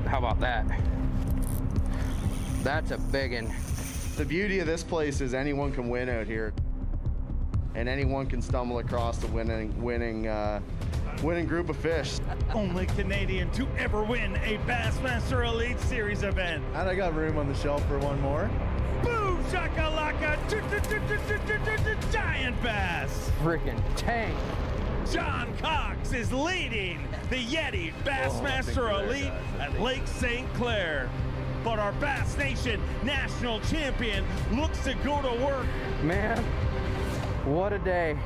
How about that? That's a big one. The beauty of this place is anyone can win out here, and anyone can stumble across the winning group of fish. Only Canadian to ever win a Bassmaster Elite Series event. And I got room on the shelf for one more. Boom shakalaka, giant bass. Freaking tank. John Cox is leading the YETI Bassmaster Elite at Lake St. Clair. But our Bass Nation national champion looks to go to work. Man, what a day.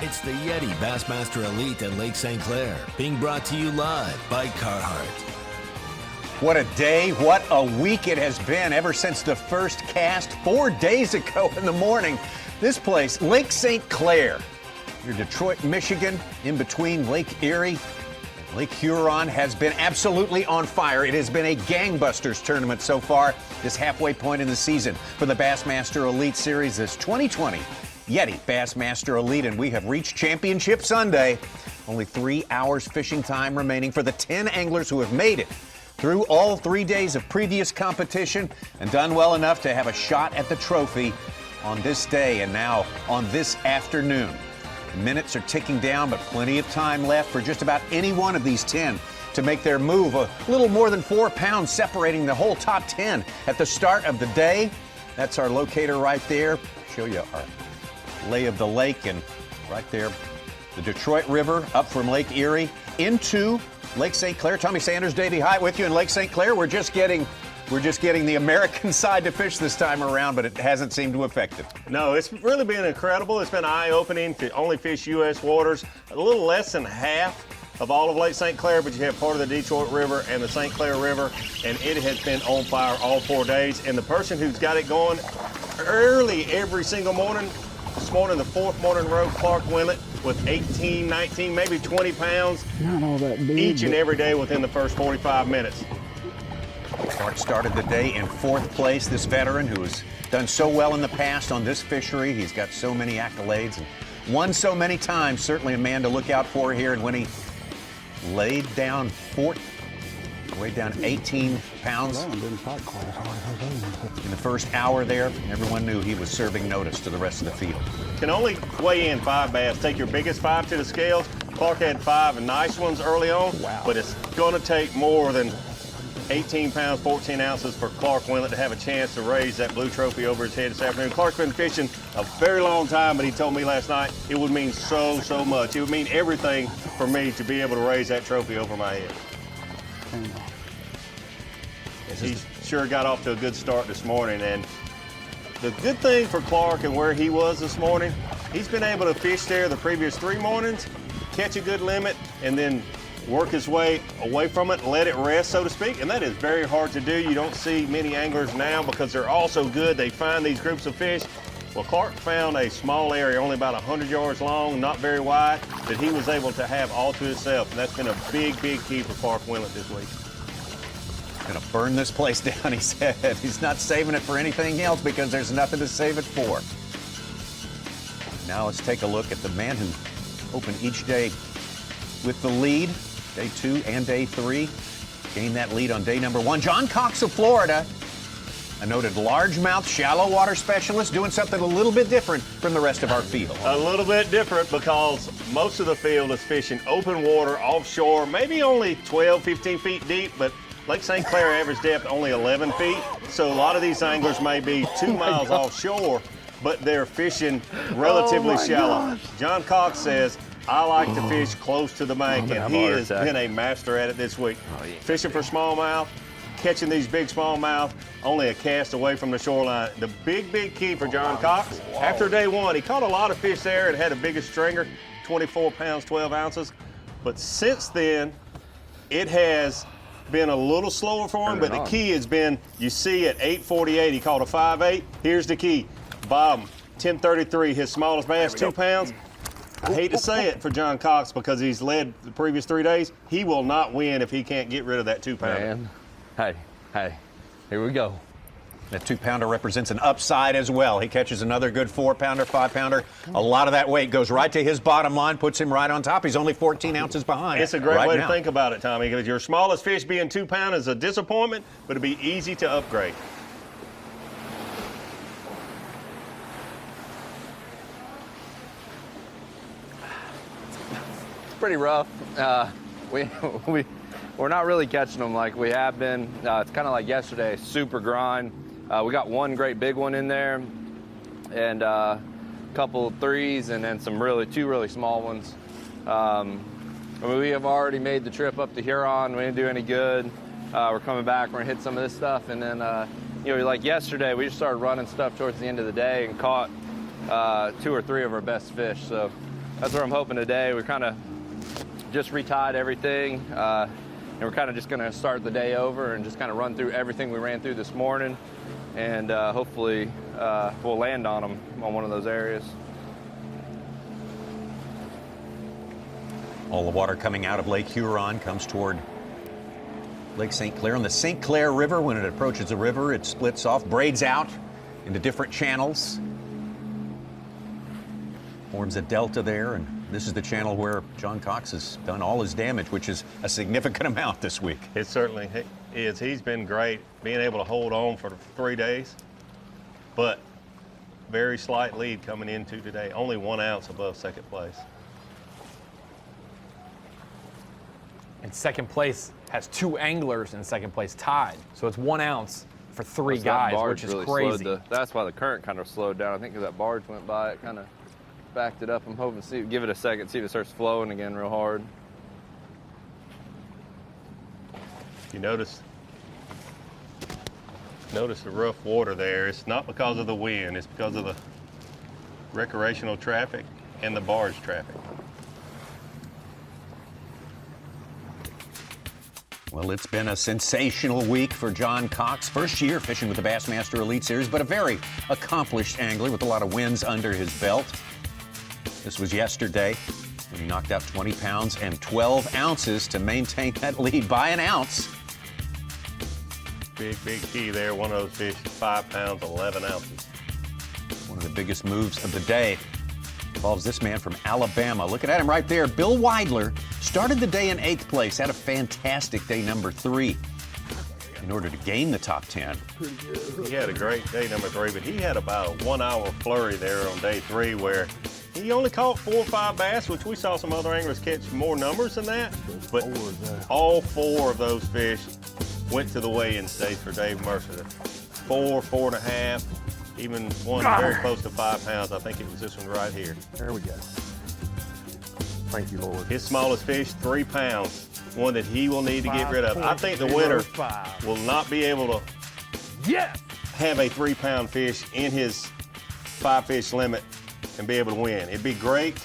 It's the YETI Bassmaster Elite at Lake St. Clair, being brought to you live by Carhartt. What a day, what a week it has been ever since the first cast 4 days ago in the morning. This place, Lake St. Clair, near Detroit, Michigan, in between Lake Erie and Lake Huron, has been absolutely on fire. It has been a gangbusters tournament so far, this halfway point in the season for the Bassmaster Elite Series, this 2020 YETI Bassmaster Elite, and we have reached Championship Sunday. Only 3 hours fishing time remaining for the 10 anglers who have made it through all 3 days of previous competition and done well enough to have a shot at the trophy on this day and now on this afternoon. The minutes are ticking down, but plenty of time left for just about any one of these 10 to make their move. A little more than 4 pounds separating the whole top 10 at the start of the day. That's our locator right there. Show you our lay of the lake, and right there, the Detroit River up from Lake Erie into Lake St. Clair. Tommy Sanders, Davey Hite with you in Lake St. Clair. We're just getting the American side to fish this time around, but it hasn't seemed to affect it. No, it's really been incredible. It's been eye-opening to only fish U.S. waters. A little less than half of all of Lake St. Clair, but you have part of the Detroit River and the St. Clair River, and it has been on fire all 4 days. And the person who's got it going early every single morning, this morning, the fourth morning in a row, Clark Wendlandt, with 18, 19, maybe 20 pounds Not all that big, each and every day within the first 45 minutes. Clark started the day in 4th place. This veteran who has done so well in the past on this fishery. He's got so many accolades and won so many times. Certainly a man to look out for here. And when he laid down weighed down 18 pounds in the first hour there, everyone knew he was serving notice to the rest of the field. Can only weigh in 5 bass. Take your biggest 5 to the scales. Clark had 5 nice ones early on, but it's going to take more than 18 pounds, 14 ounces for Clark Wendlandt to have a chance to raise that blue trophy over his head this afternoon. Clark's been fishing a very long time, but he told me last night it would mean so much. It would mean everything for me to be able to raise that trophy over my head. He sure got off to a good start this morning, and the good thing for Clark and where he was this morning, he's been able to fish there the previous 3 mornings, catch a good limit, and then work his way away from it, let it rest, so to speak, and that is very hard to do. You don't see many anglers now because they're all so good. They find these groups of fish. Well, Clark found a small area, only about 100 yards long, not very wide, that he was able to have all to himself, and that's been a big key for Clark Wendlandt this week. Gonna burn this place down, he said. He's not saving it for anything else because there's nothing to save it for. Now let's take a look at the man who opened each day with the lead, day 2 and day 3. Gained that lead on day number 1. John Cox of Florida, a noted largemouth shallow water specialist, doing something a little bit different from the rest of our field. A little bit different because most of the field is fishing open water, offshore, maybe only 12, 15 feet deep, but Lake St. Clair average depth only 11 feet, so a lot of these anglers may be 2 miles offshore, but they're fishing relatively shallow. Gosh. John Cox says, I like to fish close to the bank, and he has been a master at it this week. Fishing for smallmouth, catching these big smallmouth, only a cast away from the shoreline. The big key for John Cox, after day 1, he caught a lot of fish there and had a biggest stringer, 24 pounds, 12 ounces. But since then, it has been a little slower for him, but the key has been, you see at 8:48, he caught a 5.8. Here's the key. Bottom, 10:33, his smallest bass, 2 pounds. I hate to say it for John Cox because he's led the previous 3 days. He will not win if he can't get rid of that 2 pounder. Man, hey, here we go. That 2-pounder represents an upside as well. He catches another good 4-pounder, 5-pounder. A lot of that weight goes right to his bottom line, puts him right on top. He's only 14 ounces behind. It's a great way now to think about it, Tommy, because your smallest fish being 2 pounds is a disappointment, but it'd be easy to upgrade. It's pretty rough. We're not really catching them like we have been. It's kind of like yesterday, super grind. We got one great big one in there, and a couple threes, and then two really small ones. We have already made the trip up to Huron. We didn't do any good. We're coming back. We're gonna hit some of this stuff, and then like yesterday, we just started running stuff towards the end of the day and caught 2 or 3 of our best fish. So that's what I'm hoping today. We kind of just retied everything. And we're kind of just going to start the day over and just kind of run through everything we ran through this morning, and hopefully we'll land on them on one of those areas. All the water coming out of Lake Huron comes toward Lake St. Clair. On the St. Clair River, when it approaches the river, it splits off, braids out into different channels, forms a delta there, and this is the channel where John Cox has done all his damage, which is a significant amount this week. It certainly is. He's been great being able to hold on for 3 days, but very slight lead coming into today, only 1 ounce above second place. And second place has 2 anglers in second place tied. So it's 1 ounce for 3 guys, which is really crazy. That's why the current kind of slowed down. I think because that barge went by, it kind of backed it up. I'm hoping to give it a second, see if it starts flowing again real hard. You notice the rough water there. It's not because of the wind, it's because of the recreational traffic and the barge traffic. Well, it's been a sensational week for John Cox. First year fishing with the Bassmaster Elite Series, but a very accomplished angler with a lot of wins under his belt. This was yesterday when he knocked out 20 pounds and 12 ounces to maintain that lead by 1 ounce. Big key there. One of those fish, 5 pounds, 11 ounces. One of the biggest moves of the day involves this man from Alabama. Looking at him right there, Bill Weidler started the day in 8th place, had a fantastic day number 3 in order to gain the top 10. He had a great day number 3, but he had about a 1 hour flurry there on day 3 where he only caught 4 or 5 bass, which we saw some other anglers catch more numbers than that. But all 4 of those fish went to the weigh-in stage for Dave Mercer. 4, 4.5, even one very close to 5 pounds. I think it was this one right here. There we go. Thank you, Lord. His smallest fish, 3 pounds, one that he will need to get rid of. I think the winner will not be able to have a 3-pound fish in his 5-fish limit and be able to win. It'd be great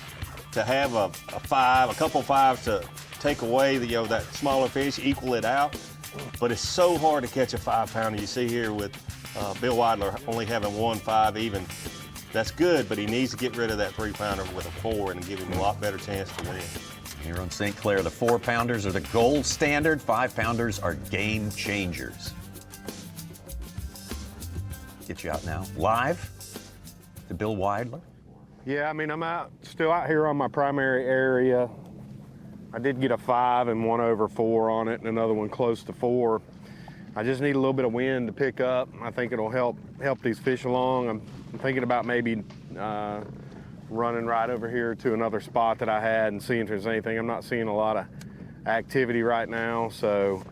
to have a 5, a couple 5s to take away the, that smaller fish, equal it out. But it's so hard to catch a 5-pounder. You see here with Bill Weidler only having 1 5 even. That's good, but he needs to get rid of that 3-pounder with a 4 and give him a lot better chance to win. Here on St. Clair, the 4-pounders are the gold standard. 5-pounders are game changers. Get you out now, live to Bill Weidler. Yeah, I mean, I'm still out here on my primary area. I did get a 5 and 1 over 4 on it and another one close to 4. I just need a little bit of wind to pick up. I think it'll help these fish along. I'm thinking about maybe running right over here to another spot that I had and seeing if there's anything. I'm not seeing a lot of activity right now, so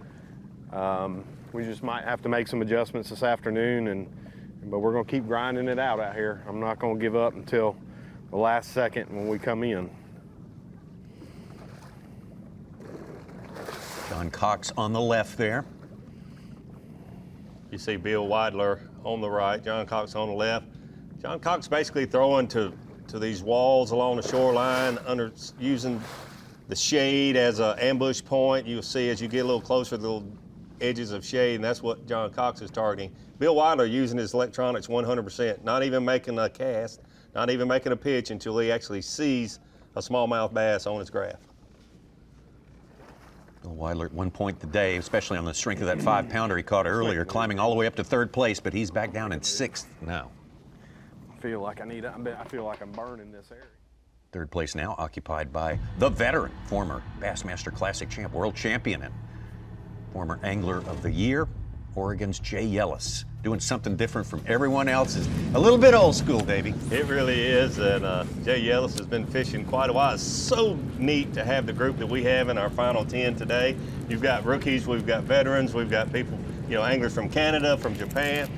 we just might have to make some adjustments this afternoon, but we're gonna keep grinding it out here. I'm not gonna give up until the last second when we come in. John Cox on the left there. You see Bill Weidler on the right, John Cox on the left. John Cox basically throwing to these walls along the shoreline, using the shade as an ambush point. You'll see as you get a little closer to the little edges of shade, and that's what John Cox is targeting. Bill Weidler using his electronics 100%, not even making a cast, not even making a pitch until he actually sees a smallmouth bass on his graph. Bill Weidler at one point today, especially on the strength of that 5-pounder he caught earlier, climbing all the way up to 3rd place, but he's back down in 6th now. I feel like I feel like I'm burning this area. 3rd place now occupied by the veteran, former Bassmaster Classic champ, world champion, and former Angler of the Year, Oregon's Yelas. Doing something different from everyone else. Is a little bit old school, baby. It really is, and Yelas has been fishing quite a while. It's so neat to have the group that we have in our final 10 today. You've got rookies, we've got veterans, we've got people, you know, anglers from Canada, from Japan.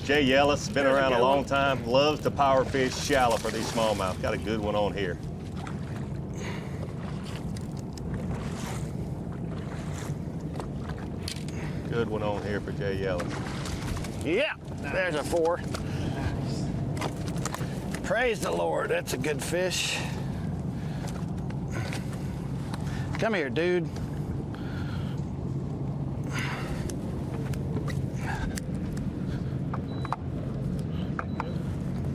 Yelas, been around a long time, loves to power fish shallow for these smallmouth. Got a good one on here. Good one on here for Yelas. Yeah, there's a 4. Praise the Lord, that's a good fish. Come here, dude.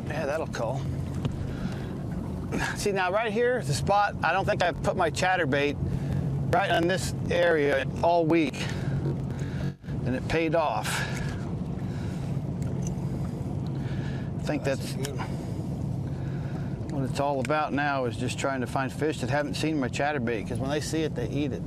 Yeah, that'll call. See, now right here is the spot. I don't think I've put my chatterbait right on this area all week, and it paid off. I think that's what it's all about now, is just trying to find fish that haven't seen my chatterbait, because when they see it, they eat it.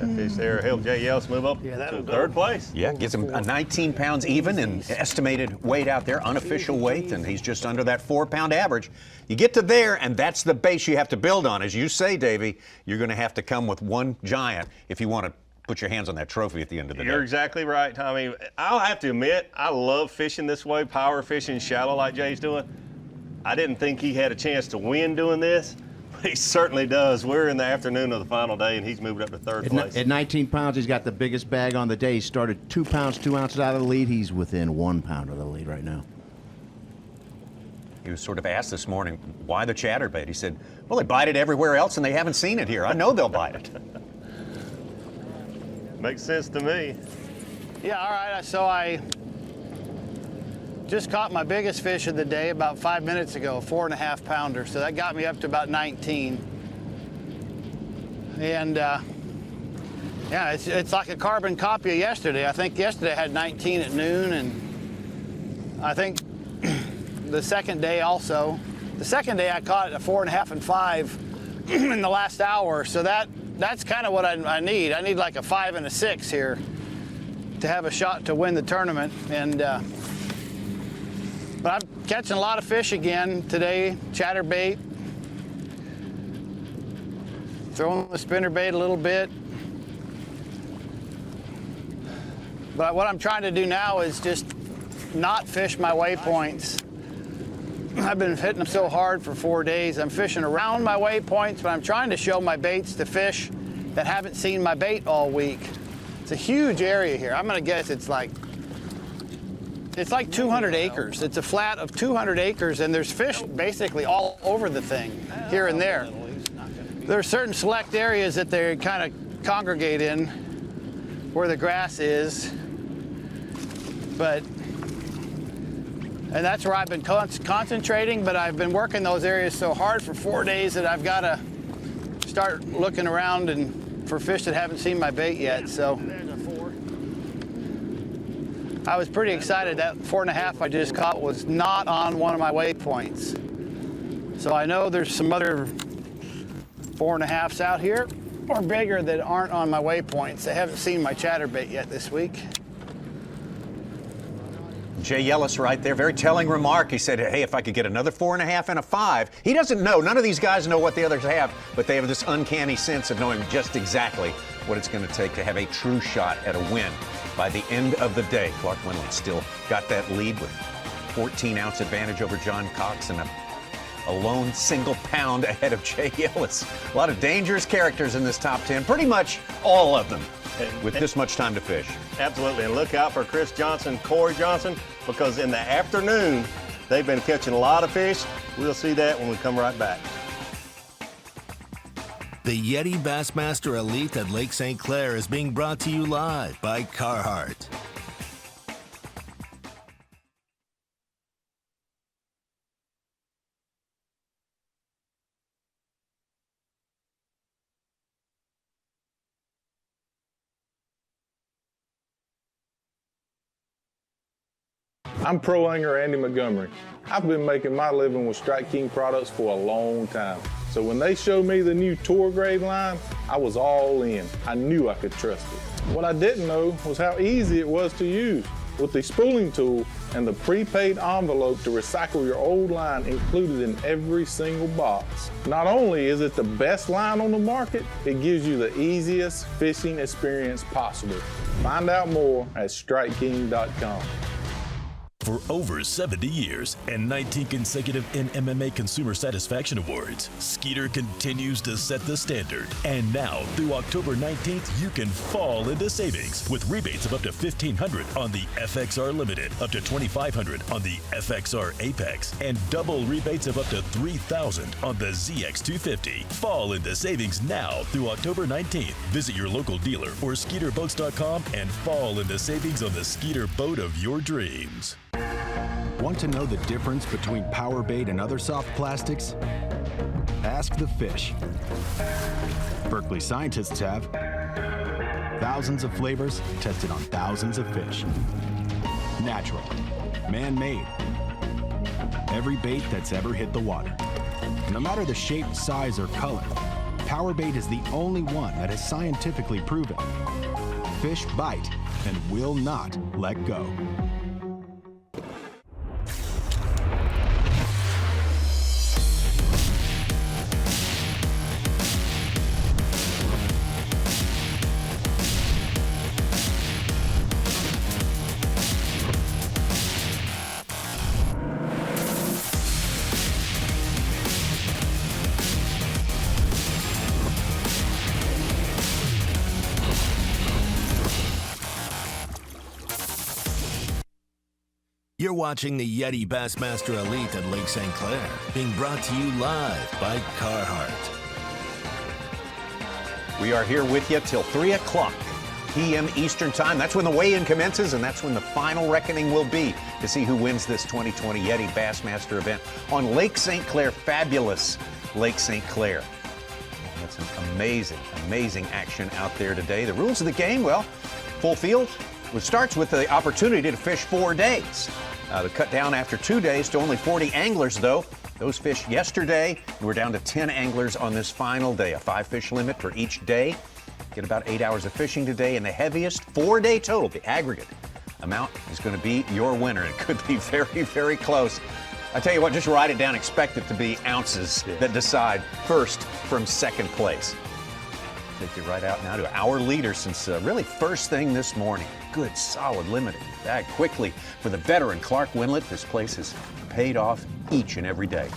That fish there helped Yelas move up to 3rd place. Yeah, gets him 19 pounds even in estimated weight out there, unofficial weight, and he's just under that 4-pound average. You get to there, and that's the base you have to build on. As you say, Davey, you're going to have to come with one giant if you want to put your hands on that trophy at the end of the day. You're exactly right, Tommy. I'll have to admit, I love fishing this way, power fishing shallow like Jay's doing. I didn't think he had a chance to win doing this, but he certainly does. We're in the afternoon of the final day, and he's moved up to 3rd place. At 19 pounds, he's got the biggest bag on the day. He started 2 pounds, 2 ounces out of the lead. He's within 1 pound of the lead right now. He was sort of asked this morning, why the chatterbait? He said, well, they bite it everywhere else, and they haven't seen it here. I know they'll bite it. Makes sense to me. Yeah, all right, so I just caught my biggest fish of the day about 5 minutes ago, a 4.5 pounder. So that got me up to about 19. And yeah, it's like a carbon copy of yesterday. I think yesterday I had 19 at noon, and I think the second day also. The second day I caught a 4.5 and 5 in the last hour. So that's kind of what I need. I need like a 5 and a 6 here to have a shot to win the tournament. And but I'm catching a lot of fish again today, chatterbait, throwing the spinnerbait a little bit. But what I'm trying to do now is just not fish my waypoints. I've been hitting them so hard for 4 days. I'm fishing around my waypoints, but I'm trying to show my baits to fish that haven't seen my bait all week. It's a huge area here. I'm gonna guess it's like 200 acres. It's a flat of 200 acres, and there's fish basically all over the thing, here and there. There are certain select areas that they kind of congregate in, where the grass is, and that's where I've been concentrating, but I've been working those areas so hard for 4 days that I've got to start looking around and for fish that haven't seen my bait yet. So I was pretty excited. That 4.5 I just caught was not on one of my waypoints. So I know there's some other 4.5s out here or bigger that aren't on my waypoints. They haven't seen my chatterbait yet this week. Yelas right there, very telling remark. He said, hey, if I could get another 4.5 and a 5. He doesn't know. None of these guys know what the others have, but they have this uncanny sense of knowing just exactly what it's going to take to have a true shot at a win. By the end of the day, Clark Wendlandt still got that lead with 14-ounce advantage over John Cox and a lone single pound ahead of Yelas. A lot of dangerous characters in this top 10, pretty much all of them, with this much time to fish. Absolutely, and look out for Chris Johnson, Cory Johnston, because in the afternoon, they've been catching a lot of fish. We'll see that when we come right back. The YETI Bassmaster Elite at Lake St. Clair is being brought to you live by Carhartt. I'm pro angler Andy Montgomery. I've been making my living with Strike King products for a long time. So when they showed me the new Tour Grade line, I was all in. I knew I could trust it. What I didn't know was how easy it was to use. With the spooling tool and the prepaid envelope to recycle your old line included in every single box. Not only is it the best line on the market, it gives you the easiest fishing experience possible. Find out more at StrikeKing.com. For over 70 years and 19 consecutive NMMA Consumer Satisfaction Awards, Skeeter continues to set the standard. And now, through October 19th, you can fall into savings with rebates of up to $1,500 on the FXR Limited, up to $2,500 on the FXR Apex, and double rebates of up to $3,000 on the ZX250. Fall into savings now through October 19th. Visit your local dealer or SkeeterBoats.com and fall into savings on the Skeeter boat of your dreams. Want to know the difference between power bait and other soft plastics? Ask the fish. Berkeley scientists have thousands of flavors tested on thousands of fish. Natural, man-made, every bait that's ever hit the water. No matter the shape, size, or color, power bait is the only one that is scientifically proven. Fish bite and will not let go. You're watching the YETI Bassmaster Elite at Lake St. Clair, being brought to you live by Carhartt. We are here with you till 3 o'clock p.m. Eastern Time. That's when the weigh-in commences, and that's when the final reckoning will be to see who wins this 2020 YETI Bassmaster event on Lake St. Clair, fabulous Lake St. Clair. That's an amazing, amazing action out there today. The rules of the game, well, full field. It starts with the opportunity to fish 4 days. The cut down after 2 days to only 40 anglers, though. Those fished yesterday. We're down to 10 anglers on this final day, a 5-fish limit for each day. Get about 8 hours of fishing today, and the heaviest 4-day total, the aggregate amount, is going to be your winner. It could be very, very close. I tell you what, just write it down. Expect it to be ounces that decide first from second place. Take you right out now to our leader since really first thing this morning. Good, solid, limited bag quickly for the veteran Clark Wendlandt. This place has paid off each and every day.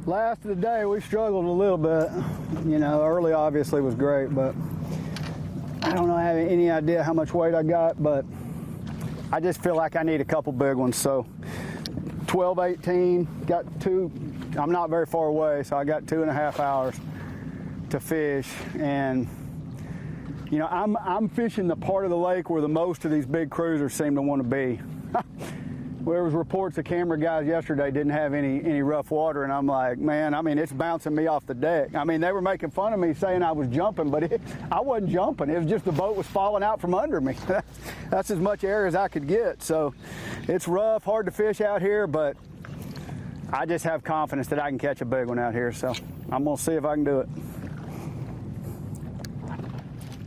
Last of the day, we struggled a little bit. You know, early obviously was great, but I don't know, I have any idea how much weight I got, but I just feel like I need a couple big ones. So 12, 18, got two. I'm not very far away, so I got 2.5 hours to fish. And you know, I'm fishing the part of the lake where the most of these big cruisers seem to want to be. There was reports the camera guys yesterday didn't have any rough water, and I'm like, man, I mean, it's bouncing me off the deck. I mean, they were making fun of me saying I was jumping, but I wasn't jumping. It was just the boat was falling out from under me. That's as much air as I could get. So it's rough, hard to fish out here, but I just have confidence that I can catch a big one out here. So I'm going to see if I can do it.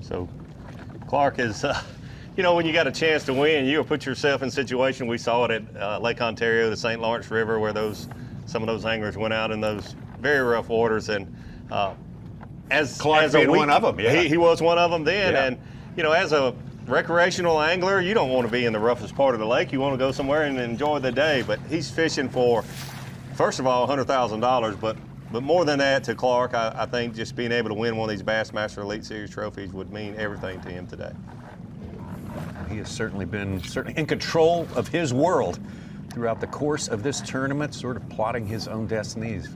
So Clark is, you know, when you got a chance to win, you put yourself in a situation. We saw it at Lake Ontario, the St. Lawrence River, where some of those anglers went out in those very rough waters. And as Clark being one of them, yeah. He was one of them then. Yeah. And, you know, as a recreational angler, you don't want to be in the roughest part of the lake. You want to go somewhere and enjoy the day. But he's fishing for, first of all, $100,000, but more than that, to Clark, I think just being able to win one of these Bassmaster Elite Series trophies would mean everything to him today. He has certainly been in control of his world throughout the course of this tournament, sort of plotting his own destiny. He's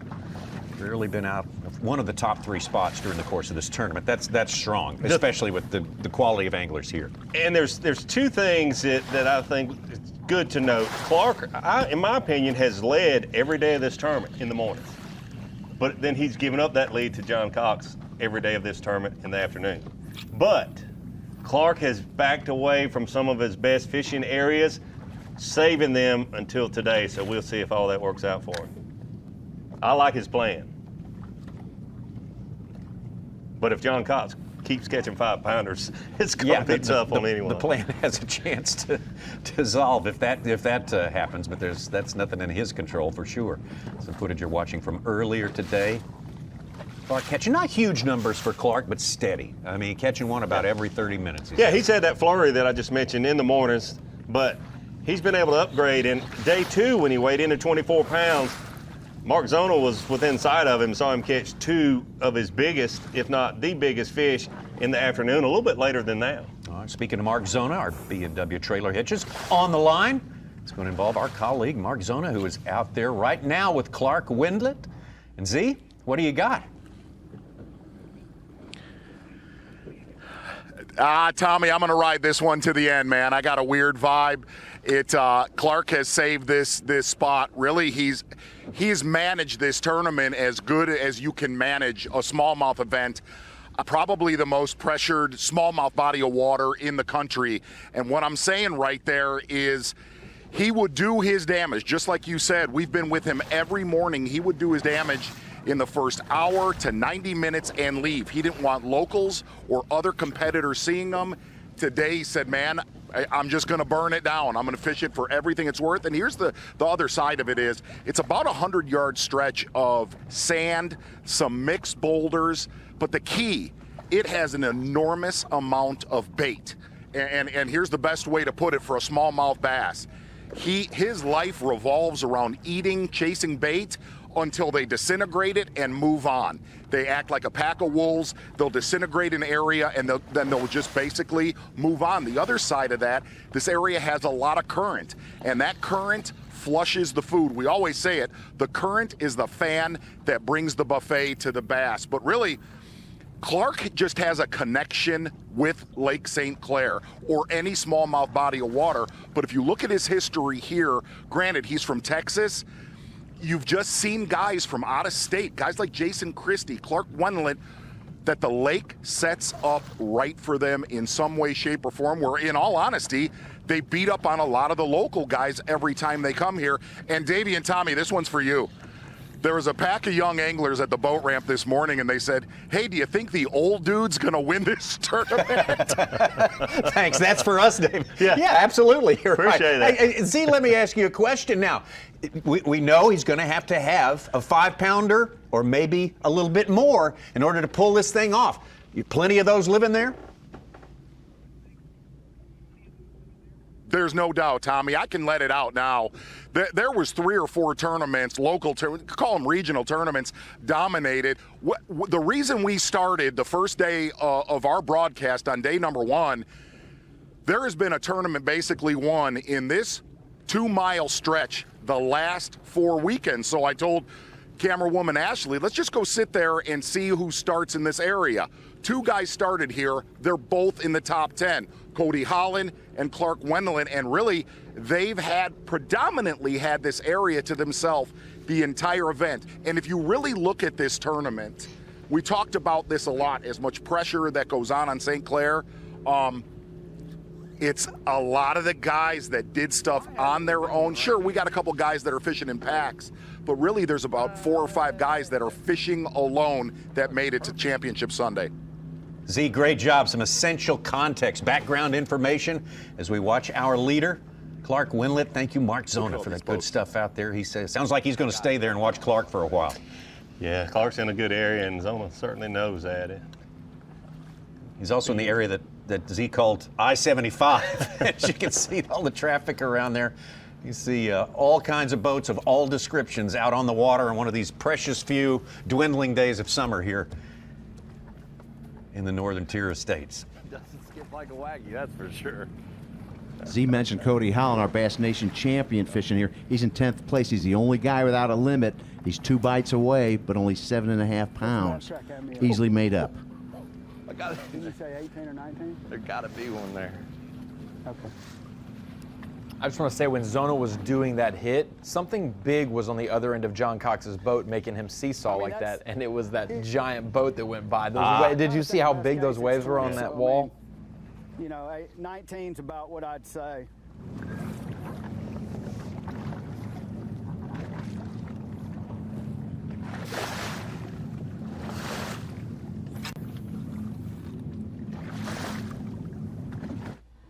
rarely been out of one of the top 3 spots during the course of this tournament. That's strong, especially with the quality of anglers here. And there's 2 things that I think is good to note. Clark, in my opinion, has led every day of this tournament in the morning. But then he's given up that lead to John Cox every day of this tournament in the afternoon. But Clark has backed away from some of his best fishing areas, saving them until today. So we'll see if all that works out for him. I like his plan. But if John Cox keeps catching 5-pounders, it's going to be tough on anyone. The plan has a chance to dissolve if that happens, but that's nothing in his control for sure. Some footage you're watching from earlier today. Clark catching not huge numbers for Clark, but steady. I mean, catching one about every 30 minutes. Yeah, he's had that flurry that I just mentioned in the mornings, but he's been able to upgrade. And day 2, when he weighed in at 24 pounds, Mark Zona was within sight of him, saw him catch 2 of his biggest, if not the biggest fish in the afternoon, a little bit later than now. All right, speaking of Mark Zona, our B&W trailer hitches on the line. It's going to involve our colleague, Mark Zona, who is out there right now with Clark Wendlandt. And Z, what do you got? Tommy, I'm going to ride this one to the end, man. I got a weird vibe. Clark has saved this spot. Really, he's managed this tournament as good as you can manage a smallmouth event. Probably the most pressured smallmouth body of water in the country. And what I'm saying right there is he would do his damage. Just like you said, we've been with him every morning. He would do his damage in the first hour to 90 minutes and leave. He didn't want locals or other competitors seeing him. Today he said, man, I'm just going to burn it down. I'm going to fish it for everything it's worth. And here's the other side of it is, it's about a 100-yard stretch of sand, some mixed boulders, but the key, it has an enormous amount of bait. And here's the best way to put it for a smallmouth bass. His life revolves around eating, chasing bait, until they disintegrate it and move on. They act like a pack of wolves. They'll disintegrate an area and then they'll just basically move on. The other side of that, this area has a lot of current, and that current flushes the food. We always say it, the current is the fan that brings the buffet to the bass. But really, Clark just has a connection with Lake St. Clair or any smallmouth body of water. But if you look at his history here, granted, he's from Texas, you've just seen guys from out of state, guys like Jason Christie, Clark Wendlandt, that the lake sets up right for them in some way, shape, or form, where in all honesty, they beat up on a lot of the local guys every time they come here. And Davey and Tommy, this one's for you. There was a pack of young anglers at the boat ramp this morning, and they said, hey, do you think the old dude's going to win this tournament? Thanks. That's for us, Dave. Yeah, absolutely. You're Appreciate right. that. Hey, Z, let me ask you a question now. We know he's going to have a 5-pounder or maybe a little bit more in order to pull this thing off. Plenty of those living there? There's no doubt, Tommy. I can let it out now. There was 3 or 4 tournaments, local, call them regional tournaments, dominated. The reason we started the first day of our broadcast on day number 1, there has been a tournament basically won in this 2-mile stretch the last 4 weekends. So I told camerawoman Ashley, let's just go sit there and see who starts in this area. 2 guys started here. They're both in the top 10. Cody Holland and Clark Wendlandt, and really they've predominantly had this area to themselves the entire event. And if you really look at this tournament, we talked about this a lot, as much pressure that goes on St. Clair. It's a lot of the guys that did stuff on their own. Sure, we got a couple guys that are fishing in packs, but really there's about 4 or 5 guys that are fishing alone that made it to Championship Sunday. Z, great job. Some essential context, background information as we watch our leader, Clark Wendlandt. Thank you, Mark Zona, for that good stuff out there. He says, sounds like he's going to stay there and watch Clark for a while. Yeah, Clark's in a good area, and Zona certainly knows that. He's also in the area that Z called I-75. As you can see all the traffic around there. You see all kinds of boats of all descriptions out on the water on one of these precious few dwindling days of summer here in the northern tier of states. Doesn't skip like a waggy, that's for sure. Z mentioned Cody Holland, our Bass Nation champion fishing here. He's in 10th place. He's the only guy without a limit. He's 2 bites away, but only 7.5 pounds. Easily made up. Did you say 18 or 19? There got to be one there. Okay. I just want to say, when Zona was doing that hit, something big was on the other end of John Cox's boat, making him seesaw like that, and it was that giant boat that went by. Did you see how big those waves were on that wall? you know, 19's about what I'd say.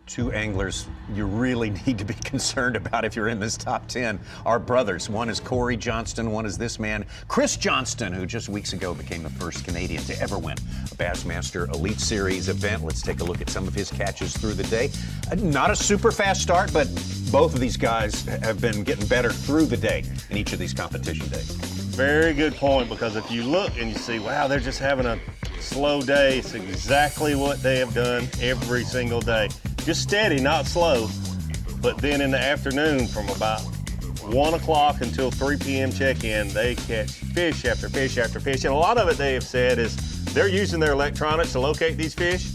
Two anglers you really need to be concerned about if you're in this top 10 are brothers. One is Cory Johnston, one is this man, Chris Johnston, who just weeks ago became the first Canadian to ever win a Bassmaster Elite Series event. Let's take a look at some of his catches through the day. Not a super fast start, but both of these guys have been getting better through the day in each of these competition days. Very good point, because if you look and you see, wow, they're just having a slow day, it's exactly what they have done every single day. Just steady, not slow. But then in the afternoon, from about 1 o'clock until 3 p.m. check-in, they catch fish after fish after fish. And a lot of it, they have said, is they're using their electronics to locate these fish.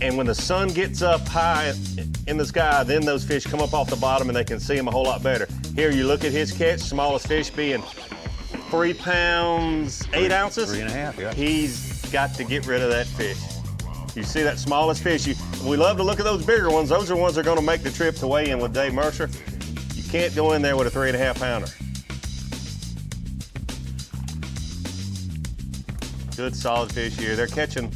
And when the sun gets up high in the sky, then those fish come up off the bottom and they can see them a whole lot better. Here, you look at his catch, smallest fish being 3 pounds, 8 ounces. 3.5, yeah. He's got to get rid of that fish. You see that smallest fish. We love to look at those bigger ones. Those are ones that are going to make the trip to weigh in with Dave Mercer. You can't go in there with a 3.5 pounder. Good solid fish here. They're catching,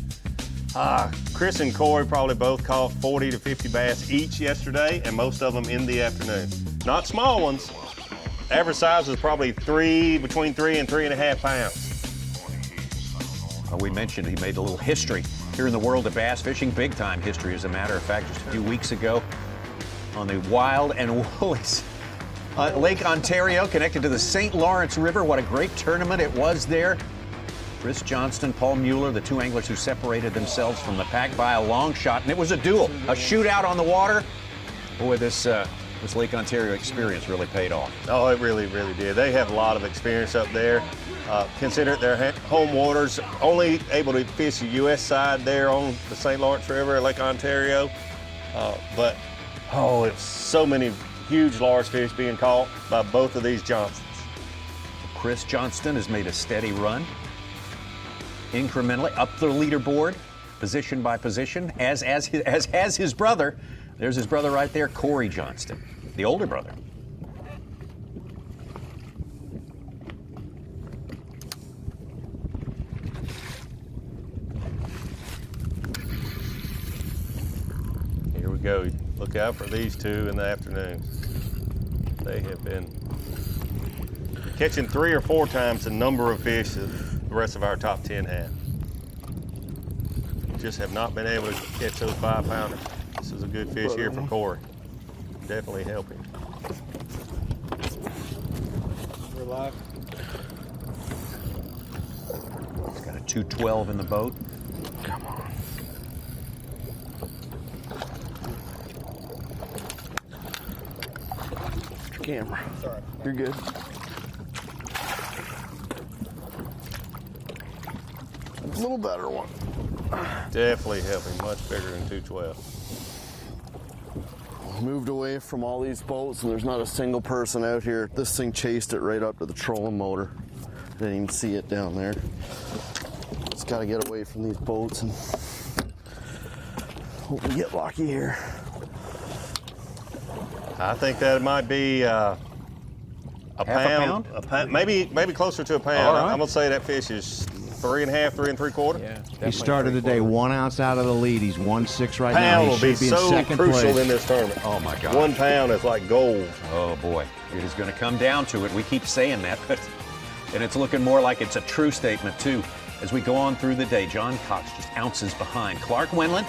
Chris and Cory probably both caught 40 to 50 bass each yesterday, and most of them in the afternoon. Not small ones. Average size was probably between 3 and 3.5 pounds. We mentioned he made a little history here in the world of bass fishing, big time history, as a matter of fact, just a few weeks ago on the Wild and Woolies. Lake Ontario, connected to the St. Lawrence River. What a great tournament it was there. Chris Johnston, Paul Mueller, the two anglers who separated themselves from the pack by a long shot, and it was a duel, a shootout on the water. Boy, this Lake Ontario experience really paid off. Oh, it really, really did. They have a lot of experience up there. Consider it their home waters, only able to fish the U.S. side there on the St. Lawrence River, Lake Ontario. It's so many huge, large fish being caught by both of these Johnstons. Chris Johnston has made a steady run, incrementally up the leaderboard, position by position, as has his brother. There's his brother right there, Cory Johnston, the older brother. Here we go. Look out for these two in the afternoon. They have been catching 3 or 4 times the number of fish that the rest of our top 10 had. Just have not been able to catch those 5-pounders. This is a good fish here for Cory. Definitely helping. We're live. He's got a 212 in the boat. Come on. Camera. Sorry. You're good. A little better one. Definitely helping, much bigger than 212. Moved away from all these boats, and there's not a single person out here. This thing chased it right up to the trolling motor. Didn't even see it down there. Just got to get away from these boats and hope we get lucky here. I think that might be a pound. Maybe closer to a pound. Right. I'm gonna say that fish is 3.5, 3 3/4. Yeah, he started the day 1 ounce out of the lead. He's 1.6 right now. Pound He will be should be so in second crucial place. in this tournament. Oh my God. 1 pound is like gold. Oh boy, it is going to come down to it. We keep saying that, and it's looking more like it's a true statement too. As we go on through the day, John Cox just ounces behind. Clark Wendlandt,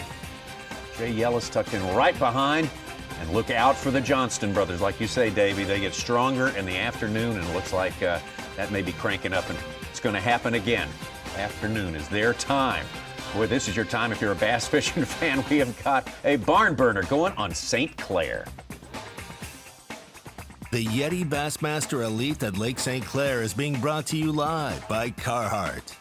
Jay Yelas tucked in right behind. And look out for the Johnston brothers. Like you say, Davey, they get stronger in the afternoon, and it looks like that may be cranking up, and it's going to happen again. Afternoon is their time. Boy, this is your time if you're a bass fishing fan. We have got a barn burner going on St. Clair. The YETI Bassmaster Elite at Lake St. Clair is being brought to you live by Carhartt.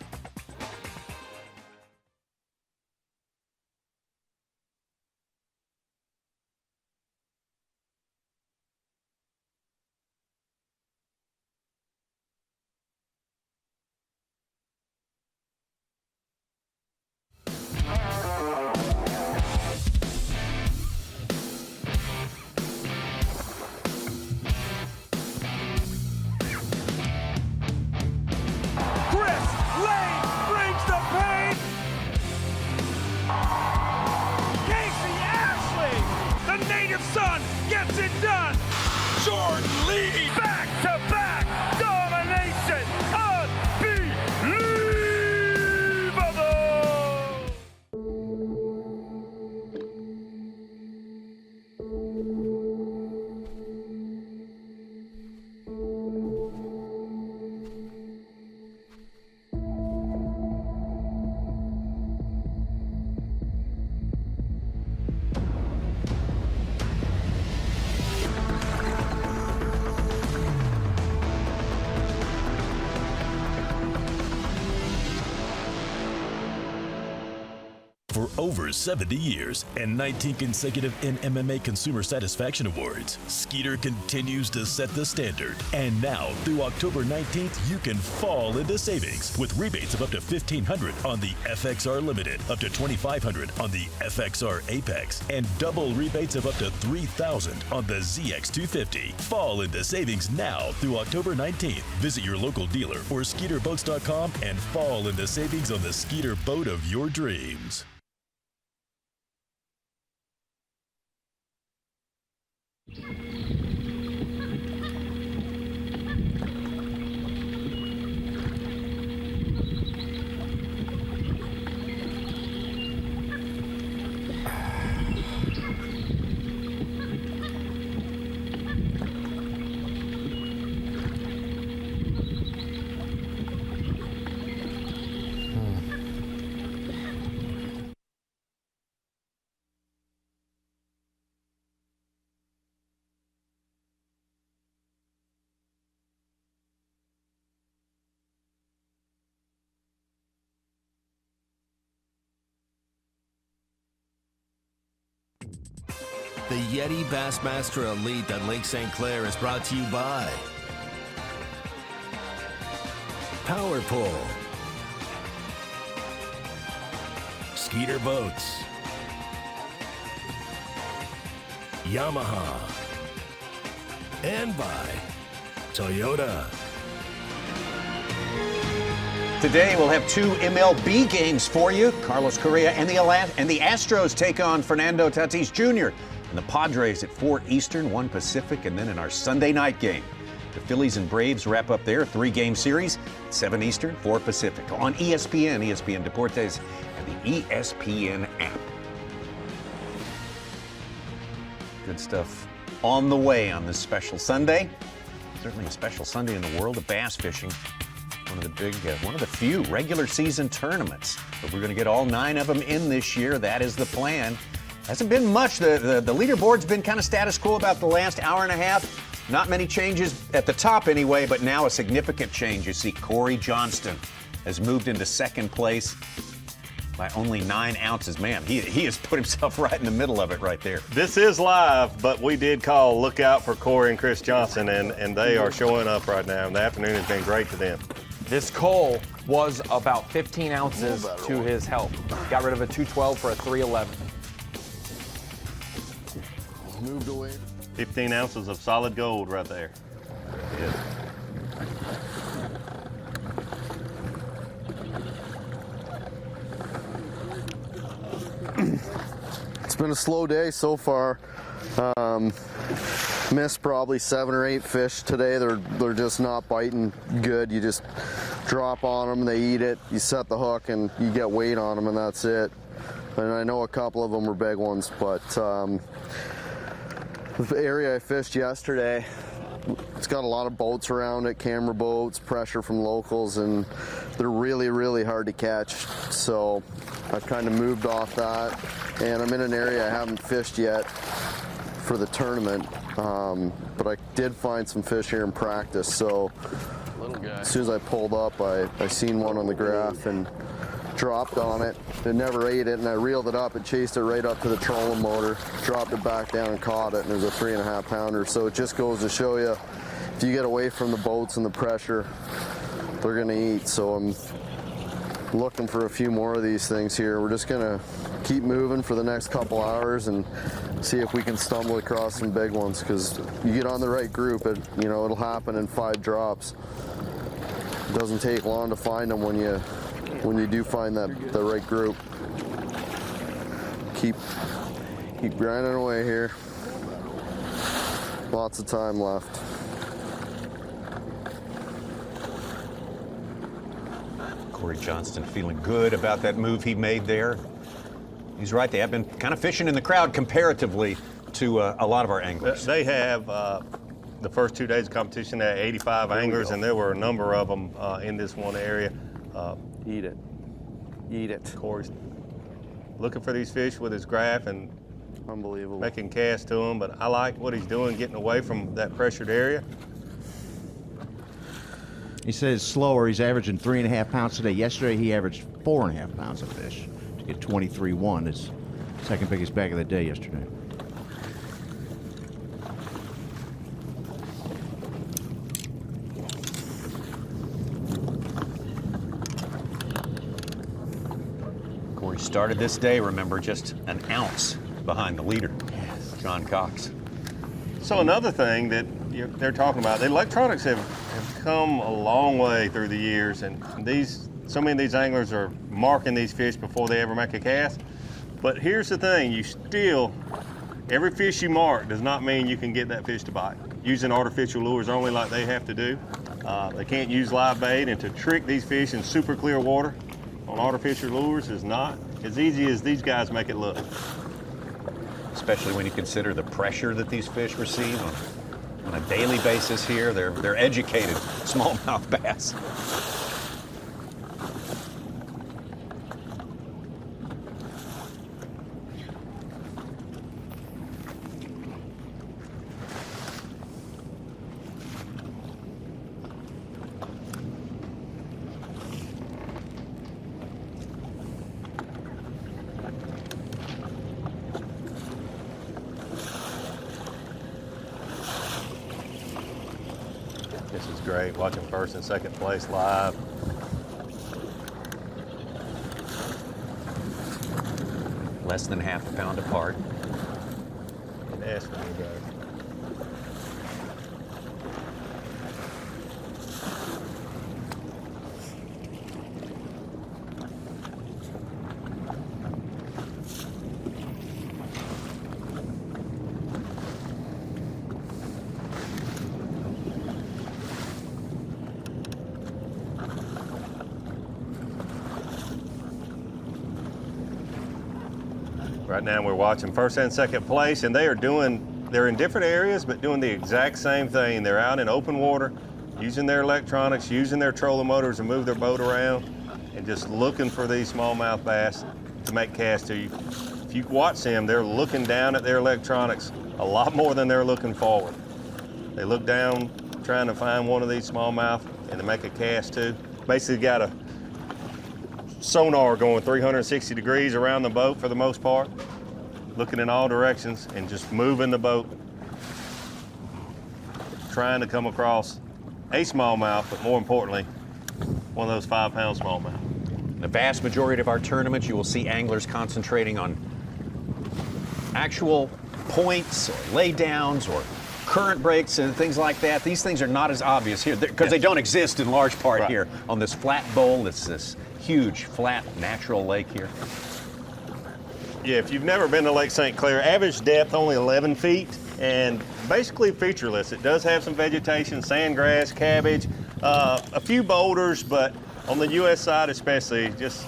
short lead. Back-to-back domination. Unbelievable. For over 70 years and 19 consecutive NMMA Consumer Satisfaction Awards, Skeeter continues to set the standard. And now, through October 19th, you can fall into savings with rebates of up to $1,500 on the FXR Limited, up to $2,500 on the FXR Apex, and double rebates of up to $3,000 on the ZX250. Fall into savings now through October 19th. Visit your local dealer or SkeeterBoats.com and fall into savings on the Skeeter boat of your dreams. The YETI Bassmaster Elite at Lake St. Clair is brought to you by Power Pull, Skeeter Boats, Yamaha, and by Toyota. Today we'll have 2 MLB games for you. Carlos Correa and the Astros take on Fernando Tatis Jr. and the Padres at 4 Eastern, 1 Pacific, and then in our Sunday night game, the Phillies and Braves wrap up their 3-game series, 7 Eastern, 4 Pacific, on ESPN, ESPN Deportes, and the ESPN app. Good stuff on the way on this special Sunday. Certainly a special Sunday in the world of bass fishing. One of the few regular season tournaments. But we're going to get all 9 of them in this year. That is the plan. Hasn't been much. The leaderboard's been kind of status quo about the last hour and a half. Not many changes at the top anyway, but now a significant change. You see Cory Johnston has moved into second place by only 9 ounces. Man, he has put himself right in the middle of it right there. This is live, but we did call look out for Cory and Chris Johnson, and they are showing up right now. And the afternoon has been great to them. This coal was about 15 ounces to his help. Got rid of a 212 for a 311. Moved away. 15 ounces of solid gold right there. Yeah. It's been a slow day so far. Missed probably 7 or 8 fish today. They're just not biting good. You just drop on them, they eat it. You set the hook and you get weight on them, and that's it. And I know a couple of them were big ones, but the area I fished yesterday, it's got a lot of boats around it, camera boats, pressure from locals, and they're really, really hard to catch. So I've kind of moved off that, and I'm in an area I haven't fished yet for the tournament, but I did find some fish here in practice. So as soon as I pulled up, I seen one on the graph and dropped on it. It never ate it, and I reeled it up and chased it right up to the trolling motor, dropped it back down and caught it, and it was a 3.5 pounder. So it just goes to show you, if you get away from the boats and the pressure, they're gonna eat. So I'm looking for a few more of these things here. We're just gonna keep moving for the next couple hours and see if we can stumble across some big ones, because you get on the right group, it'll happen in 5 drops. It doesn't take long to find them when you do find the right group. Keep grinding away here. Lots of time left. Cory Johnston feeling good about that move he made there. He's right, they have been kind of fishing in the crowd comparatively to a lot of our anglers. They have, the first 2 days of competition, they had 85 anglers, and there were a number of them in this one area. Eat it. Eat it. Cory's looking for these fish with his graph and unbelievable, making casts to them, but I like what he's doing, getting away from that pressured area. He says slower. He's averaging 3.5 pounds today. Yesterday he averaged 4.5 pounds of fish to get 23-1. His second biggest bag of the day yesterday. Cory started this day, remember, just an ounce behind the leader, John Cox. So another thing that they're talking about, the electronics have come a long way through the years, and so many of these anglers are marking these fish before they ever make a cast. But here's the thing, every fish you mark does not mean you can get that fish to bite. Using artificial lures only like they have to do. They can't use live bait, and to trick these fish in super clear water on artificial lures is not as easy as these guys make it look. Especially when you consider the pressure that these fish receive on a daily basis here. They're educated smallmouth bass. This is great, watching first and second place live. Less than half a pound apart. That's what we got. Right now we're watching first and second place, and they're in different areas, but doing the exact same thing. They're out in open water, using their electronics, using their trolling motors to move their boat around, and just looking for these smallmouth bass to make casts to you. If you watch them, they're looking down at their electronics a lot more than they're looking forward. They look down, trying to find one of these smallmouth and to make a cast to. Basically got a sonar going 360 degrees around the boat for the most part, looking in all directions and just moving the boat, trying to come across a smallmouth, but more importantly, one of those 5-pound smallmouth. The vast majority of our tournaments, you will see anglers concentrating on actual points or laydowns or current breaks and things like that. These things are not as obvious here because they don't exist in large part here on this flat bowl. It's this huge, flat, natural lake here. Yeah, if you've never been to Lake St. Clair, average depth only 11 feet and basically featureless. It does have some vegetation, sandgrass, cabbage, a few boulders, but on the U.S. side especially, just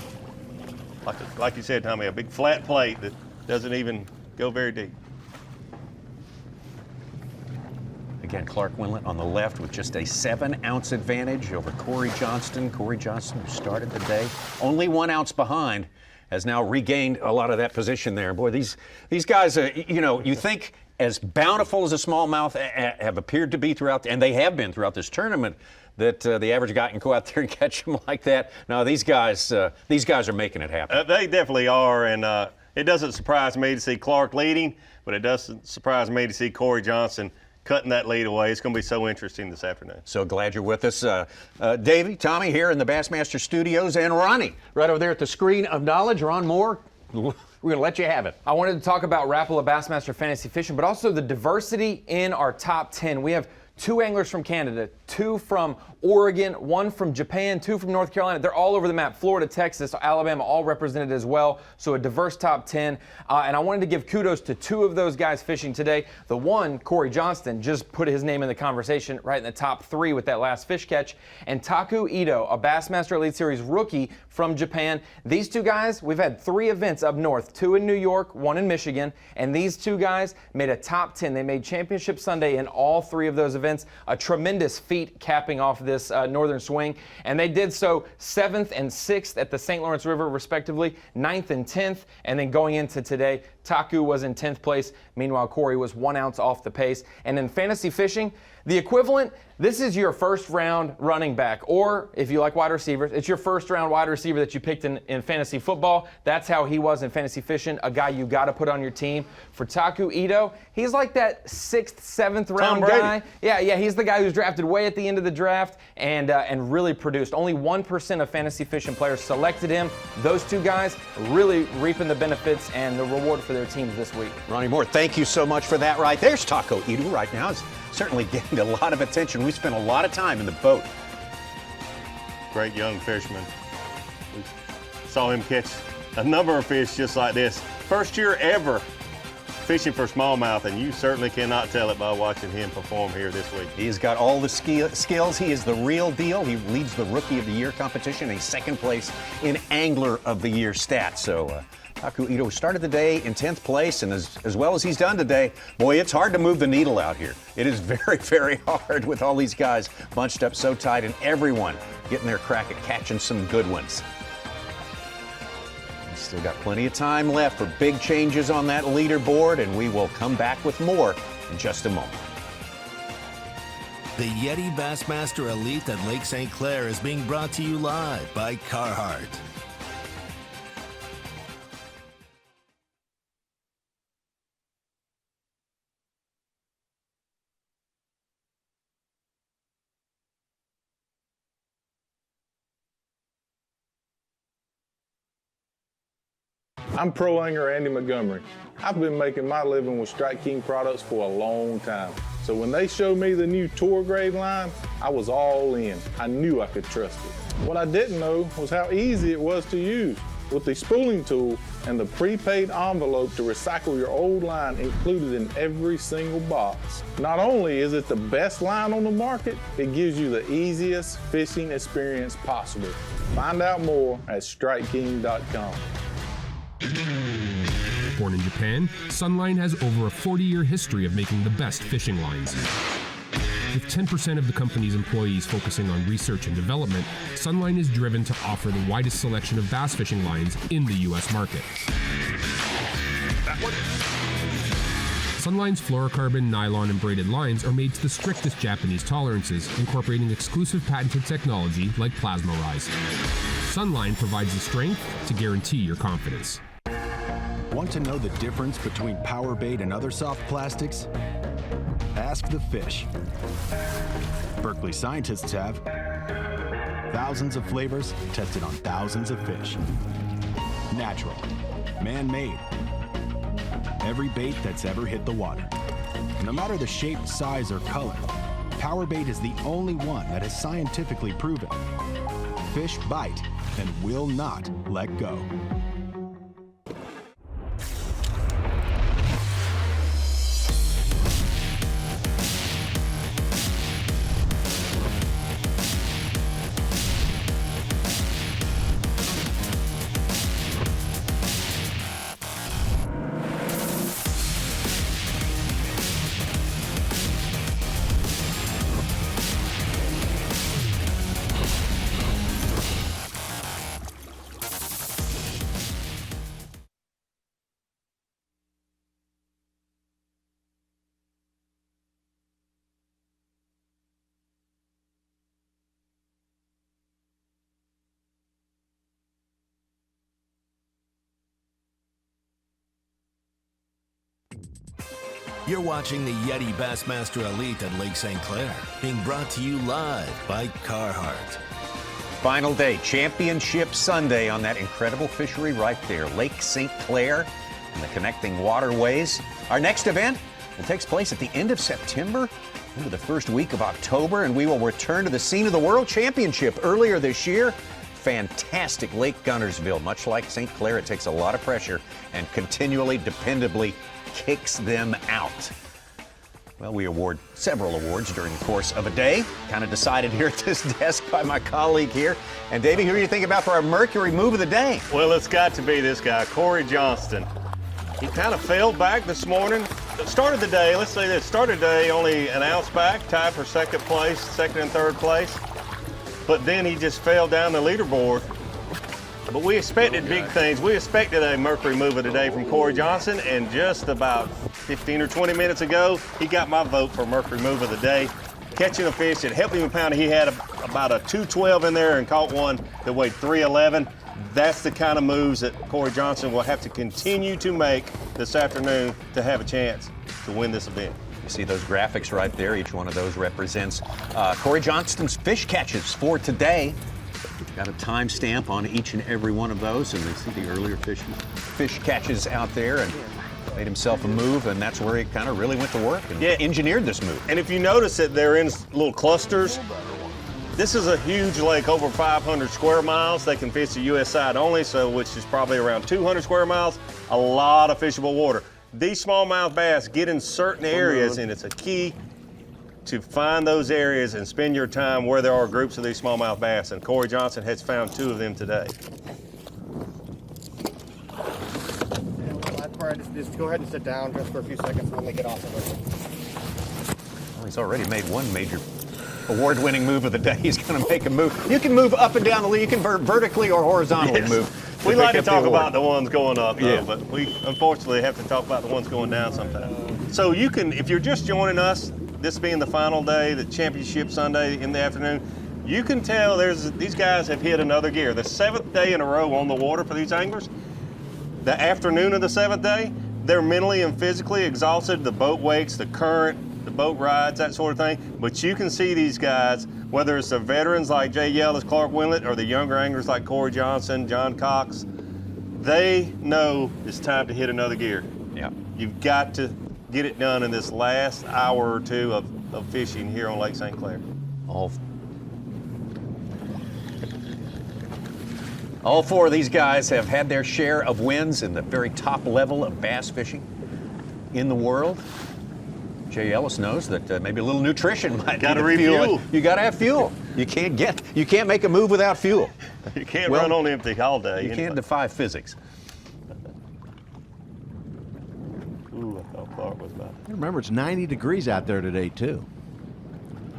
like you said, Tommy, a big flat plate that doesn't even go very deep. Again, Clark Wendlandt on the left with just a 7-ounce advantage over Cory Johnston. Cory Johnston, who started the day only 1 ounce behind, has now regained a lot of that position there. Boy, these guys, you think as bountiful as a smallmouth have appeared to be throughout, and they have been throughout this tournament, that the average guy can go out there and catch them like that. No, these guys are making it happen. They definitely are, and it doesn't surprise me to see Clark leading, but it doesn't surprise me to see Cory Johnston cutting that lead away. It's going to be so interesting this afternoon. So glad you're with us. Davey, Tommy here in the Bassmaster Studios, and Ronnie right over there at the screen of knowledge. Ron Moore, we're going to let you have it. I wanted to talk about Rapala Bassmaster Fantasy Fishing, but also the diversity in our top 10. We have 2 anglers from Canada, 2 from Oregon, 1 from Japan, 2 from North Carolina. They're all over the map. Florida, Texas, Alabama, all represented as well. So a diverse top 10. And I wanted to give kudos to 2 of those guys fishing today. The one, Cory Johnston, just put his name in the conversation right in the top 3 with that last fish catch. And Taku Ito, a Bassmaster Elite Series rookie from Japan. These 2 guys, we've had 3 events up north, 2 in New York, 1 in Michigan. And these 2 guys made a top 10. They made Championship Sunday in all 3 of those events. A tremendous feat capping off this northern swing, and they did so 7th and 6th at the St. Lawrence River respectively, 9th and 10th, and then going into today, Taku was in 10th place. Meanwhile, Cory was 1 ounce off the pace. And in fantasy fishing, the equivalent, this is your first round running back, or if you like wide receivers, it's your first round wide receiver that you picked in fantasy football. That's how he was in fantasy fishing, a guy you got to put on your team. For Taku Ito, he's like that 6th, 7th round guy. Yeah, he's the guy who's drafted way at the end of the draft and really produced. Only 1% of fantasy fishing players selected him. Those 2 guys really reaping the benefits and the reward for their teams this week. Ronnie Moore, thank you so much for that right. There's Taku Ito right now. It's certainly getting a lot of attention. We spent a lot of time in the boat. Great young fisherman. We saw him catch a number of fish just like this. First year ever fishing for smallmouth, and you certainly cannot tell it by watching him perform here this week. He's got all the skills. He is the real deal. He leads the Rookie of the Year competition, and 2nd place in Angler of the Year stats. So Taku Ito started the day in 10th place, and as well as he's done today, boy, it's hard to move the needle out here. It is very, very hard with all these guys bunched up so tight and everyone getting their crack at catching some good ones. We've still got plenty of time left for big changes on that leaderboard, and we will come back with more in just a moment. The YETI Bassmaster Elite at Lake St. Clair is being brought to you live by Carhartt. I'm pro angler Andy Montgomery. I've been making my living with Strike King products for a long time. So when they showed me the new tour grade line, I was all in. I knew I could trust it. What I didn't know was how easy it was to use. With the spooling tool and the prepaid envelope to recycle your old line included in every single box. Not only is it the best line on the market, it gives you the easiest fishing experience possible. Find out more at StrikeKing.com. Born in Japan, Sunline has over a 40-year history of making the best fishing lines. With 10% of the company's employees focusing on research and development, Sunline is driven to offer the widest selection of bass fishing lines in the U.S. market. Sunline's fluorocarbon, nylon, and braided lines are made to the strictest Japanese tolerances, incorporating exclusive patented technology like plasma rise. Sunline provides the strength to guarantee your confidence. Want to know the difference between power bait and other soft plastics? Ask the fish. Berkeley scientists have thousands of flavors tested on thousands of fish. Natural, man-made, every bait that's ever hit the water. No matter the shape, size, or color, power bait is the only one that is scientifically proven. Fish bite and will not let go. You're watching the YETI Bassmaster Elite at Lake St. Clair, being brought to you live by Carhartt. Final day, Championship Sunday on that incredible fishery right there, Lake St. Clair and the connecting waterways. Our next event, it takes place at the end of September. into the first week of October, and we will return to the scene of the World Championship earlier this year. Fantastic Lake Guntersville. Much like St. Clair, it takes a lot of pressure and continually, dependably kicks them out. Well, we award several awards during the course of a day. Kind of decided here at this desk by my colleague here. And Davey, who do you think about for our Mercury move of the day? Well, it's got to be this guy, Cory Johnston. He kind of fell back this morning. Started the day, let's say this, started the day only an ounce back, tied for second and third place. But then he just fell down the leaderboard. But we expected big things. We expected a Mercury move of the day from Cory Johnston, and just about 15 or 20 minutes ago, he got my vote for Mercury move of the day. Catching a fish that helped him pound. He had about a 212 in there and caught one that weighed 311. That's the kind of moves that Cory Johnston will have to continue to make this afternoon to have a chance to win this event. You see those graphics right there. Each one of those represents Cory Johnston's fish catches for today. Got a timestamp on each and every one of those, and they see the earlier fish catches out there, and made himself a move, and that's where he kind of really went to work and engineered this move. And if you notice that they're in little clusters, this is a huge lake, over 500 square miles. They can fish the U.S. side only, so which is probably around 200 square miles. A lot of fishable water. These smallmouth bass get in certain areas, and it's a key to find those areas and spend your time where there are groups of these smallmouth bass, and Cory Johnston has found 2 of them today. Just go ahead and sit down just for a few seconds when they get off of it. Well, he's already made one major award-winning move of the day. He's going to make a move. You can move up and down the lake. You can vertically or horizontally move. We like to talk about the ones going up, though, but we unfortunately have to talk about the ones going down sometimes. So you can, if you're just joining us, this being the final day, the championship Sunday in the afternoon, you can tell these guys have hit another gear. The 7th day in a row on the water for these anglers. The afternoon of the 7th day, they're mentally and physically exhausted. The boat wakes, the current, the boat rides, that sort of thing. But you can see these guys, whether it's the veterans like Jay Yelas, Clark Wendlandt, or the younger anglers like Cory Johnston, John Cox, they know it's time to hit another gear. Yeah. You've got to get it done in this last hour or two of fishing here on Lake St. Clair. All 4 of these guys have had their share of wins in the very top level of bass fishing in the world. Jay Yelas knows that maybe a little nutrition might gotta be the fuel. refuel. You got to have fuel. You can't make a move without fuel. You can't run on empty all day. You can't defy physics. Ooh, I thought Clark was about to. Remember, it's 90 degrees out there today, too.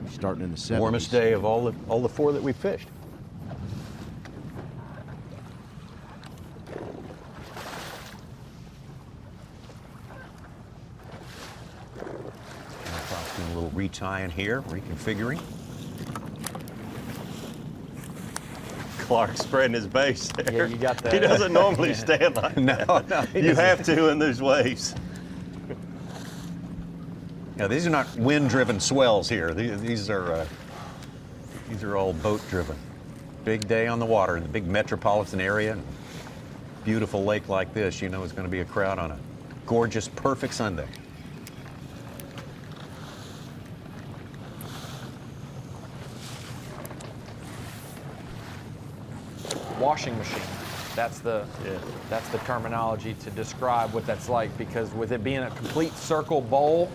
Starting in the 70s. Warmest day of all the 4 that we fished. A little retying here, reconfiguring. Clark spreading his base there. Yeah, you got that. He doesn't normally stand like that. No, you have to in those waves. Yeah, these are not wind-driven swells here. These are all boat-driven. Big day on the water in the big metropolitan area. Beautiful lake like this, you know, it's going to be a crowd on a gorgeous, perfect Sunday. Washing machine. That's the terminology to describe what that's like, because with it being a complete circle bowl,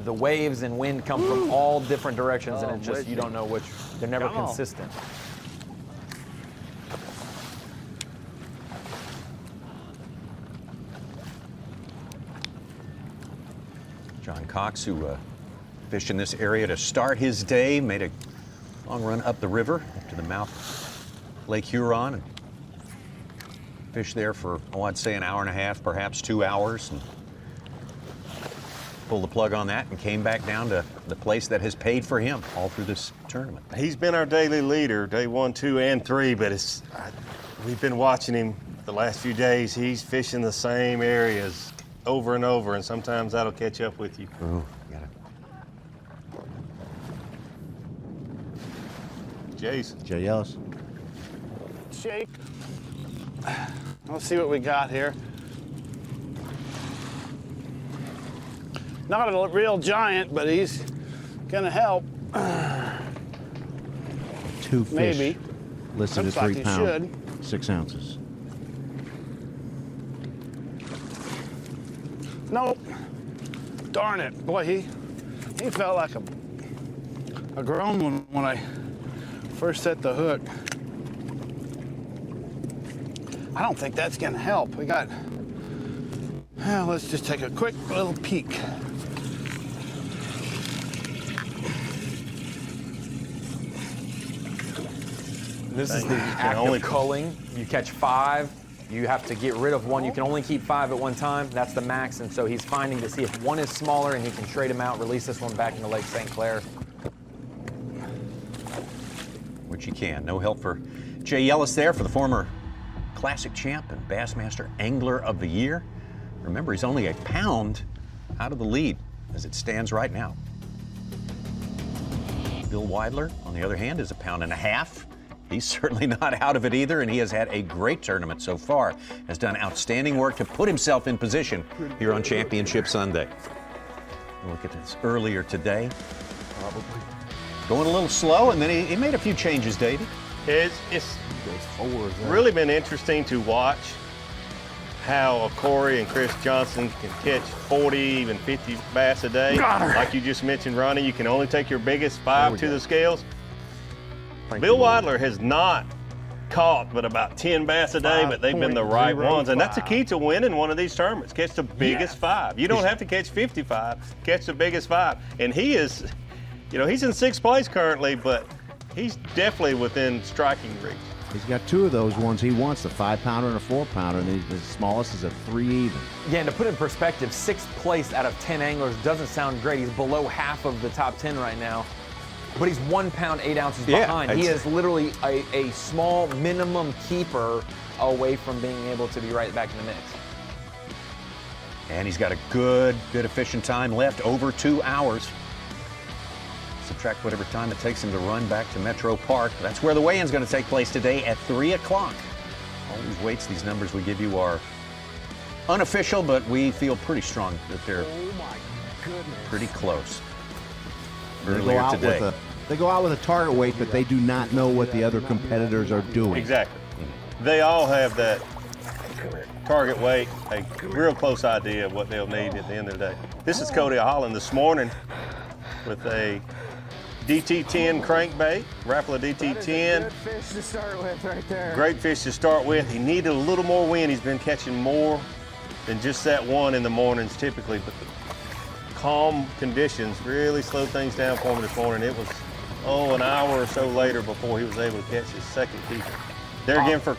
the waves and wind come from all different directions, and it just, you don't know which, they're never consistent. John Cox, who fished in this area to start his day, made a long run up the river to the mouth Lake Huron, and fished there for, I'd say an hour and a half, perhaps 2 hours, and pulled the plug on that and came back down to the place that has paid for him all through this tournament. He's been our daily leader, day 1, 2, and 3, but we've been watching him the last few days. He's fishing the same areas over and over, and sometimes that'll catch up with you. Ooh, got it. Jace. Jay Yelas. Shake. Let's see what we got here. Not a real giant, but he's gonna help. 2 fish. Maybe. Listed Looks at 3 like it pounds, 6 ounces. Nope. Darn it. Boy, he felt like a grown one when I first set the hook. I don't think that's gonna help. We got, well, let's just take a quick little peek. This is the act of culling. You catch 5, you have to get rid of 1. You can only keep 5 at one time. That's the max, and so he's finding to see if 1 is smaller and he can trade him out, release this one back into Lake St. Clair. Which you can. No help for Jay Yelas there, for the former Classic champ and Bassmaster Angler of the Year. Remember, he's only a pound out of the lead as it stands right now. Bill Weidler, on the other hand, is a pound and a half. He's certainly not out of it either, and he has had a great tournament so far. Has done outstanding work to put himself in position here on Championship Sunday. We'll look at this earlier today. Probably going a little slow, and then he made a few changes, Davey. It's really been interesting to watch how Cory and Chris Johnston can catch 40, even 50 bass a day. Like you just mentioned, Ronnie, you can only take your biggest 5 to the scales. Bill Weidler has not caught but about 10 bass a day, but they've been the right ones. And that's the key to winning one of these tournaments. Catch the biggest 5. You don't have to catch 55, catch the biggest 5. And he is, you know, he's in 6th place currently, but he's definitely within striking reach. He's got 2 of those ones he wants, a 5-pounder and a 4-pounder, and the smallest is a 3 even. Yeah, and to put it in perspective, 6th place out of 10 anglers doesn't sound great. He's below half of the top 10 right now. But he's 1 pound, 8 ounces behind. He is literally a small minimum keeper away from being able to be right back in the mix. And he's got a good bit of fishing time left, over 2 hours. Subtract whatever time it takes him to run back to Metro Park. That's where the weigh-in's going to take place today at 3 o'clock. All these weights, these numbers we give you are unofficial, but we feel pretty strong that they're pretty close. Earlier today. They go out with a target weight, but they do not know what the other competitors are doing. Exactly. They all have that target weight, a real close idea of what they'll need at the end of the day. This is Cody Holland this morning with a DT10 crankbait, Rapala DT10. Good fish to start with right there. Great fish to start with. He needed a little more wind. He's been catching more than just that one in the mornings typically, but the calm conditions really slowed things down for him this morning. It was, an hour or so later before he was able to catch his second keeper. There again for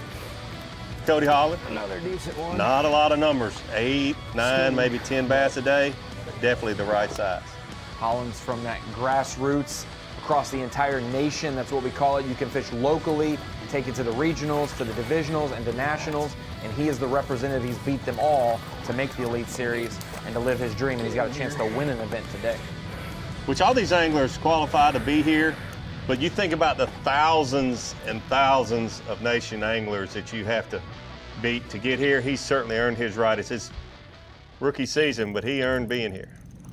Cody Holland. Another decent one. Not a lot of numbers, 8, 9, maybe 10 bass a day, but definitely the right size. Holland's from that grassroots across the entire nation. That's what we call it. You can fish locally, take it to the regionals, to the divisionals, and to nationals. And he is the representative. He's beat them all to make the Elite Series and to live his dream. And he's got a chance to win an event today. Which all these anglers qualify to be here, but you think about the thousands and thousands of nation anglers that you have to beat to get here. He's certainly earned his right. It's his rookie season, but he earned being here.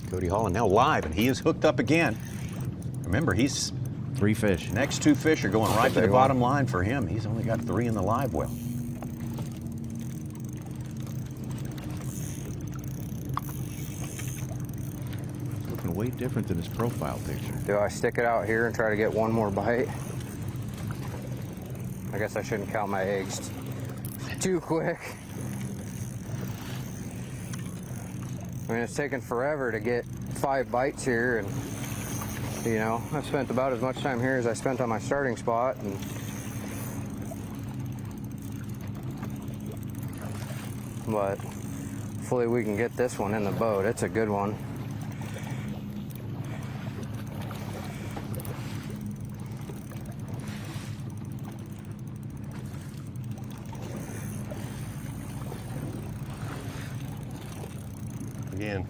Cody Holland now live, and he is hooked up again. Remember, he's 3 fish. Next 2 fish are going right to the bottom line for him. He's only got 3 in the live well. Looking way different than his profile picture. Do I stick it out here and try to get one more bite? I guess I shouldn't count my eggs too quick. I mean, it's taken forever to get 5 bites here, and you know, I've spent about as much time here as I spent on my starting spot, and but hopefully we can get this one in the boat. It's a good one. Again,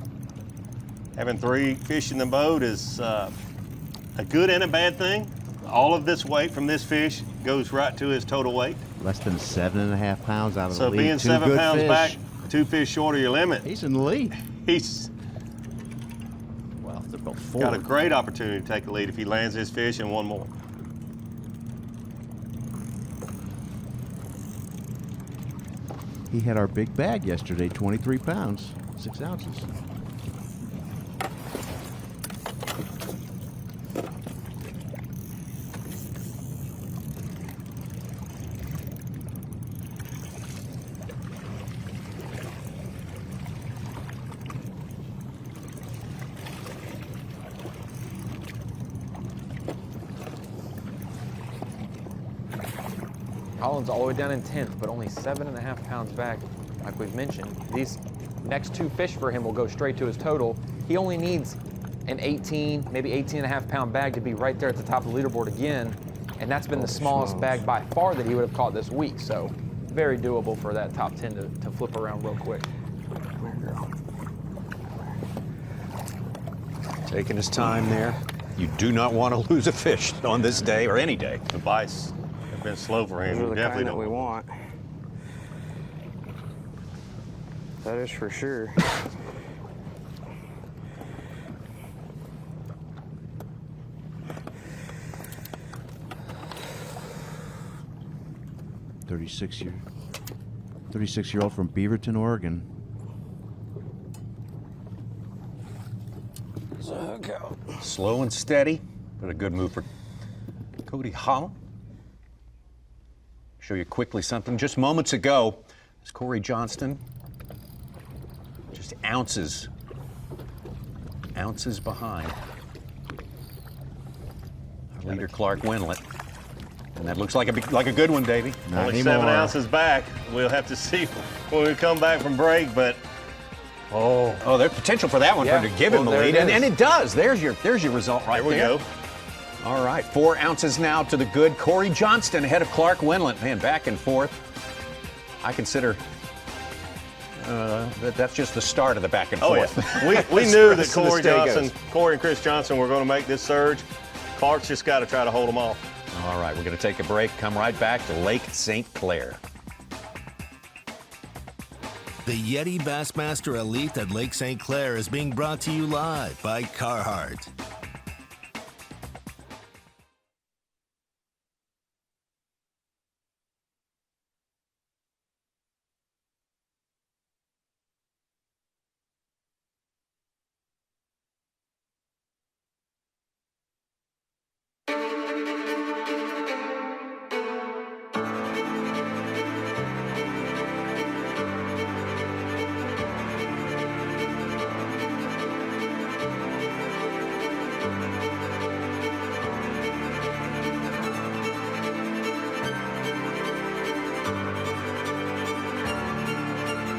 having 3 fish in the boat is a good and a bad thing. All of this weight from this fish goes right to his total weight. Less than 7.5 pounds out of the lead. So being 7 pounds back, 2 fish short of your limit. He's in the lead. He's about 4. Got a great opportunity to take a lead if he lands his fish and one more. He had our big bag yesterday, 23 pounds, 6 ounces. Holland's all the way down in 10th, but only 7.5 pounds back. Like we've mentioned, these next 2 fish for him will go straight to his total. He only needs an 18, maybe 18.5 pound bag to be right there at the top of the leaderboard again. And that's been the smallest bag by far that he would have caught this week. So very doable for that top 10 to flip around real quick. Taking his time there. You do not want to lose a fish on this day or any day. The bites have been slow for him. Those are the Definitely kind that we don't. want. That is for sure. Thirty-six-year-old from Beaverton, Oregon. Slow and steady, but a good move for Cody Holland. Show you quickly something. Just moments ago, as Cory Johnston, just ounces behind our leader Clark Wendlandt. And that looks like a good one, Davey. Only 7 ounces back. We'll have to see when we come back from break, but oh, there's potential for that one Yeah. to give him the Well, lead, there it and is. it does. There's your result right there. There we go. All right, 4 ounces now to the good. Cory Johnston ahead of Clark Wendlandt. Man, back and forth. I consider that's just the start of the back and Oh, forth. yeah. We As knew far that as the Cory day Johnston, goes. Cory and Chris Johnson were going to make this surge. Clark's just got to try to hold them off. All right, we're going to take a break. Come right back to Lake St. Clair. The YETI Bassmaster Elite at Lake St. Clair is being brought to you live by Carhartt.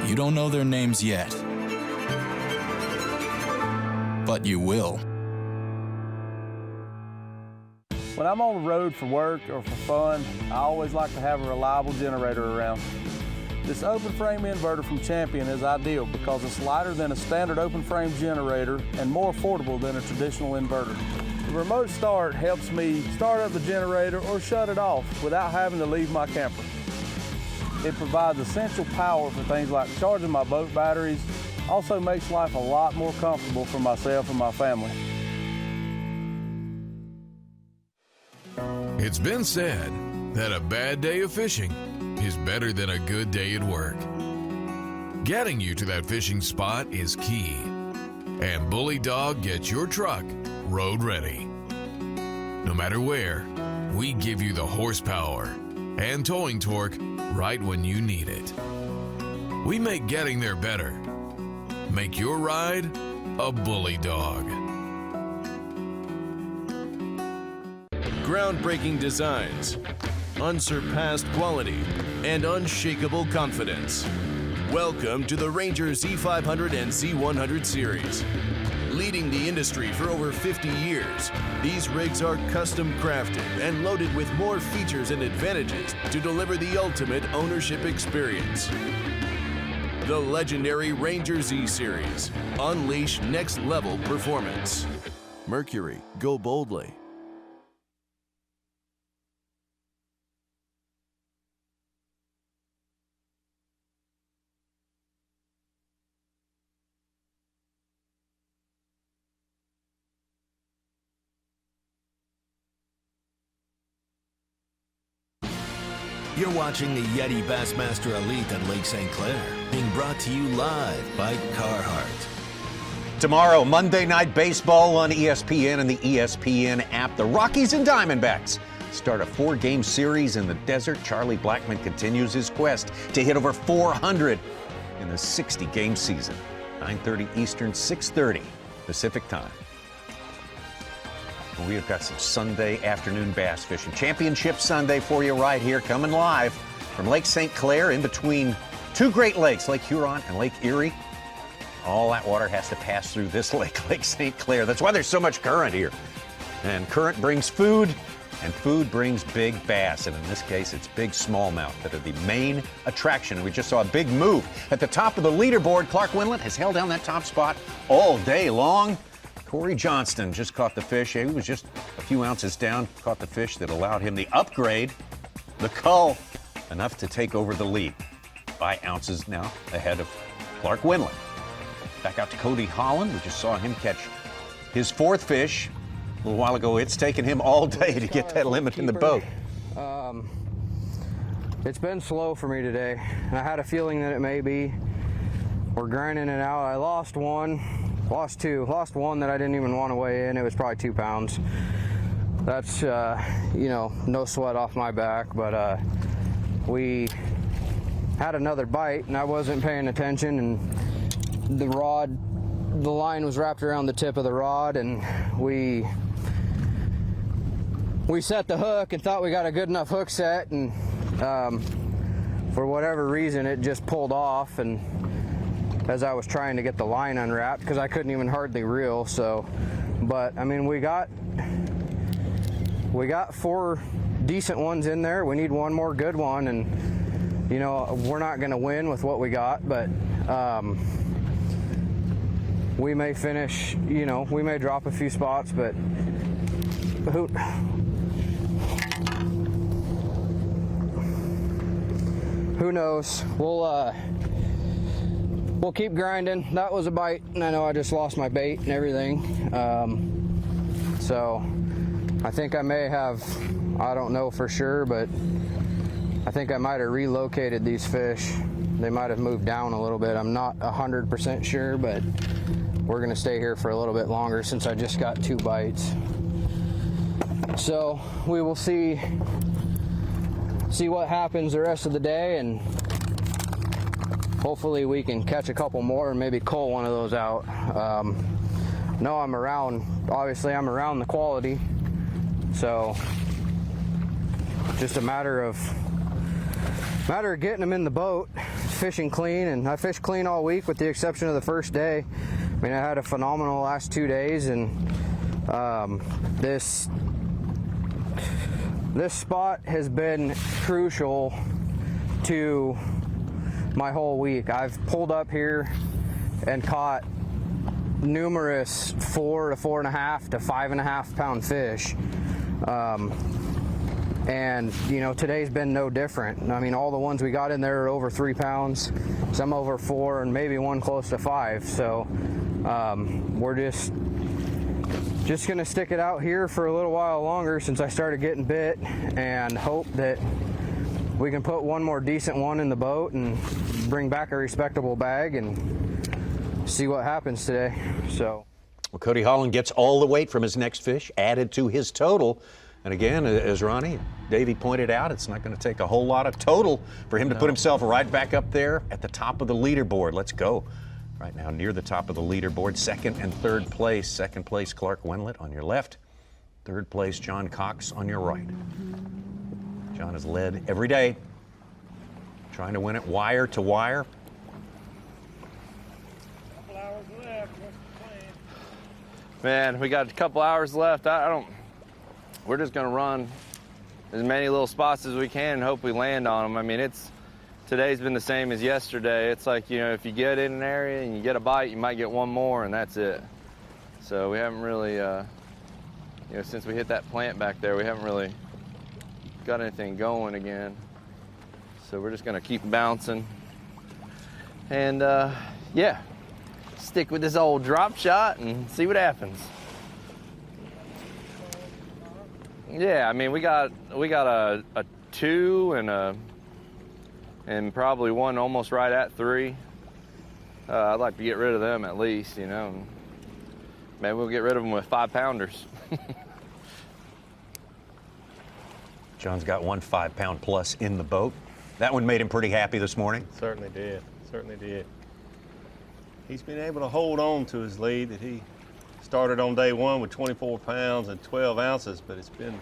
You don't know their names yet, but you will. When I'm on the road for work or for fun, I always like to have a reliable generator around. This open frame inverter from Champion is ideal because it's lighter than a standard open frame generator and more affordable than a traditional inverter. The remote start helps me start up the generator or shut it off without having to leave my camper. It provides essential power for things like charging my boat batteries, also makes life a lot more comfortable for myself and my family. It's been said that a bad day of fishing is better than a good day at work. Getting you to that fishing spot is key. And Bully Dog gets your truck road ready. No matter where, we give you the horsepower and towing torque right when you need it. We make getting there better. Make your ride a Bully Dog. Groundbreaking designs, unsurpassed quality, and unshakable confidence. Welcome to the Ranger Z500 and Z100 series. Leading the industry for over 50 years, these rigs are custom crafted and loaded with more features and advantages to deliver the ultimate ownership experience. The legendary Ranger Z series. Unleash next level performance. Mercury, go boldly. You're watching the YETI Bassmaster Elite at Lake St. Clair, being brought to you live by Carhartt. Tomorrow, Monday Night Baseball on ESPN and the ESPN app. The Rockies and Diamondbacks start a 4-game series in the desert. Charlie Blackmon continues his quest to hit over 400 in the 60-game season. 9:30 Eastern, 6:30 Pacific time. We have got some Sunday afternoon bass fishing. Championship Sunday for you right here, coming live from Lake St. Clair, in between two Great Lakes, Lake Huron and Lake Erie. All that water has to pass through this lake, Lake St. Clair. That's why there's so much current here. And current brings food, and food brings big bass. And in this case, it's big smallmouth that are the main attraction. And we just saw a big move at the top of the leaderboard. Clark Wendlandt has held down that top spot all day long. Cory Johnston just caught the fish. He was just a few ounces down, caught the fish that allowed him the upgrade, the cull, enough to take over the lead. 5 ounces now ahead of Clark Wendlandt. Back out to Cody Holland. We just saw him catch his 4th fish a little while ago. It's taken him all day to get that limit in the boat. It's been slow for me today, and I had a feeling that it may be. We're grinding it out. I lost one. Lost 2. Lost one that I didn't even want to weigh in. It was probably 2 pounds. That's, you know, no sweat off my back, but we had another bite, and I wasn't paying attention, and the line was wrapped around the tip of the rod, and we set the hook and thought we got a good enough hook set, and for whatever reason, it just pulled off, and as I was trying to get the line unwrapped, because I couldn't even hardly reel. So, but I mean, we got 4 decent ones in there. We need one more good one, and you know, we're not going to win with what we got, but we may finish, you know, we may drop a few spots, but who knows? We'll keep grinding. That was a bite, and I know I just lost my bait and everything. So I think I may have, I don't know for sure, but I think I might have relocated these fish. They might have moved down a little bit. I'm not 100% sure, but we're gonna stay here for a little bit longer since I just got 2 bites. So we will see what happens the rest of the day, and hopefully we can catch a couple more and maybe cull one of those out. No, obviously I'm around the quality, so just a matter of getting them in the boat, fishing clean, and I fished clean all week with the exception of the first day. I mean, I had a phenomenal last 2 days, and this spot has been crucial to my whole week. I've pulled up here and caught numerous 4 to 4.5 to 5.5 pound fish. And you know, today's been no different. I mean, all the ones we got in there are over 3 pounds, some over 4, and maybe one close to 5. So we're just gonna stick it out here for a little while longer since I started getting bit, and hope that we can put one more decent one in the boat and bring back a respectable bag and see what happens today. So, well, Cody Holland gets all the weight from his next fish added to his total. And again, as Ronnie, Davey pointed out, it's not going to take a whole lot of total for him to put himself right back up there at the top of the leaderboard. Let's go. Right now, near the top of the leaderboard, 2nd and 3rd place. 2nd place, Clark Wendlandt on your left. 3rd place, John Cox on your right. John has led every day, trying to win it wire to wire. Couple hours left. What's the plan? Man, we got a couple hours left. We're just gonna run as many little spots as we can and hope we land on them. I mean, today's been the same as yesterday. It's like, you know, if you get in an area and you get a bite, you might get one more, and that's it. So we haven't really, you know, since we hit that plant back there, we haven't really got anything going again. So we're just gonna keep bouncing. And yeah, stick with this old drop shot and see what happens. Yeah, I mean, we got a 2 and probably one almost right at 3. I'd like to get rid of them at least, you know. Maybe we'll get rid of them with 5-pounders. John's got one 5-pound plus in the boat. That one made him pretty happy this morning. Certainly did. Certainly did. He's been able to hold on to his lead that he started on day 1 with 24 pounds and 12 ounces, but it's been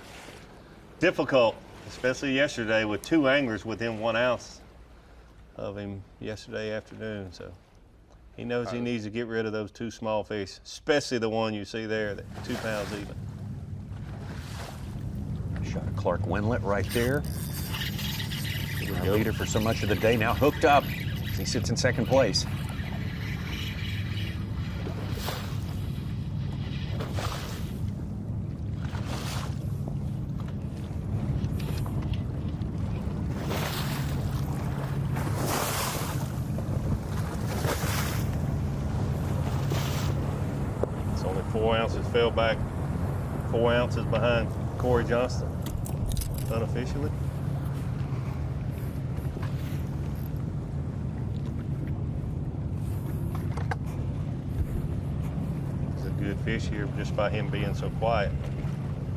difficult, especially yesterday with 2 anglers within 1 ounce of him yesterday afternoon. So he knows he needs to get rid of those 2 small fish, especially the one you see there, that 2 pounds even. Shot of Clark Wendlandt right there. Our leader for so much of the day, now hooked up as he sits in 2nd place. It's only 4 ounces, fell back 4 ounces behind Cory Johnston, unofficially. It's a good fish here just by him being so quiet.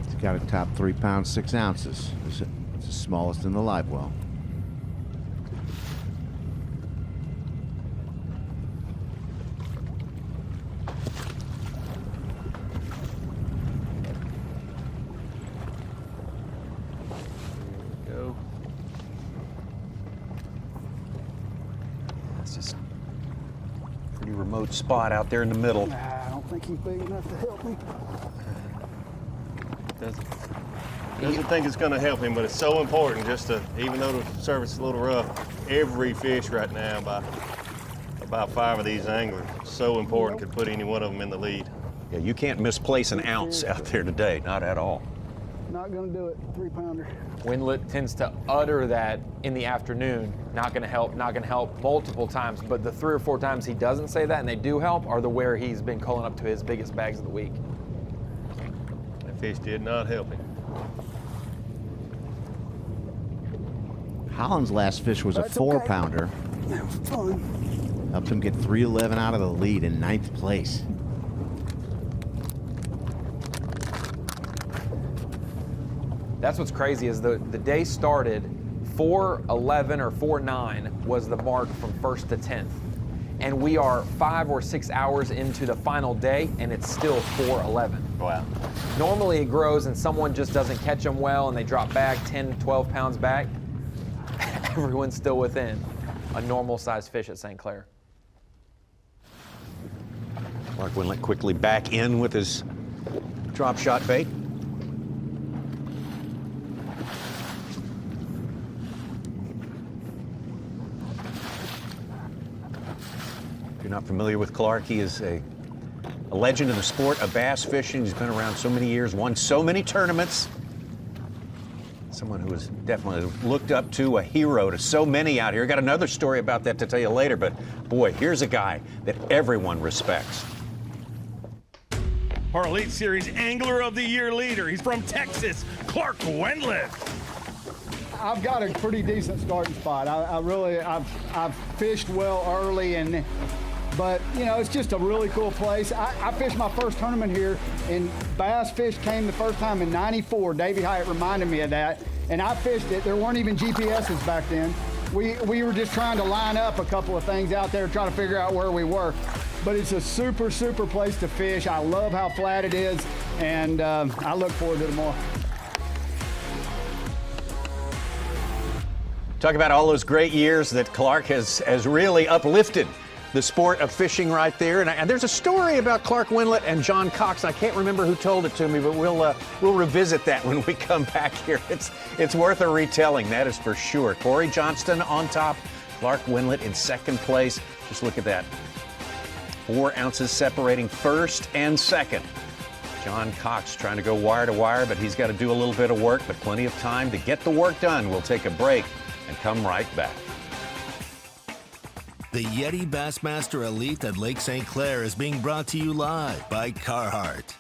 He's got a top 3 pounds 6 ounces. It's the smallest in the live well. Remote spot out there in the middle. I don't think he's big enough to help me. Doesn't think it's going to help him, but it's so important just to, even though the surface is a little rough, every fish right now by about 5 of these anglers, so important, could put any one of them in the lead. Yeah, you can't misplace an ounce out there today, not at all. Not going to do it, 3-pounder. Wendlandt tends to utter that in the afternoon, not going to help, multiple times. But the 3 or 4 times he doesn't say that and they do help are the where he's been calling up to his biggest bags of the week. That fish did not help him. Holland's last fish was a 4-pounder. That was fun. Helped him get 311 out of the lead in 9th place. That's what's crazy is the day started 4:11 or 4:09 was the mark from 1st to 10th. And we are 5 or 6 hours into the final day and it's still 4:11. Wow. Normally it grows and someone just doesn't catch them well and they drop back 10, 12 pounds back. Everyone's still within a normal sized fish at St. Clair. Clark Wendlandt quickly back in with his drop shot bait. If you're not familiar with Clark, he is a legend in the sport of bass fishing. He's been around so many years, won so many tournaments. Someone who is definitely looked up to, a hero to so many out here. Got another story about that to tell you later, but boy, here's a guy that everyone respects. Our Elite Series Angler of the Year leader. He's from Texas, Clark Wendlandt. I've got a pretty decent starting spot. I've fished well early, but you know, it's just a really cool place. I fished my first tournament here, and bass fish came the first time in '94. Davey Hyatt reminded me of that, and I fished it. There weren't even GPSs back then. We were just trying to line up a couple of things out there, trying to figure out where we were. But it's a super, super place to fish. I love how flat it is, and I look forward to tomorrow. Talk about all those great years that Clark has really uplifted the sport of fishing right there. And there's a story about Clark Wendlandt and John Cox. I can't remember who told it to me, but we'll revisit that when we come back here. It's worth a retelling, that is for sure. Cory Johnston on top, Clark Wendlandt in second place. Just look at that. 4 ounces separating first and second. John Cox trying to go wire to wire, but he's got to do a little bit of work, but plenty of time to get the work done. We'll take a break and come right back. The YETI Bassmaster Elite at Lake St. Clair is being brought to you live by Carhartt.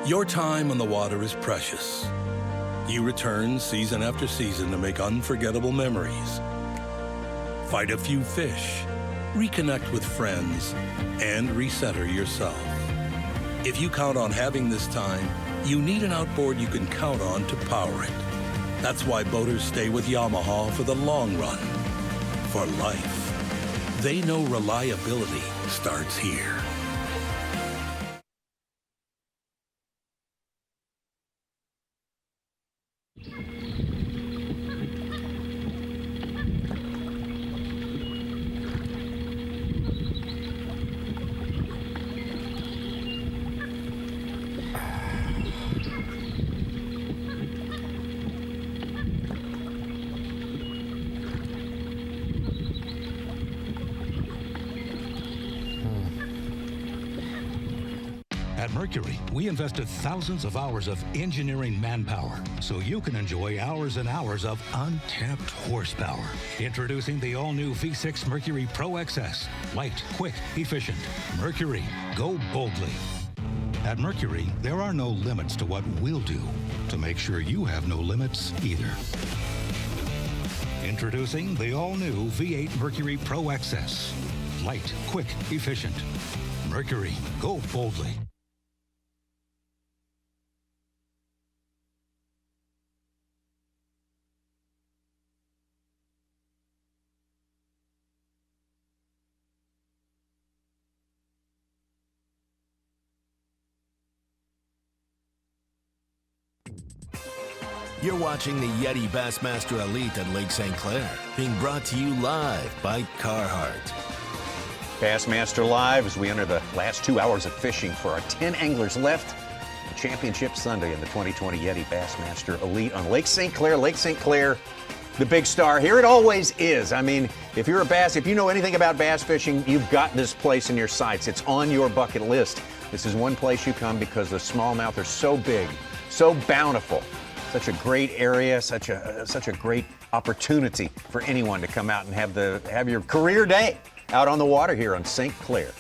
Your time on the water is precious. You return season after season to make unforgettable memories. Fight a few fish, reconnect with friends, and recenter yourself. If you count on having this time, you need an outboard you can count on to power it. That's why boaters stay with Yamaha for the long run, for life. They know reliability starts here. At Mercury, we invested thousands of hours of engineering manpower so you can enjoy hours and hours of untapped horsepower. Introducing the all-new V6 Mercury Pro XS. Light, quick, efficient. Mercury, go boldly. At Mercury, there are no limits to what we'll do to make sure you have no limits either. Introducing the all-new V8 Mercury Pro XS. Light, quick, efficient. Mercury, go boldly. You're watching the YETI Bassmaster Elite at Lake St. Clair, being brought to you live by Carhartt. Bassmaster Live as we enter the last 2 hours of fishing for our 10 anglers left. The Championship Sunday in the 2020 YETI Bassmaster Elite on Lake St. Clair. Lake St. Clair, the big star. Here it always is. I mean, if you're a bass, if you know anything about bass fishing, you've got this place in your sights. It's on your bucket list. This is one place you come because the smallmouth are so big, so bountiful. Such a great area, such a great opportunity for anyone to come out and have your career day out on the water here on St. Clair.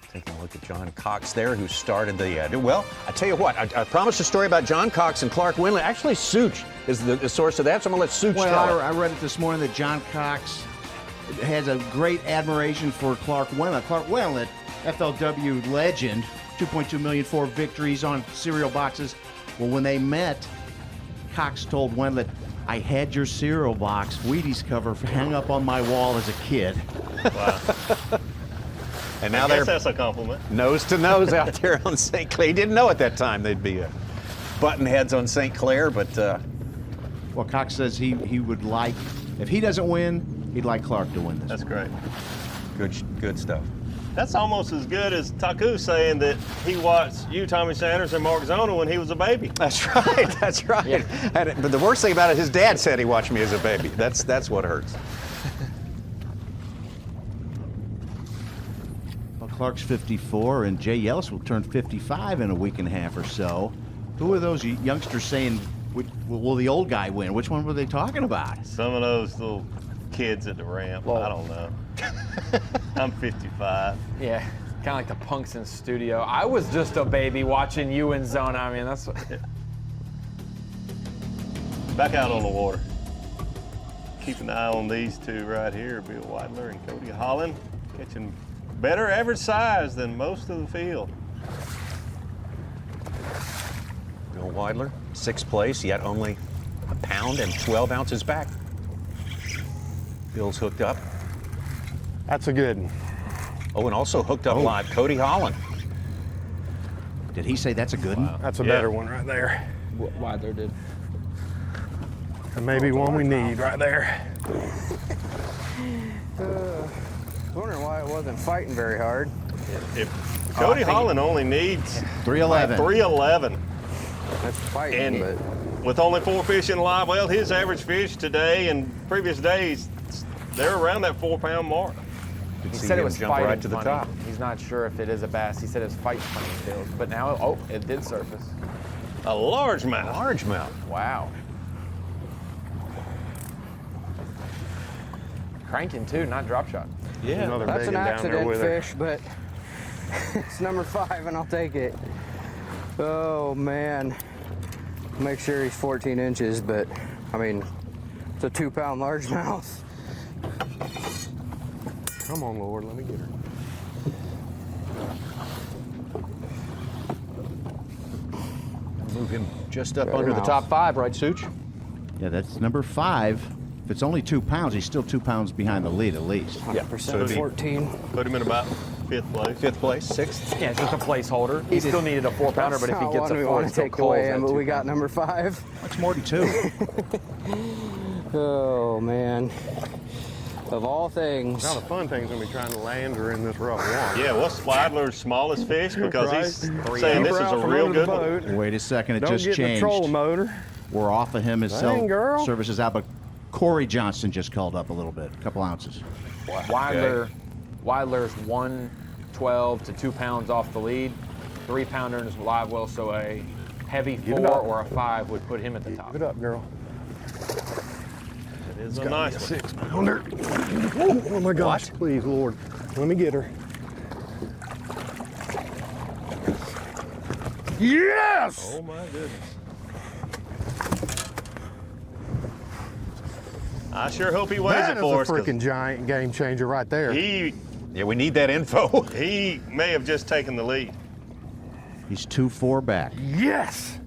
Taking a look at John Cox there, who started the, well, I tell you what, I promised a story about John Cox and Clark Wendlandt. Actually, Such is the source of that, so I'm going to let Such tell it. I read it this morning that John Cox has a great admiration for Clark Wendlandt. Clark Wendlandt, FLW legend, 2.2 million, 4 victories on cereal boxes. Well, when they met, Cox told Wendlandt, I had your cereal box, Wheaties cover, hung up on my wall as a kid. Wow. And now I guess that's a compliment. Nose to nose out there on St. Clair. He didn't know at that time they'd be button heads on St. Clair, but... Well, Cox says he would like, if he doesn't win, he'd like Clark to win this. That's great. Good stuff. That's almost as good as Taku saying that he watched you, Tommy Sanders, and Mark Zona when he was a baby. That's right. That's right. Yeah. But the worst thing about it, his dad said he watched me as a baby. That's what hurts. Well, Clark's 54, and Jay Yelas will turn 55 in a week and a half or so. Who are those youngsters saying, will the old guy win? Which one were they talking about? Some of those little kids at the ramp. I don't know. I'm 55. Yeah, kind of like the punks in studio. I was just a baby watching you in Zona. I mean, that's what... Back out on the water. Keep an eye on these two right here, Bill Weidler and Cody Holland, catching better average size than most of the field. Bill Weidler, 6th place, yet only a pound and 12 ounces back. Bill's hooked up. That's a good one. Oh, and also hooked up live, Cody Holland. Did he say that's a good one? That's a better one right there. Weidler did. And maybe one we need right there. Wondering why it wasn't fighting very hard. If Cody Holland only needs 311. 311. That's fighting, And but with only 4 fish in live, well, his average fish today and previous days, they're around that 4-pound mark. He said it was fighting right to the top. He's not sure if it is a bass. He said it was fighting funny, but now, oh, it did surface. A largemouth. Largemouth. Wow. Cranking too, not drop shot. Yeah, that's an accident fish, but it's number 5, and I'll take it. Oh, man. Make sure he's 14 inches, but, I mean, it's a 2-pound largemouth. Come on, Lord, let me get her. Move him just up under the top 5, right, Such? Yeah, that's number 5. If it's only 2 pounds, he's still 2 pounds behind the lead at least. Yeah, 14. Put him in about 5th place. 5th place, 6th. Yeah, it's just a placeholder. He still needed a 4-pounder, but if he gets a 4, want to take away him, but we got number 5. That's more than 2. Oh, man. Of all things. Now the fun thing's gonna be trying to land her in this rough water. Yeah, what's Weidler's smallest fish? Because Right. he's saying this is a real good one. Wait a second, it Don't just get in the changed. trolling motor. We're off of him. His Dang, girl. service is out, but Cory Johnston just called up a little bit, a couple ounces. Weidler's 112 to 2 pounds off the lead. 3-pounder in his live well, so a heavy Give 4 it up. or a 5 would put him at the top. Give it up, girl. It is a nice one. 6-pounder. Oh my gosh, please, Lord. Let me get her. Yes! Oh my goodness. I sure hope he weighs That it for is us. a 'cause freaking giant game changer right there. Yeah, we need that info. He may have just taken the lead. He's 2-4 back. Yes!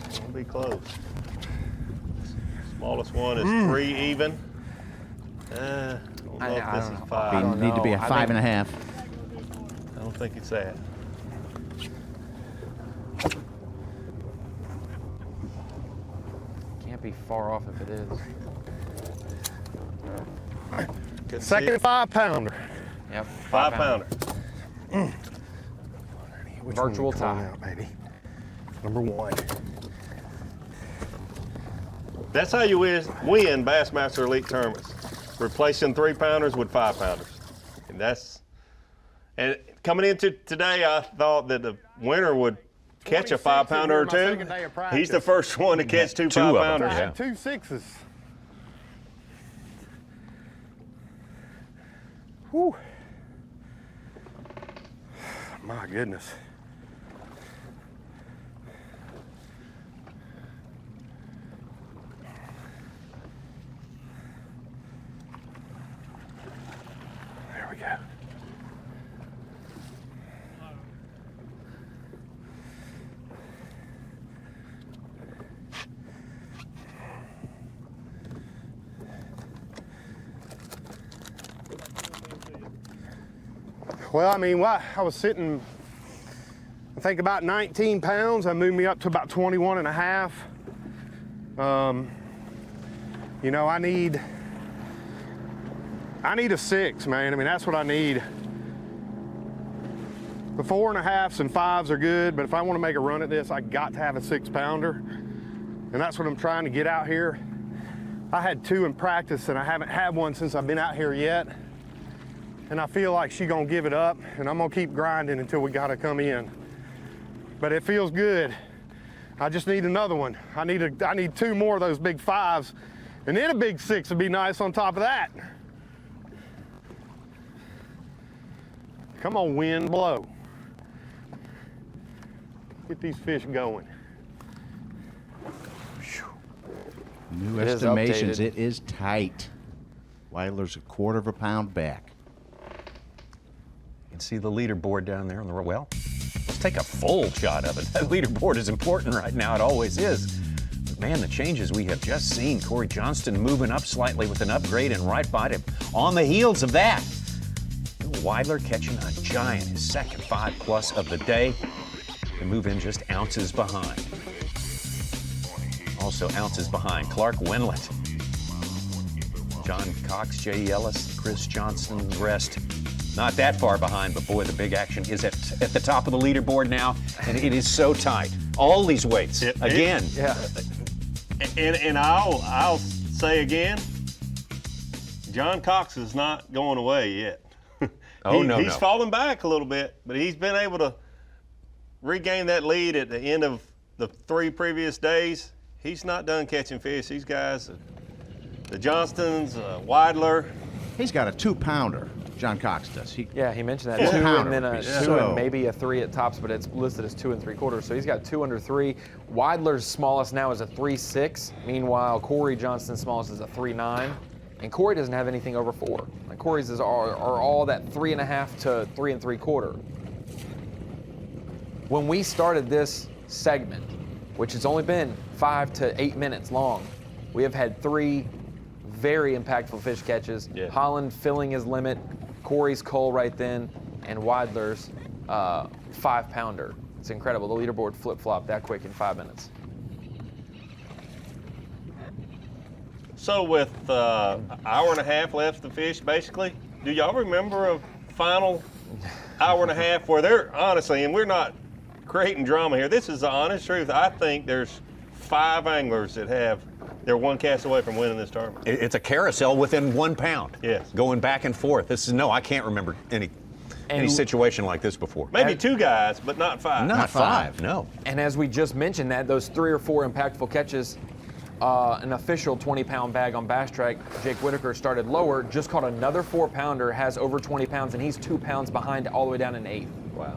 It's gonna be close. Smallest one is 3 even. I don't know if this is 5. He need to be a 5.5. I don't think it's that. Can't be far off if it is. Second 5-pounder. Yep. 5-pounder. Virtual tie. Out, baby. Number 1. That's how you win Bassmaster Elite tournaments. Replacing 3-pounders with 5-pounders. And coming into today, I thought that the winner would catch a 5-pounder or 2. He's the first one to catch 2 5-pounders. I had 2 6s. Whew. My goodness. There we go. Well, I mean, I was sitting, I think about 19 pounds. That moved me up to about 21 and a half. You know, I need a 6, man. I mean, that's what I need. The 4.5s and 5s are good, but if I want to make a run at this, I got to have a 6-pounder. And that's what I'm trying to get out here. I had 2 in practice, and I haven't had one since I've been out here yet. And I feel like she's gonna give it up, and I'm gonna keep grinding until we gotta come in. But it feels good. I just need another one. I need 2 more of those big 5s, and then a big 6 would be nice on top of that. Come on, wind, blow. Get these fish going. New It is estimations, updated. it is tight. Weidler's a 1/4 pound back. You can see the leaderboard down there on the well. Let's take a full shot of it. That leaderboard is important right now. It always is. But man, the changes we have just seen. Cory Johnston moving up slightly with an upgrade and right by him. On the heels of that, Weidler catching a giant, his second 5+ of the day. They move in just ounces behind. Also ounces behind, Clark Wendlandt, John Cox, Jay Yelas, Chris Johnston, the rest. Not that far behind, but boy, the big action is at the top of the leaderboard now, and it is so tight. All these weights, again. And I'll say again, John Cox is not going away yet. He's fallen back a little bit, but he's been able to regain that lead at the end of the 3 previous days. He's not done catching fish. These guys, the Johnstons, Weidler. He's got a 2-pounder. John Cox does. He mentioned that. 4 2 and pounder then would a be 2 so- and maybe a 3 at tops, but it's listed as 2 3/4. So he's got 2 under 3. Weidler's smallest now is a 3.6. Meanwhile, Cory Johnston's smallest is a 3.9. And Cory doesn't have anything over 4. Like Cory's are all that 3.5 to 3 3/4. When we started this segment, which has only been 5 to 8 minutes long, we have had 3 very impactful fish catches. Yeah. Holland filling his limit, Cory's cull right then, and Weidler's 5-pounder. It's incredible. The leaderboard flip-flopped that quick in 5 minutes. So with hour and a half left to fish, basically, do y'all remember a final hour and a half where they're honestly, and we're not creating drama here, this is the honest truth, I think there's 5 anglers that they're 1 cast away from winning this tournament. It's a carousel within 1 pound. Yes. Going back and forth. I can't remember any situation like this before. Maybe 2 guys, but not 5. Not 5, no. And as we just mentioned that, those 3 or 4 impactful catches, an official 20-pound bag on Bass Track, Jake Whitaker started lower, just caught another 4-pounder, has over 20 pounds, and he's 2 pounds behind all the way down in 8th. Wow.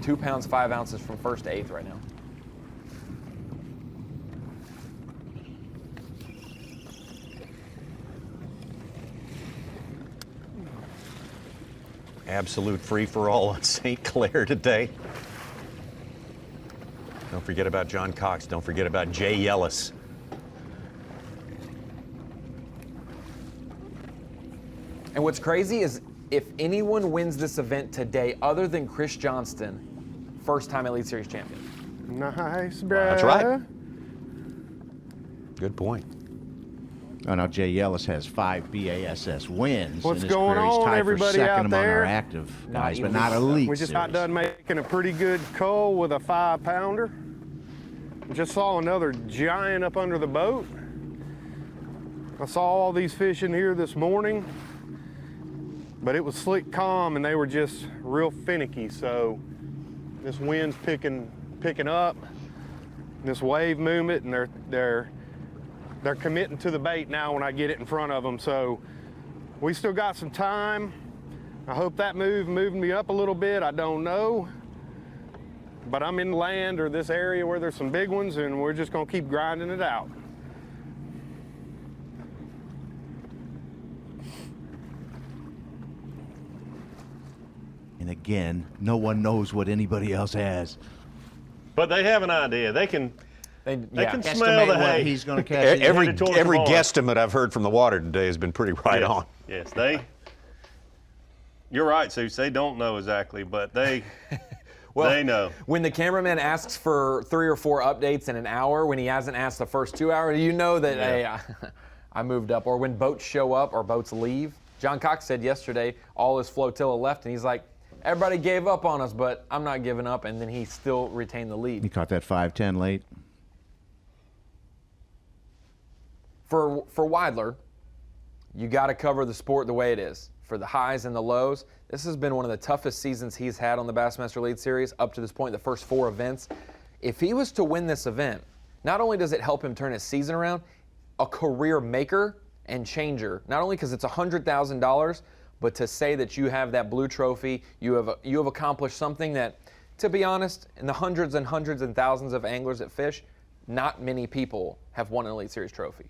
2 pounds, 5 ounces from 1st to 8th right now. Absolute free-for-all on St. Clair today. Don't forget about John Cox. Don't forget about Jay Yelas. And what's crazy is if anyone wins this event today other than Cory Johnston, first-time Elite Series champion. Nice, bro. That's right. Good point. Oh, now Jay Yelas has 5 B.A.S.S. wins. What's in his going career. He's on, tied everybody for second out among there? our active guys, but not elite. We just got done making a pretty good cull with a 5-pounder. Just saw another giant up under the boat. I saw all these fish in here this morning, but it was slick calm and they were just real finicky. So this wind's picking up, this wave movement, and they're committing to the bait now when I get it in front of them. So we still got some time. I hope that moving me up a little bit. I don't know. But I'm in land or this area where there's some big ones, and we're just gonna keep grinding it out. And again, no one knows what anybody else has. But they have an idea. They can smell the what hay. he's going to catch. Every guesstimate I've heard from the water today has been pretty right on. Yes, you're right, Seuss. They don't know exactly, but they know. When the cameraman asks for 3 or 4 updates in an hour, when he hasn't asked the first 2 hours, you know that, hey, I moved up. Or when boats show up or boats leave. John Cox said yesterday all his flotilla left, and he's like, everybody gave up on us, but I'm not giving up, and then he still retained the lead. He caught that 5-10 late. For Weidler, you got to cover the sport the way it is. For the highs and the lows, this has been one of the toughest seasons he's had on the Bassmaster Elite Series up to this point, the first 4 events. If he was to win this event, not only does it help him turn his season around, a career maker and changer. Not only because it's $100,000, but to say that you have that blue trophy, you have accomplished something that, to be honest, in the hundreds and thousands of anglers that fish, not many people have won an Elite Series trophy.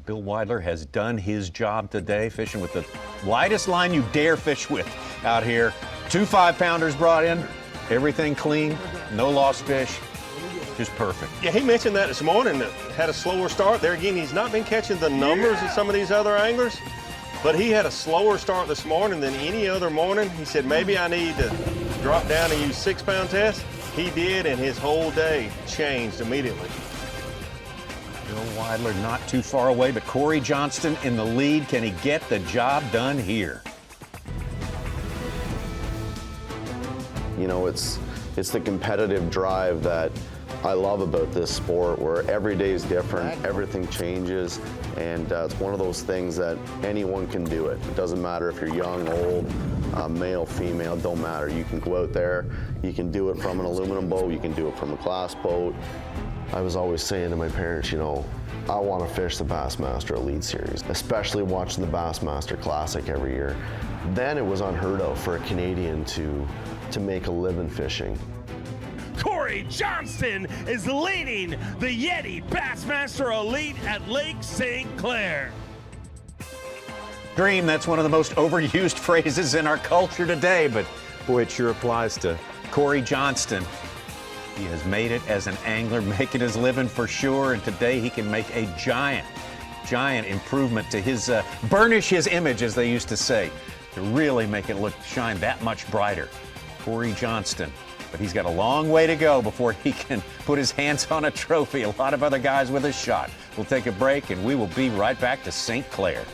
Bill Weidler has done his job today, fishing with the lightest line you dare fish with out here. 2 5-pounders brought in, everything clean, no lost fish, just perfect. Yeah, he mentioned that this morning, that had a slower start. There again, he's not been catching the numbers of some of these other anglers, but he had a slower start this morning than any other morning. He said, maybe I need to drop down and use 6-pound test. He did, and his whole day changed immediately. Bill Weidler not too far away, but Cory Johnston in the lead. Can he get the job done here? You know, it's the competitive drive that I love about this sport, where every day is different, everything changes, and it's one of those things that anyone can do it. It doesn't matter if you're young, old, male, female, don't matter. You can go out there, you can do it from an aluminum boat, you can do it from a glass boat. I was always saying to my parents, you know, I want to fish the Bassmaster Elite Series, especially watching the Bassmaster Classic every year. Then it was unheard of for a Canadian to make a living fishing. Cory Johnston is leading the YETI Bassmaster Elite at Lake St. Clair. Dream, that's one of the most overused phrases in our culture today, but boy, it sure applies to Cory Johnston. He has made it as an angler, making his living for sure, and today he can make a giant improvement to his, burnish his image, as they used to say, to really make it shine that much brighter. Cory Johnston. But he's got a long way to go before he can put his hands on a trophy. A lot of other guys with a shot. We'll take a break, and we will be right back to St. Clair.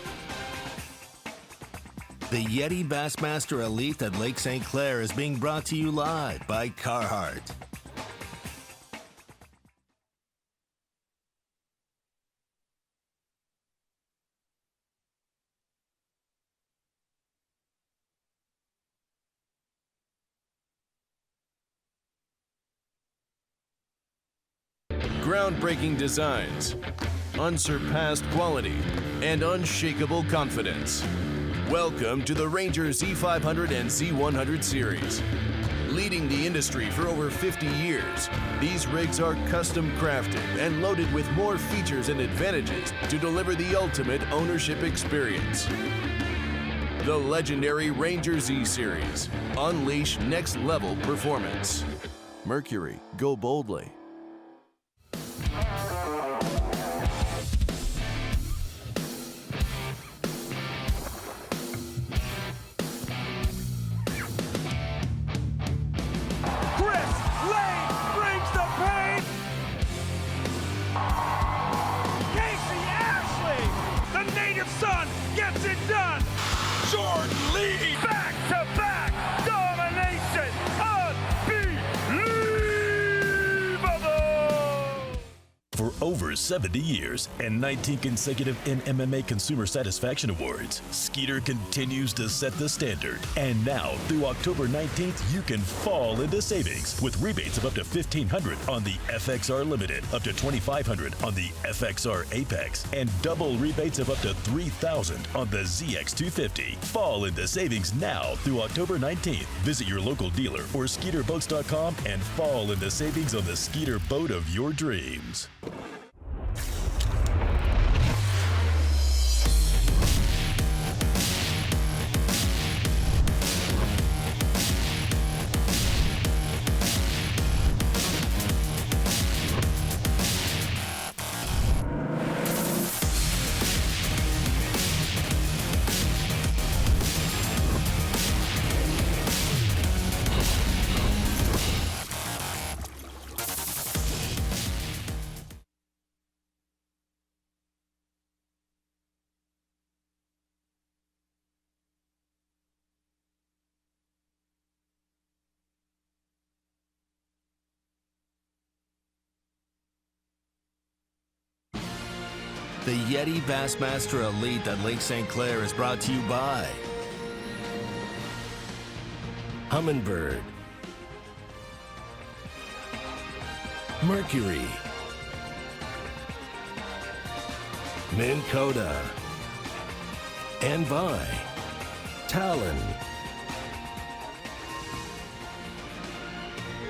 The YETI Bassmaster Elite at Lake St. Clair is being brought to you live by Carhartt. Groundbreaking designs, unsurpassed quality, and unshakable confidence. Welcome to the Ranger Z500 and Z100 series. Leading the industry for over 50 years, these rigs are custom crafted and loaded with more features and advantages to deliver the ultimate ownership experience. The legendary Ranger Z series. Unleash next level performance. Mercury, go boldly. Son gets it done. Jordan Lee, back-to-back domination, unbelievable. For over 70 years and 19 consecutive NMMA Consumer Satisfaction Awards, Skeeter continues to set the standard. And now, through October 19th, you can fall into savings with rebates of up to $1,500 on the FXR Limited, up to $2,500 on the FXR Apex, and double rebates of up to $3,000 on the ZX250. Fall into savings now through October 19th. Visit your local dealer or SkeeterBoats.com and fall into savings on the Skeeter boat of your dreams. The YETI Bassmaster Elite at Lake St. Clair is brought to you by Humminbird, Mercury, Minn Kota, and by Talon.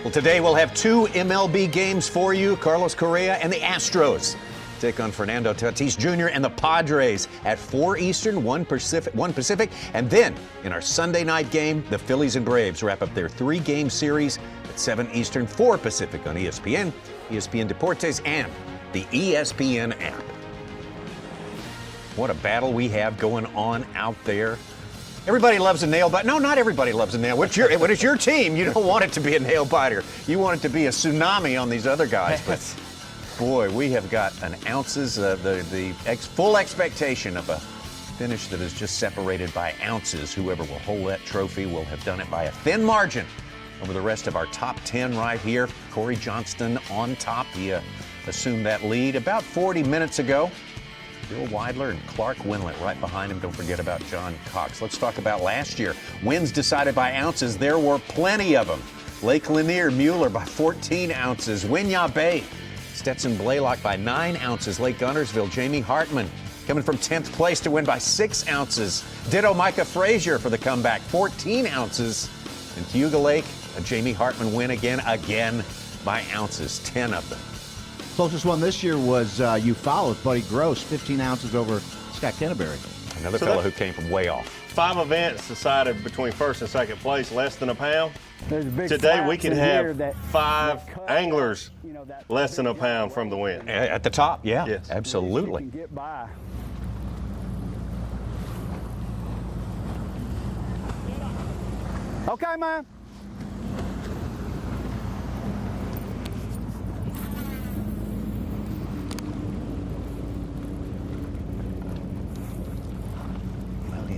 Well, today we'll have two MLB games for you. Carlos Correa and the Astros take on Fernando Tatis Jr. and the Padres at 4 Eastern, 1 Pacific. And then in our Sunday night game, the Phillies and Braves wrap up their 3-game series at 7 Eastern, 4 Pacific on ESPN, ESPN Deportes, and the ESPN app. What a battle we have going on out there. Everybody loves a nail biter. No, not everybody loves a nail. What is your team? You don't want it to be a nail biter. You want it to be a tsunami on these other guys. But boy, we have got an ounces, full expectation of a finish that is just separated by ounces. Whoever will hold that trophy will have done it by a thin margin over the rest of our top 10 right here. Cory Johnston on top. He assumed that lead about 40 minutes ago. Bill Weidler and Clark Wendlandt right behind him. Don't forget about John Cox. Let's talk about last year. Wins decided by ounces. There were plenty of them. Lake Lanier, Mueller by 14 ounces. Winyah Bay Stetson Blaylock by 9 ounces. Lake Guntersville, Jamie Hartman coming from 10th place to win by 6 ounces. Ditto Micah Frazier for the comeback, 14 ounces. And Cayuga Lake, a Jamie Hartman win again by ounces, 10 of them. Closest one this year was you followed Buddy Gross, 15 ounces over Scott Kenneberry. Another fellow who came from way off. 5 events decided between first and second place, less than a pound. Big Today we could flats in have here 5 anglers less than a pound from the win. At the top, yeah, yes. Absolutely. You can get by. Okay, man. Well, he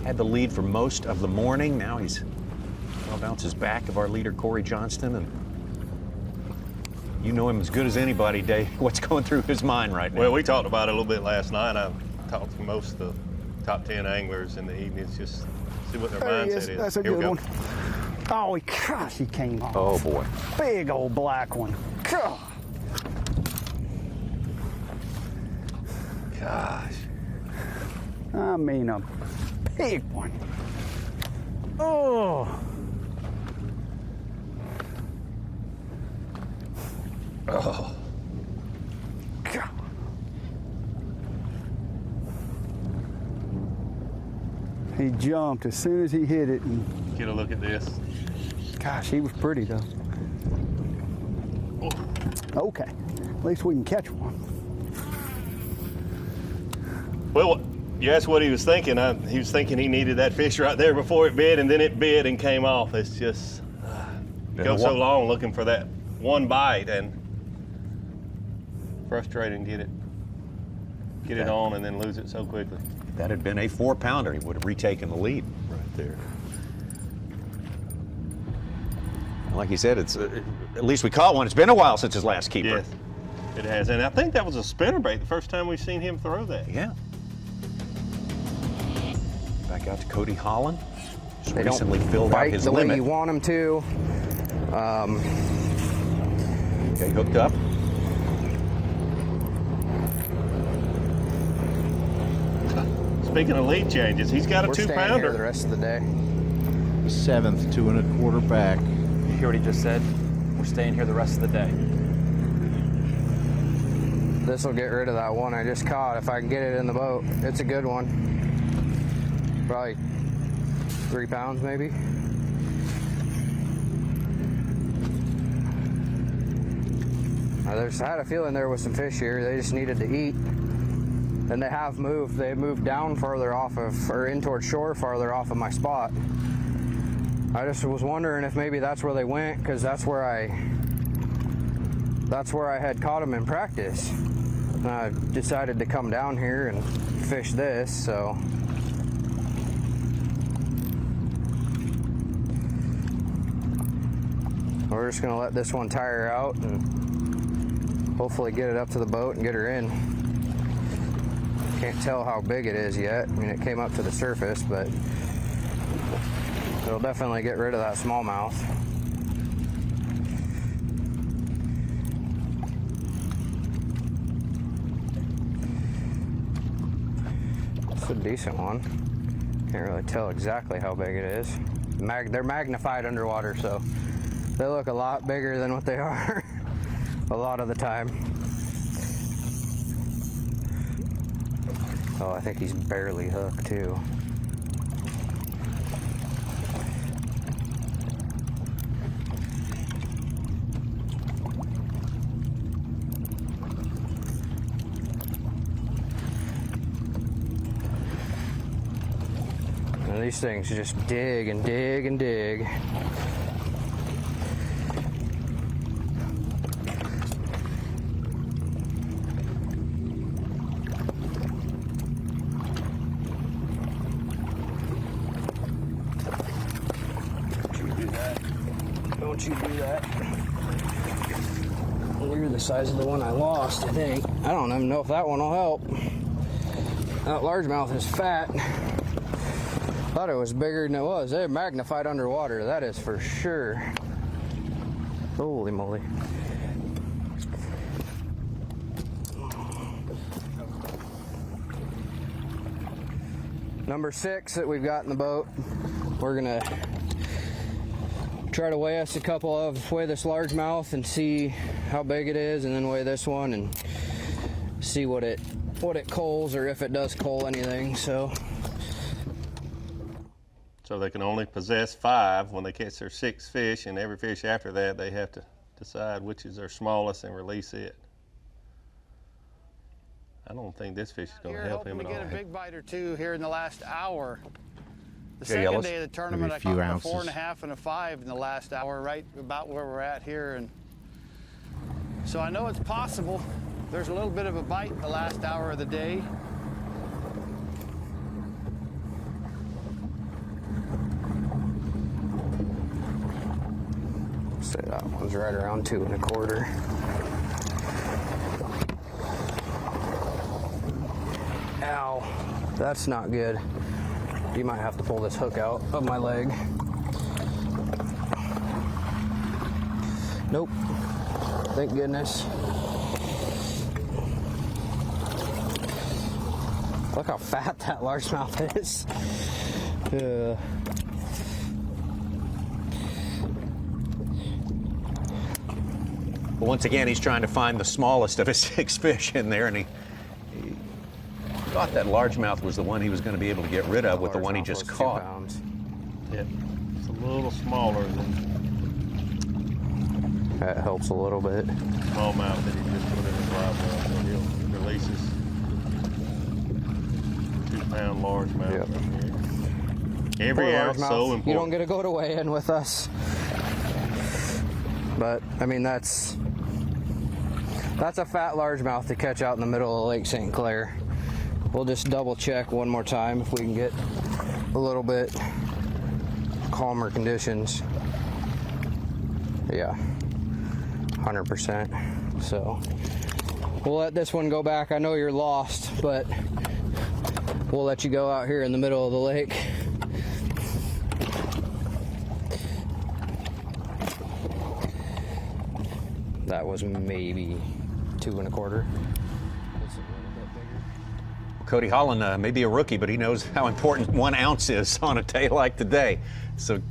had the lead for most of the morning. Now he's 12 ounces back of our leader, Cory Johnston, and you know him as good as anybody, Dave. What's going through his mind right now? Well, we talked about it a little bit last night. I talked to most of the top 10 anglers in the evenings, just see what their mindset is. That's a good one. Oh, gosh, he came off. Oh, boy. Big old black one. God. Gosh. I mean, a big one. Oh. Oh. God. He jumped as soon as he hit it. And get a look at this. Gosh, he was pretty, though. Okay. At least we can catch one. Well, you asked what he was thinking. He was thinking he needed that fish right there before it bit, and then it bit and came off. It's just go so long looking for that one bite, and frustrating get it on and then lose it so quickly. If that had been a 4-pounder, he would have retaken the lead right there. Like he said, it's at least we caught one. It's been a while since his last keeper. Yes, it has. And I think that was a spinnerbait the first time we've seen him throw that. Yeah. Back out to Cody Holland. Just They recently don't filled out bite his the limit. way you want them to. Okay, hooked up. Speaking of lead changes, he's got a We're staying here 2-pounder. the rest of the day. 7th, 2 1/4 back. You hear what he just said? We're staying here the rest of the day. This will get rid of that one I just caught if I can get it in the boat. It's a good one. Probably 3 pounds maybe. I had a feeling there was some fish here. They just needed to eat. And they have moved. They moved down farther off of, or in towards shore farther off of my spot. I just was wondering if maybe that's where they went, because that's where I had caught them in practice. And I decided to come down here and fish this, so. We're just gonna let this one tire out and hopefully get it up to the boat and get her in. Can't tell how big it is yet. I mean, it came up to the surface, but it'll definitely get rid of that smallmouth. It's a decent one. Can't really tell exactly how big it is. They're magnified underwater, so they look a lot bigger than what they are a lot of the time. Oh, I think he's barely hooked too. And these things just dig and dig and dig. Don't you do that. You're the size of the one I lost, I think. I don't even know if that one will help. That largemouth is fat. Thought it was bigger than it was. They're magnified underwater, that is for sure. Holy moly. Number 6 that we've got in the boat. We're gonna try to weigh this largemouth and see how big it is, and then weigh this one and see what it culls, or if it does cull anything. So they can only possess 5 when they catch their 6th fish, and every fish after that they have to decide which is their smallest and release it. I don't think this fish is going to help him at all. Hoping to get a big bite or two here in the last hour. The Okay, second Yelas. day of the tournament, I Maybe a few caught a ounces. 4.5 and a 5 in the last hour, right about where we're at here. And so I know it's possible. There's a little bit of a bite in the last hour of the day. say that one's right around 2 1/4. Ow, that's not good. You might have to pull this hook out of my leg. Nope, thank goodness. Look how fat that largemouth is. But once again, he's trying to find the smallest of his 6 fish in there, and he thought that largemouth was the one he was going to be able to get rid of with the one he just caught. Yeah, it's a little smaller than that helps a little bit. Smallmouth that he just put in his live well, so he'll release his 2-pound largemouth right here. Every Poor ounce largemouth. so important. You don't get to go to weigh-in with us. But, I mean, that's a fat largemouth to catch out in the middle of Lake St. Clair. We'll just double check one more time if we can get a little bit calmer conditions. Yeah, 100%. So we'll let this one go back. I know you're lost, but we'll let you go out here in the middle of the lake. That was maybe 2 1/4. Cody Holland may be a rookie, but he knows how important 1 ounce is on a day like today. So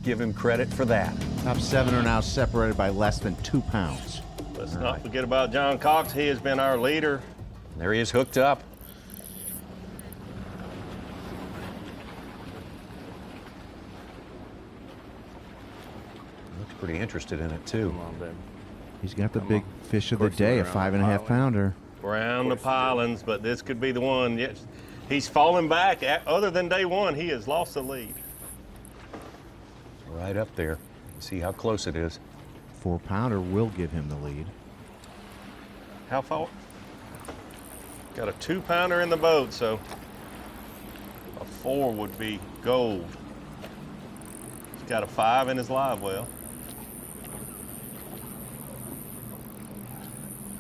give him credit for that. Top 7 are now separated by less than 2 pounds. Let's not forget about John Cox. He has been our leader. There he is, hooked up. Looks pretty interested in it, too. Come on, baby. He's got the big fish of the day, a 5.5 pounder. Around the pilings, but this could be the one. Yes, he's falling back. Other than day 1, he has lost the lead. Right up there. See how close it is. 4 pounder will give him the lead. How far? Got a 2-pounder in the boat, so a 4 would be gold. He's got a 5 in his live well.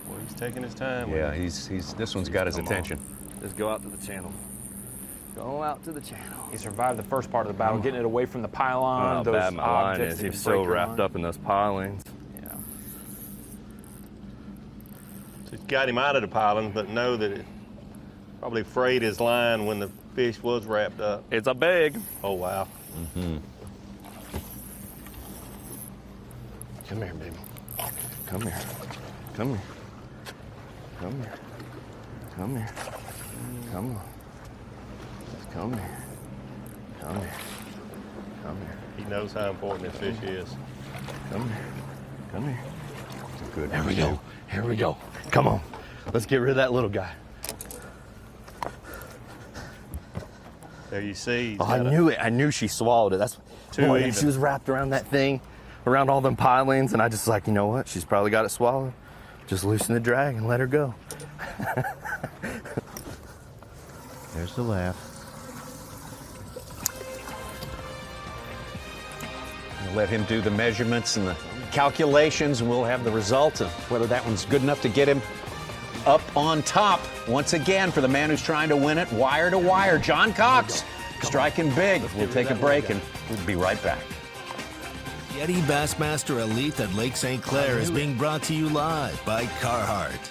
Well, he's taking his time. Yeah, this one's got his attention. Just go out to the channel. Go out to the channel. He survived the first part of the battle, getting it away from the pylon. How those bad my line objects is. that He's could so break your wrapped line. up in those pilings. Yeah. Just got him out of the piling, but know that it probably frayed his line when the fish was wrapped up. It's a big. Oh, wow. Mm-hmm. Come here, baby. Come here. Come here. Come here. Come here. Come on. Come here. Come here. Come here. He knows how important this fish is. Come here. Come here. Good. Here we go. Here we go. Come on. Let's get rid of that little guy. There you see. Oh, I knew it. I knew she swallowed it. That's Too boy, even. she was wrapped around that thing, around all them pilings, and I just like, you know what? She's probably got it swallowed. Just loosen the drag and let her go. There's the laugh. We'll let him do the measurements and the calculations, and we'll have the result of whether that one's good enough to get him up on top. Once again, for the man who's trying to win it, wire to wire, John Cox striking big. We'll take a break, and we'll be right back. YETI Bassmaster Elite at Lake St. Clair is being brought to you live by Carhartt.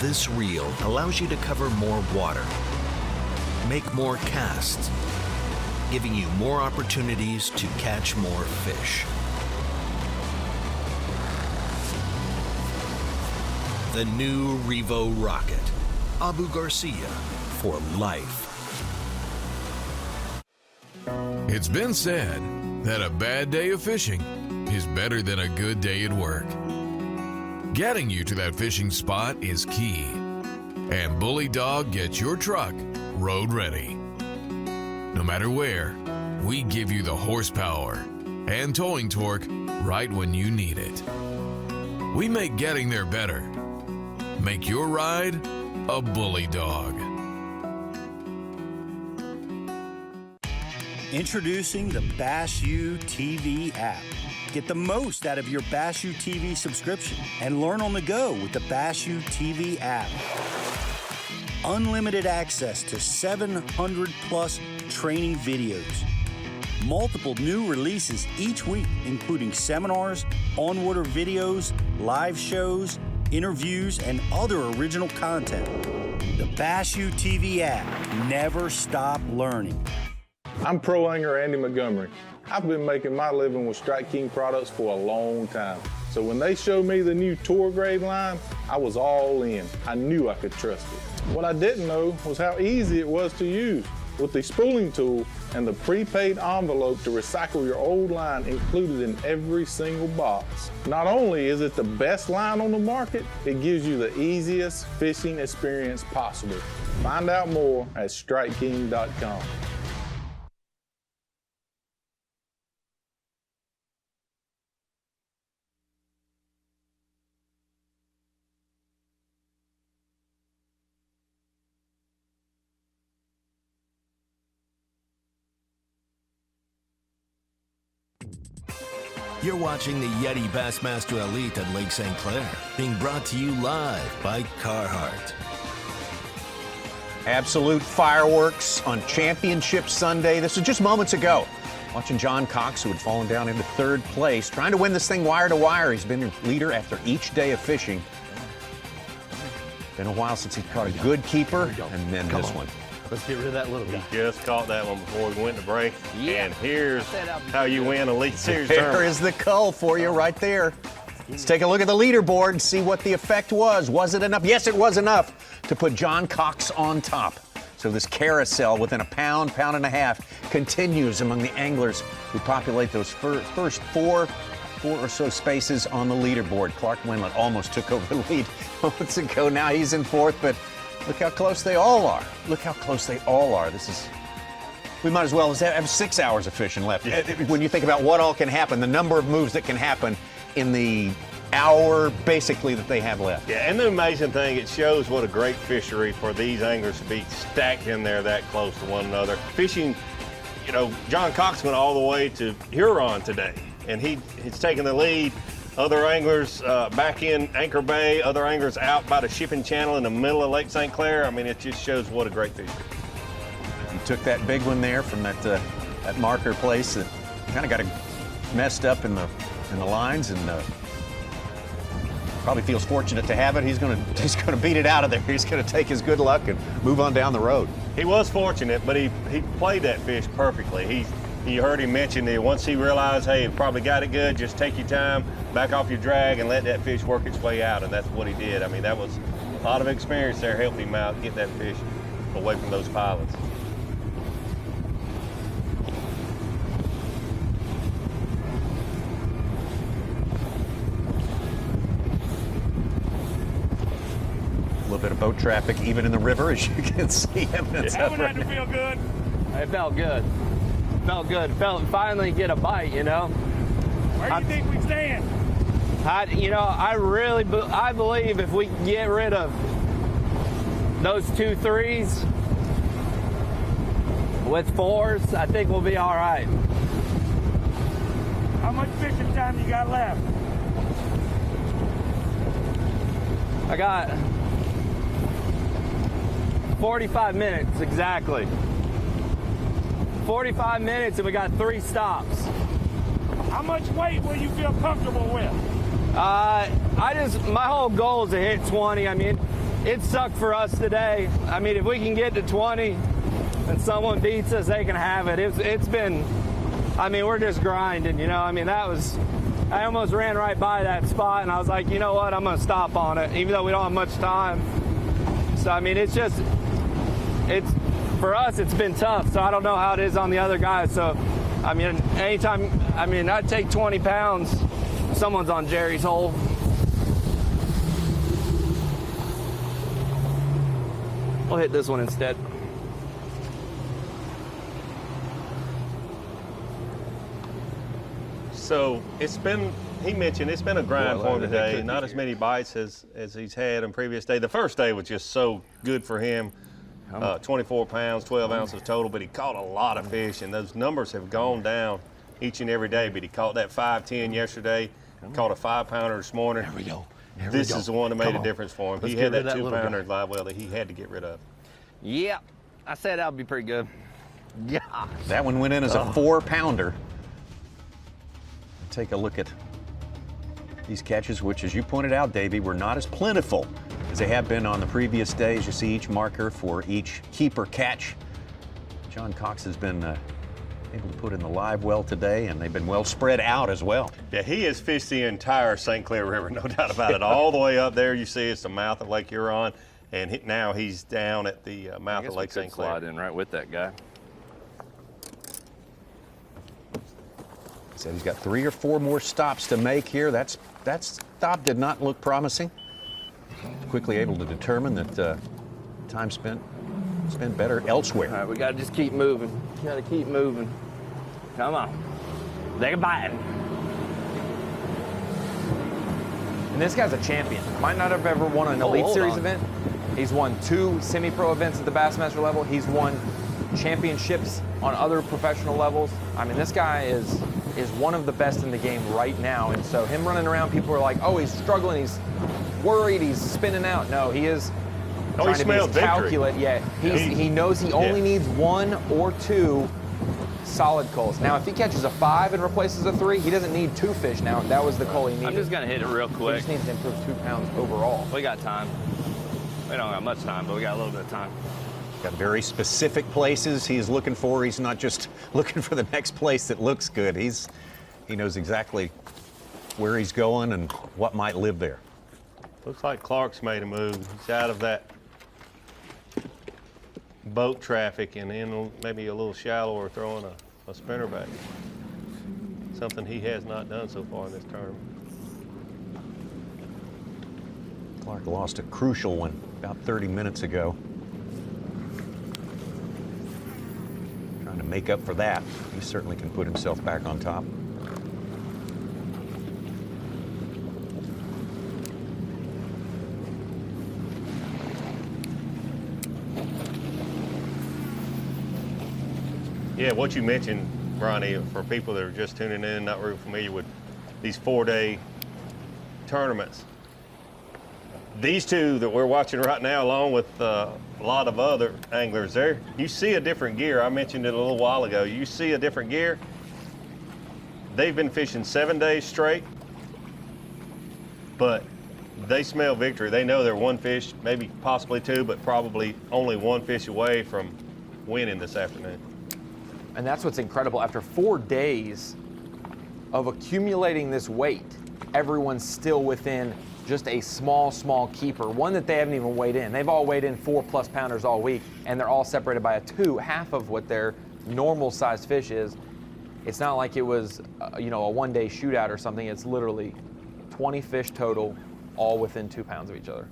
This reel allows you to cover more water, make more casts, giving you more opportunities to catch more fish. The new Revo Rocket, Abu Garcia for life. It's been said that a bad day of fishing is better than a good day at work. Getting you to that fishing spot is key. And Bully Dog gets your truck road ready. No matter where, we give you the horsepower and towing torque right when you need it. We make getting there better. Make your ride a Bully Dog. Introducing the B.A.S.S TV app. Get the most out of your B.A.S.S TV subscription and learn on the go with the B.A.S.S TV app. Unlimited access to 700 plus training videos. Multiple new releases each week, including seminars, on-water videos, live shows, interviews, and other original content. The B.A.S.S TV app. Never stop learning. I'm pro angler Andy Montgomery. I've been making my living with Strike King products for a long time. So when they showed me the new tour grade line, I was all in. I knew I could trust it. What I didn't know was how easy it was to use. With the spooling tool and the prepaid envelope to recycle your old line included in every single box. Not only is it the best line on the market, it gives you the easiest fishing experience possible. Find out more at StrikeKing.com. You're watching the YETI Bassmaster Elite at Lake St. Clair, being brought to you live by Carhartt. Absolute fireworks on Championship Sunday. This was just moments ago. Watching John Cox, who had fallen down into third place, trying to win this thing wire to wire. He's been the leader after each day of fishing. Been a while since he caught a good keeper, and then this one. Let's get rid of that little guy. He just caught that one before we went to break. Yeah. And here's how you win a Elite Series tournament. There is the cull for you right there. Let's take a look at the leaderboard and see what the effect was. Was it enough? Yes, it was enough to put John Cox on top. So this carousel within a pound and a half continues among the anglers who populate those first four or so spaces on the leaderboard. Clark Wendlandt almost took over the lead moments ago. Now he's in fourth, but look how close they all are. Look how close they all are. We might as well have 6 hours of fishing left. Yeah. When you think about what all can happen, the number of moves that can happen in the hour, basically, that they have left. Yeah, and the amazing thing, it shows what a great fishery for these anglers to be stacked in there that close to one another. Fishing, you know, John Cox went all the way to Huron today, and he's taking the lead. Other anglers back in Anchor Bay, other anglers out by the shipping channel in the middle of Lake St. Clair. I mean, it just shows what a great fishery. You took that big one there from that marker place that kind of got it messed up in the lines, and probably feels fortunate to have it. He's gonna beat it out of there. He's gonna take his good luck and move on down the road. He was fortunate, but he played that fish perfectly. You heard him mention that once he realized, hey, probably got it good, just take your time, back off your drag, and let that fish work its way out, and that's what he did. I mean, that was a lot of experience there, helped him out, get that fish away from those pilots. A little bit of boat traffic, even in the river, as you can see evidence of right now. Feel good? It felt good. Felt good. Felt finally get a bite, you know. Where do you think we stand? I believe if we can get rid of those 2 3s with 4s, I think we'll be all right. How much fishing time you got left? I got 45 minutes exactly. 45 minutes and we got 3 stops. How much weight will you feel comfortable with? My whole goal is to hit 20. I mean, it sucked for us today. I mean, if we can get to 20 and someone beats us, they can have it. It's been, I mean, we're just grinding, you know. I mean, I almost ran right by that spot, and I was like, you know what, I'm going to stop on it, even though we don't have much time. So, I mean, it's for us, it's been tough, so I don't know how it is on the other guys. So, I mean, anytime, I mean, I'd take 20 pounds if someone's on Jerry's hole. We'll hit this one instead. So he mentioned it's been a grind for him today. Not as many bites as he's had on previous day. The first day was just so good for him. 24 pounds, 12 ounces total, but he caught a lot of fish, and those numbers have gone down each and every day. But he caught that 5-10 yesterday, caught a 5-pounder this morning. There we go. This is the one that made a difference for him. He had that 2-pounder in live well that he had to get rid of. Yeah, I said that would be pretty good. Yeah. That one went in as a 4-pounder. Take a look at these catches, which, as you pointed out, Davey, were not as plentiful as they have been on the previous days. You see each marker for each keeper catch. John Cox has been able to put in the live well today, and they've been well spread out as well. Yeah, he has fished the entire St. Clair River, no doubt about it. All the way up there, you see it's the mouth of Lake Huron, and now he's down at the mouth of Lake St. Clair. Slide in right with that guy. Said he's got 3 or 4 more stops to make here. That stop did not look promising. Quickly able to determine that time spent better elsewhere. All right, we got to just keep moving. Got to keep moving. Come on. Take a bite. And this guy's a champion. Might not have ever won an Elite Series event. He's won 2 semi-pro events at the Bassmaster level. He's won championships on other professional levels. I mean, this guy is one of the best in the game right now. And so him running around, people are like, oh, he's struggling, he's worried, he's spinning out. No, he is trying to be calculate. Yeah, he knows he only needs 1 or 2 solid culls. Now, if he catches a 5 and replaces a 3, he doesn't need 2 fish now. That was the cull he needed. I'm just going to hit it real quick. He just needs to improve 2 pounds overall. We got time. We don't have much time, but we got a little bit of time. Got very specific places he's looking for. He's not just looking for the next place that looks good. He knows exactly where he's going and what might live there. Looks like Clark's made a move. He's out of that boat traffic and in maybe a little shallower, throwing a spinnerback. Something he has not done so far in this tournament. Clark lost a crucial one about 30 minutes ago. Trying to make up for that. He certainly can put himself back on top. Yeah, what you mentioned, Ronnie, for people that are just tuning in, not really familiar with these 4-day tournaments, these two that we're watching right now, along with a lot of other anglers there, you see a different gear. I mentioned it a little while ago. You see a different gear. They've been fishing 7 days straight, but they smell victory. They know they're 1 fish, maybe possibly 2, but probably only 1 fish away from winning this afternoon. And that's what's incredible. After 4 days of accumulating this weight, everyone's still within just a small keeper, one that they haven't even weighed in. They've all weighed in 4+ pounders all week, and they're all separated by a 2, half of what their normal sized fish is. It's not like it was, a 1-day shootout or something. It's literally 20 fish total, all within 2 pounds of each other.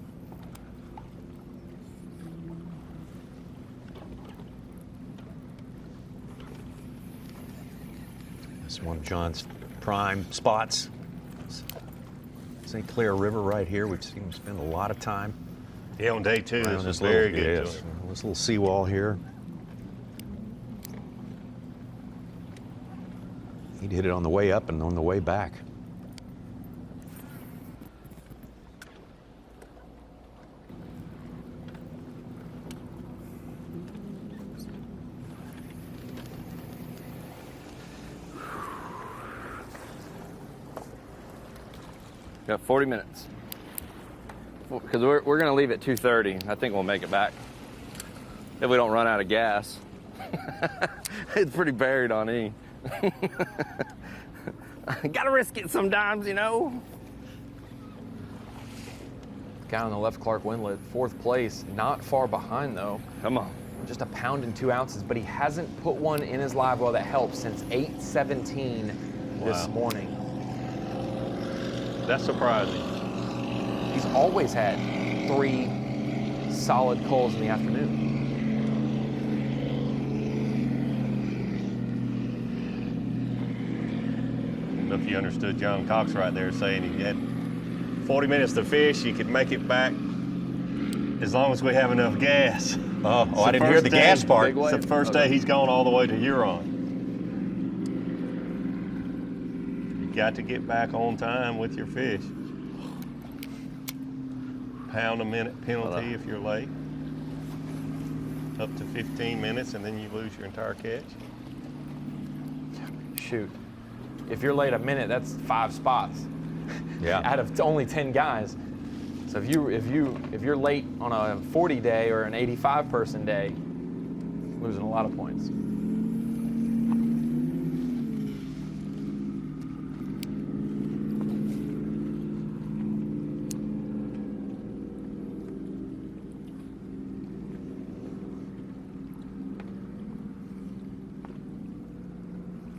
It's one of John's prime spots. St. Clair River right here. We've seen him spend a lot of time. Yeah, on day 2, this was very good. Yes, this little seawall here. He'd hit it on the way up and on the way back. Got 40 minutes. because we're going to leave at 2:30. I think we'll make it back if we don't run out of gas. It's pretty buried on E. Gotta risk it sometimes, you know. Guy on the left, Clark Wendlandt, 4th place, not far behind though. Come on. Just 1 pound and 2 ounces, but he hasn't put one in his live well that helps since 8:17 this morning. That's surprising. He's always had 3 solid culls in the afternoon. I don't know if you understood John Cox right there saying he had 40 minutes to fish. You could make it back as long as we have enough gas. Oh, I didn't hear the gas part. It's the first day he's gone all the way to Huron. You got to get back on time with your fish. Pound a minute penalty if you're late. Up to 15 minutes and then you lose your entire catch. Shoot. If you're late a minute, that's 5 spots. Yeah. Out of only 10 guys. So if you're late on a 40 day or an 85 person day, losing a lot of points.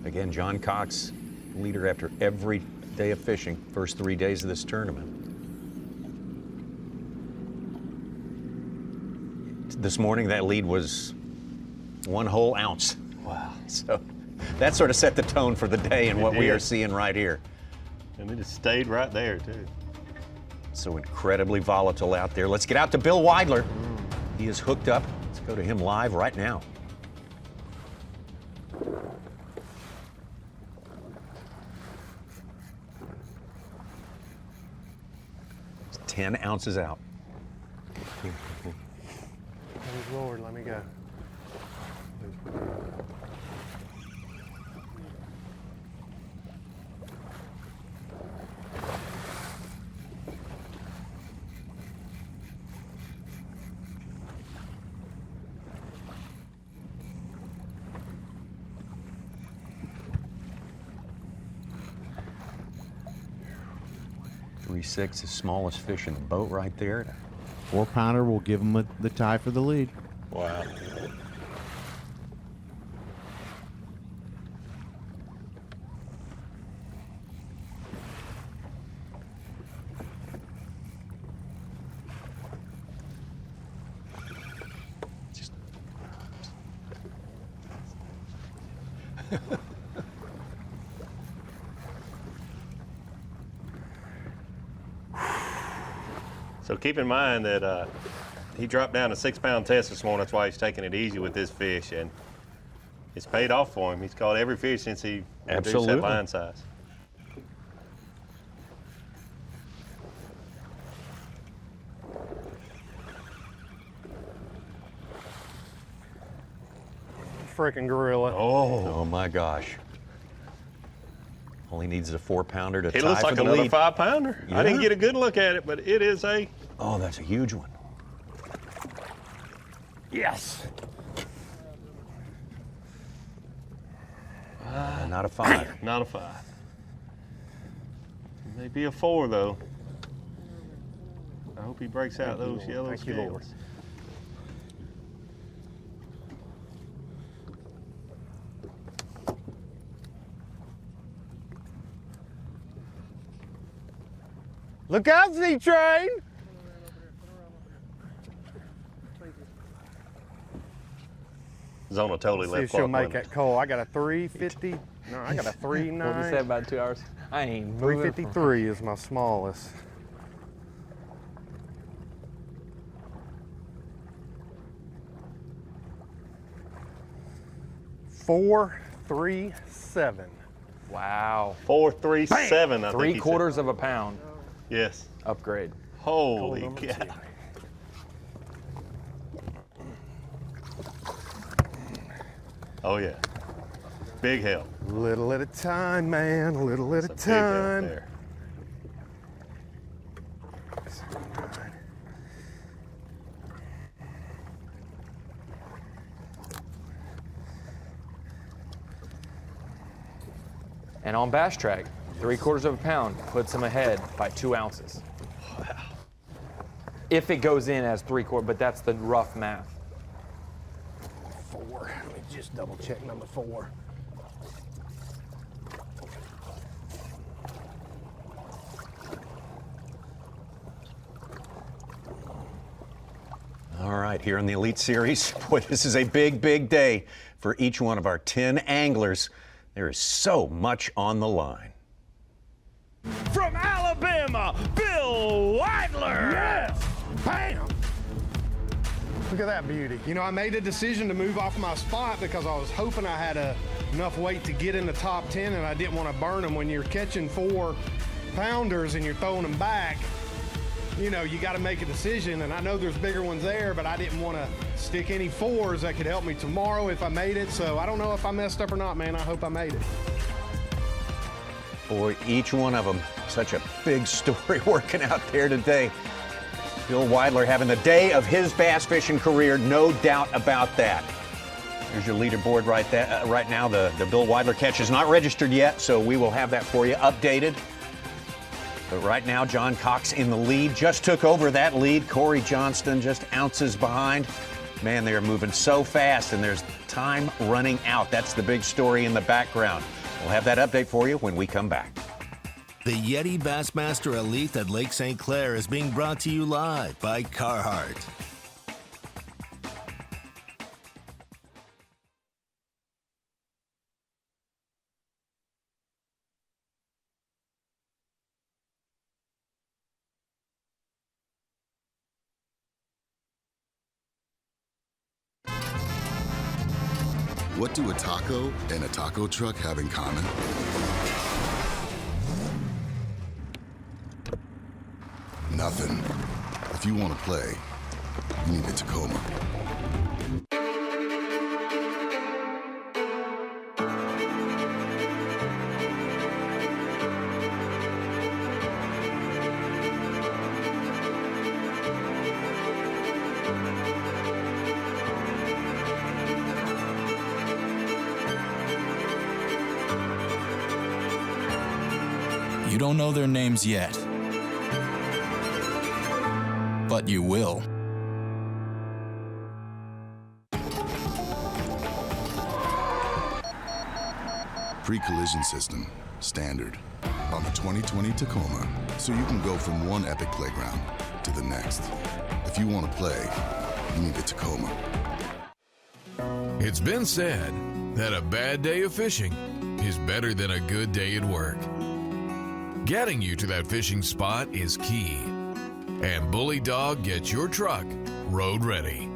Again, John Cox, leader after every day of fishing, first 3 days of this tournament. This morning, that lead was 1 whole ounce. Wow. So that sort of set the tone for the day and what we are seeing right here. And it just stayed right there, too. So incredibly volatile out there. Let's get out to Bill Weidler. He is hooked up. Let's go to him live right now. 10 ounces out. Praise Lord, let me go. 3.6, the smallest fish in the boat right there. 4-pounder will give him the tie for the lead. Wow. So keep in mind that he dropped down a 6-pound test this morning. That's why he's taking it easy with this fish, and it's paid off for him. He's caught every fish since he reduced that line size. Freaking gorilla. Oh my gosh. Only needs a 4-pounder to tie for the lead. It looks like another 5-pounder. Yeah. I didn't get a good look at it, but it is a... Oh, that's a huge one. Yes. Not a 5. Not a 5. Maybe a 4, though. I hope he breaks out those yellow scales. Look out, Z-Train! Zona totally See left if she'll Clark make Wendlandt. that call. I got a 350. No, I got a 39. What did you say about 2 hours? I ain't moving. 353 is my smallest. $4.37. Wow. 4.37, I think he said. 3/4 of a pound. Yes. Upgrade. Holy cow. Oh yeah. Big help. Little at a time, man. Little at a That's a big help time. there. And on Bass Track, 3/4 of a pound puts him ahead by 2 ounces. Wow. If it goes in as 3/4, but that's the rough math. 4. Let me just double check number 4. All right, here in the Elite Series, boy, this is a big, big day for each one of our 10 anglers. There is so much on the line. From Alabama, Bill Weidler. Yes! Bam! Look at that beauty. You know, I made a decision to move off my spot because I was hoping I had enough weight to get in the top 10, and I didn't want to burn them. When you're catching 4-pounders and you're throwing them back, you know, you got to make a decision, and I know there's bigger ones there, but I didn't want to stick any 4s that could help me tomorrow if I made it. So I don't know if I messed up or not, man. I hope I made it. Boy, each one of them, such a big story working out there today. Bill Weidler having the day of his bass fishing career, no doubt about that. There's your leaderboard right now. The Bill Weidler catch is not registered yet, so we will have that for you updated. But right now, John Cox in the lead, just took over that lead. Cory Johnston just ounces behind. Man, they are moving so fast, and there's time running out. That's the big story in the background. We'll have that update for you when we come back. The YETI Bassmaster Elite at Lake St. Clair is being brought to you live by Carhartt. What do a taco and a taco truck have in common? Nothing. If you want to play, you need a Tacoma. You don't know their names yet, but you will. Pre-collision system, standard, on the 2020 Tacoma, so you can go from one epic playground to the next. If you want to play, you need a Tacoma. It's been said that a bad day of fishing is better than a good day at work. Getting you to that fishing spot is key. And Bully Dog gets your truck road ready.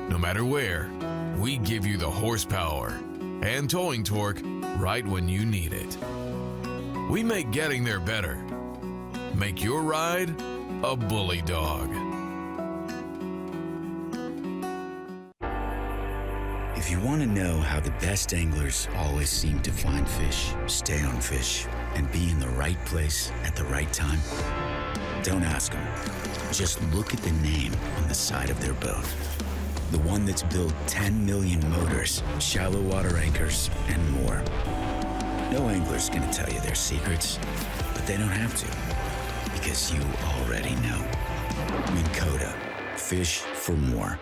No matter where, we give you the horsepower and towing torque right when you need it. We make getting there better. Make your ride a Bully Dog. If you want to know how the best anglers always seem to find fish, stay on fish, and be in the right place at the right time, don't ask them. Just look at the name on the side of their boat. The one that's built 10 million motors, shallow water anchors, and more. No angler's gonna tell you their secrets, but they don't have to, because you already know. Minn Kota, fish for more.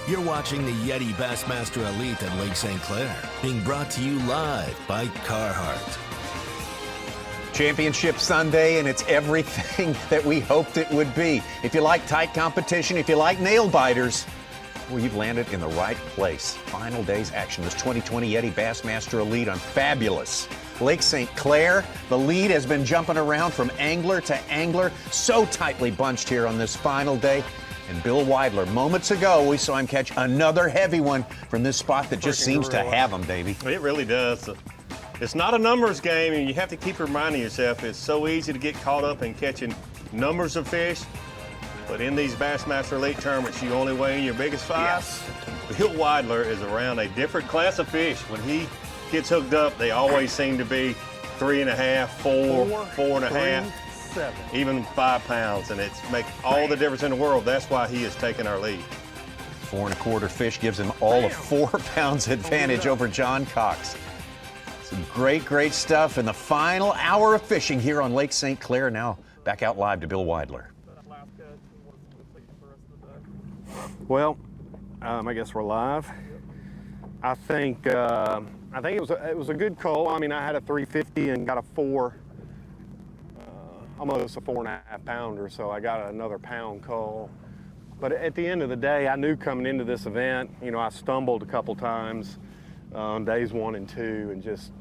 You're watching the YETI Bassmaster Elite at Lake St. Clair, being brought to you live by Carhartt. Championship Sunday, and it's everything that we hoped it would be. If you like tight competition, if you like nail biters, well, you've landed in the right place. Final day's action, this 2020 YETI Bassmaster Elite on fabulous Lake St. Clair. The lead has been jumping around from angler to angler, so tightly bunched here on this final day. And Bill Weidler, moments ago, we saw him catch another heavy one from this spot that just seems to have him, baby. It really does. It's not a numbers game, and you have to keep reminding yourself it's so easy to get caught up in catching numbers of fish. But in these Bassmaster Elite tournaments, you only weigh in your biggest five. Yes. Bill Weidler is around a different class of fish. When he gets hooked up, they always seem to be 3.5, 4, 4.5, 7, even 5 pounds, and it's make all the difference in the world. That's why he has taken our lead. 4 1/4 fish gives him all of 4 pounds advantage over John Cox. Some great stuff in the final hour of fishing here on Lake St. Clair. Now back out live to Bill Weidler. Well, I guess we're live. I think it was a good call. I mean, I had a 350 and got a 4, almost a 4.5 pounder, so I got another pound call. But at the end of the day, I knew coming into this event, you know, I stumbled a couple times on days 1 and 2 and just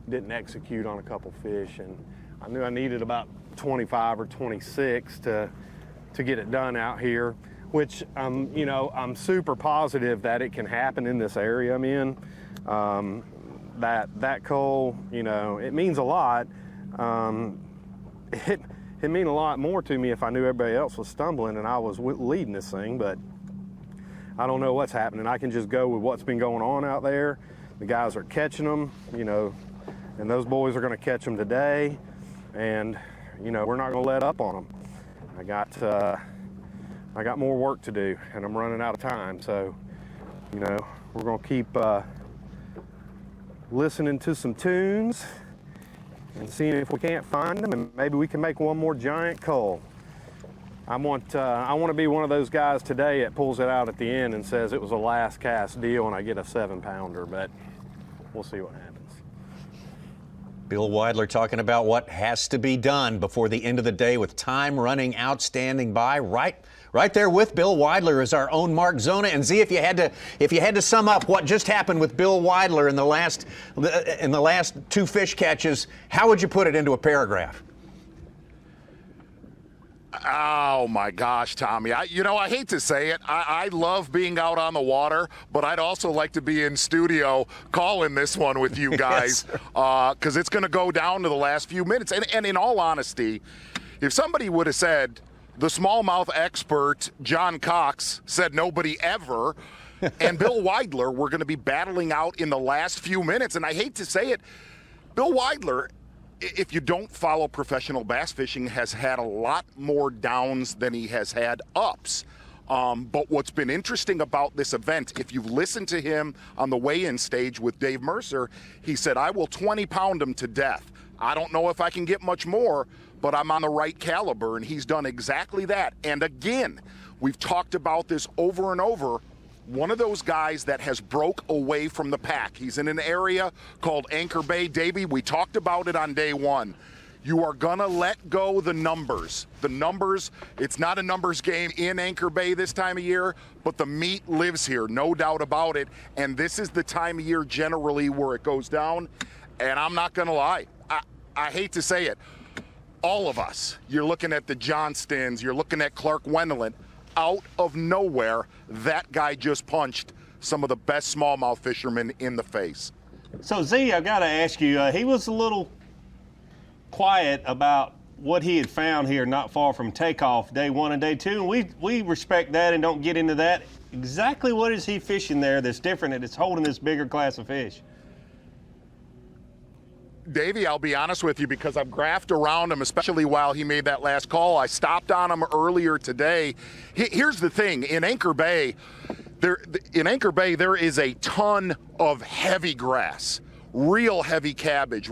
didn't execute on a couple fish, and I knew I needed about 25 or 26 to get it done out here, which you know, I'm super positive that it can happen in this area I'm in. That coal, you know, it means a lot. It mean a lot more to me if I knew everybody else was stumbling and I was leading this thing, but I don't know what's happening. I can just go with what's been going on out there. The guys are catching them, you know, and those boys are going to catch them today, and you know, we're not going to let up on them. I got more work to do, and I'm running out of time, so you know, we're going to keep listening to some tunes and seeing if we can't find them, and maybe we can make one more giant cull. I want to be one of those guys today that pulls it out at the end and says it was a last cast deal and I get a 7-pounder, but we'll see what happens. Bill Weidler talking about what has to be done before the end of the day with time running out, standing by. Right there with Bill Weidler is our own Mark Zona. And Z, if you had to sum up what just happened with Bill Weidler in the last 2 fish catches, how would you put it into a paragraph? Oh my gosh, Tommy. I hate to say it. I love being out on the water, but I'd also like to be in studio calling this one with you guys, because it's going to go down to the last few minutes. And in all honesty, if somebody would have said, the smallmouth expert John Cox said nobody ever, and Bill Weidler were going to be battling out in the last few minutes, and I hate to say it, Bill Weidler, if you don't follow professional bass fishing, has had a lot more downs than he has had ups. But what's been interesting about this event, if you've listened to him on the weigh-in stage with Dave Mercer, he said, I will 20-pound him to death. I don't know if I can get much more, but I'm on the right caliber, and he's done exactly that. And again, we've talked about this over and over, one of those guys that has broke away from the pack. He's in an area called Anchor Bay. Davey, we talked about it on day 1. You are going to let go the numbers. The numbers, it's not a numbers game in Anchor Bay this time of year, but the meat lives here, no doubt about it. And this is the time of year generally where it goes down. And I'm not going to lie, I hate to say it, all of us, you're looking at the Johnstons, you're looking at Clark Wendlandt, out of nowhere, that guy just punched some of the best smallmouth fishermen in the face. So Z, I've got to ask you, he was a little quiet about what he had found here not far from takeoff day 1 and day 2, and we respect that and don't get into that. Exactly what is he fishing there that's different and it's holding this bigger class of fish? Davey, I'll be honest with you, because I've graphed around him, especially while he made that last call. I stopped on him earlier today. Here's the thing, in Anchor Bay, there is a ton of heavy grass, real heavy cabbage,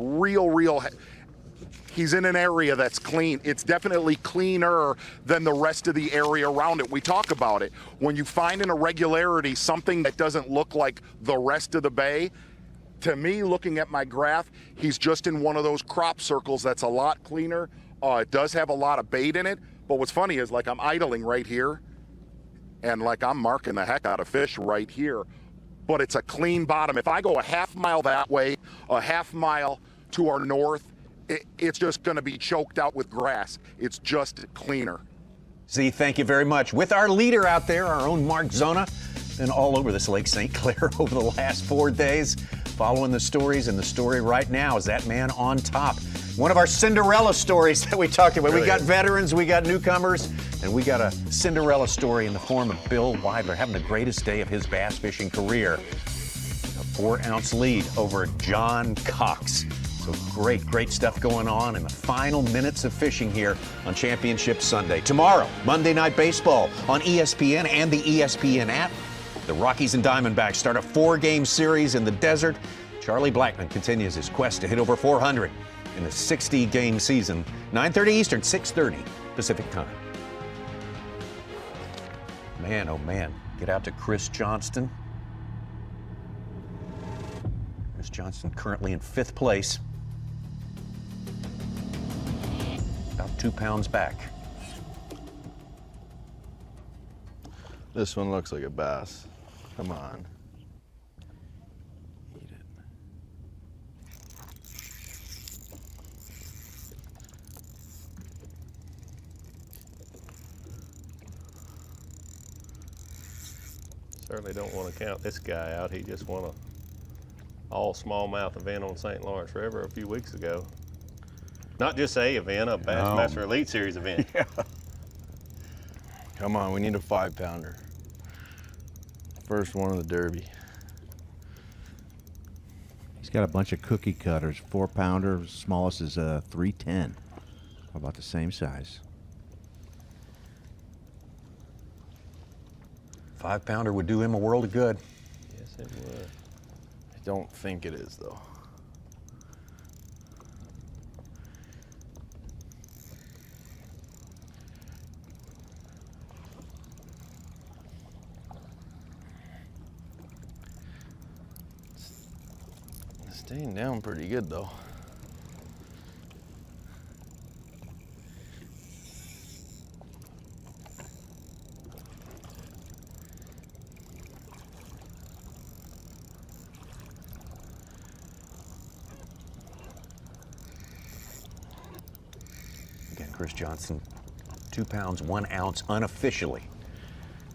he's in an area that's clean. It's definitely cleaner than the rest of the area around it. We talk about it. When you find an irregularity, something that doesn't look like the rest of the bay, to me, looking at my graph, he's just in one of those crop circles that's a lot cleaner. It does have a lot of bait in it, but what's funny is, like, I'm idling right here, and like I'm marking the heck out of fish right here, but it's a clean bottom. If I go a half mile that way, a half mile to our north, it's just going to be choked out with grass. It's just cleaner. Z, thank you very much. With our leader out there, our own Mark Zona, been all over this Lake St. Clair over the last 4 days, following the stories, and the story right now is that man on top. One of our Cinderella stories that we talked about. We got veterans, we got newcomers, and we got a Cinderella story in the form of Bill Weidler having the greatest day of his bass fishing career. A 4-ounce lead over John Cox. So great stuff going on in the final minutes of fishing here on Championship Sunday. Tomorrow, Monday Night Baseball on ESPN and the ESPN app. The Rockies and Diamondbacks start a 4-game series in the desert. Charlie Blackmon continues his quest to hit over 400 in the 60-game season. 9:30 Eastern, 6:30 Pacific time. Man, oh man, get out to Cory Johnston. Cory Johnston currently in 5th place. About 2 pounds back. This one looks like a bass. Come on. Eat it. Certainly don't want to count this guy out. He just won a all smallmouth event on St. Lawrence River a few weeks ago. Not just a event, a Bassmaster Elite Series event. Yeah. Come on, we need a 5-pounder. First one of the Derby. He's got a bunch of cookie cutters. 4-pounder, smallest is 310. About the same size. 5-pounder would do him a world of good. Yes, it would. I don't think it is, though. Staying down pretty good, though. Again, Cory Johnston, 2 pounds, 1 ounce unofficially.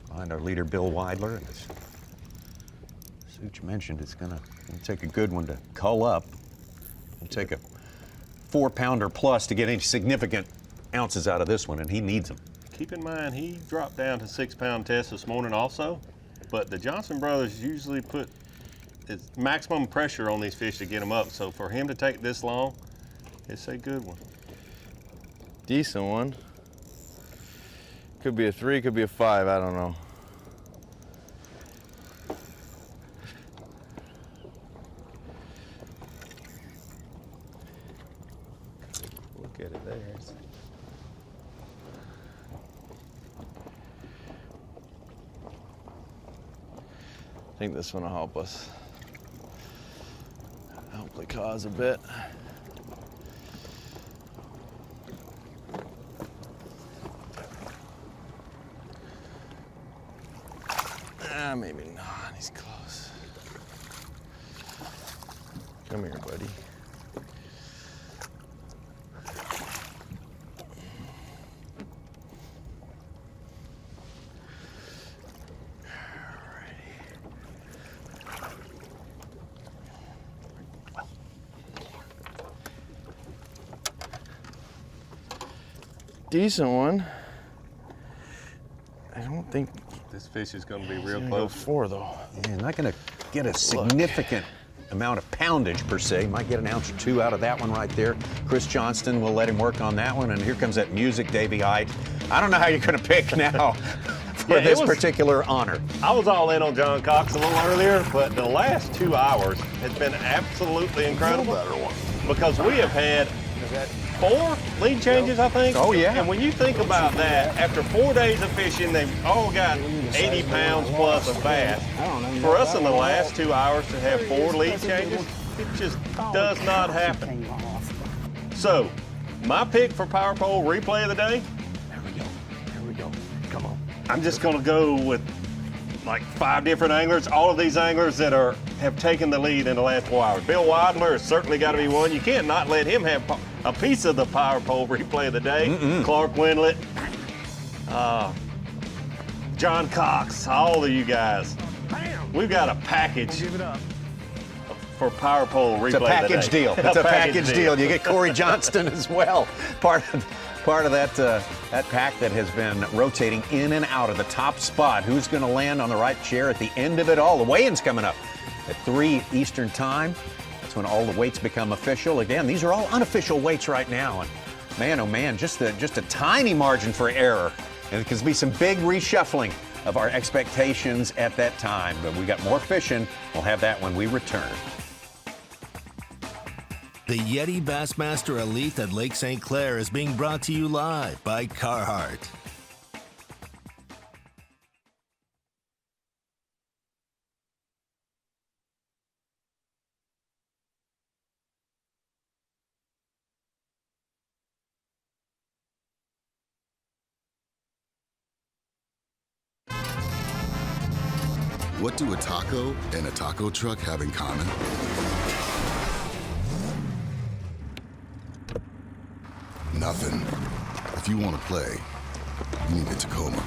Behind our leader, Bill Weidler. And as Such mentioned, it's gonna take a good one to cull up. It'll take a 4-pounder plus to get any significant ounces out of this one, and he needs them. Keep in mind, he dropped down to 6-pound test this morning also, but the Johnston brothers usually put maximum pressure on these fish to get them up. So for him to take this long, it's a good one. Decent one. Could be a 3, could be a 5, I don't know. Look at it there. I think this one will help us. Help the cause a bit. Maybe not, he's close. Come here, buddy. Decent one. I don't think this fish is going to be real gonna close. Go 4 though. Yeah, not going to get a significant amount of poundage per se. Might get an ounce or 2 out of that one right there. Cory Johnston will let him work on that one. And here comes that music, Davey Ite. I don't know how you're going to pick now for this particular honor. I was all in on John Cox a little earlier, but the last 2 hours has been absolutely incredible. Because we have had 4 lead changes, I think. Oh, yeah. And when you think about that, after 4 days of fishing, they've all got 80 pounds plus of bass. For us in the last 2 hours to have 4 lead changes, it just does not happen. So, my pick for Power Pole replay of the day. Here we go. Come on. I'm just going to go with like 5 different anglers. All of these anglers that have taken the lead in the last 4 hours. Bill Weidler has certainly got to be one. You can't not let him have a piece of the Power Pole replay of the day. Clark Wendlandt, John Cox, all of you guys. We've got a package of for Power Pole replay. It's a package today. deal. It's a package deal. You get Cory Johnston as well. Part of that pack that has been rotating in and out of the top spot. Who's going to land on the right chair at the end of it all? The weigh-in's coming up at 3 Eastern time. That's when all the weights become official. Again, these are all unofficial weights right now. And man, oh man, just a tiny margin for error. And there could be some big reshuffling of our expectations at that time. But we got more fishing. We'll have that when we return. The YETI Bassmaster Elite at Lake St. Clair is being brought to you live by Carhartt. What do a taco and a taco truck have in common? Nothing. If you want to play, you need a Tacoma.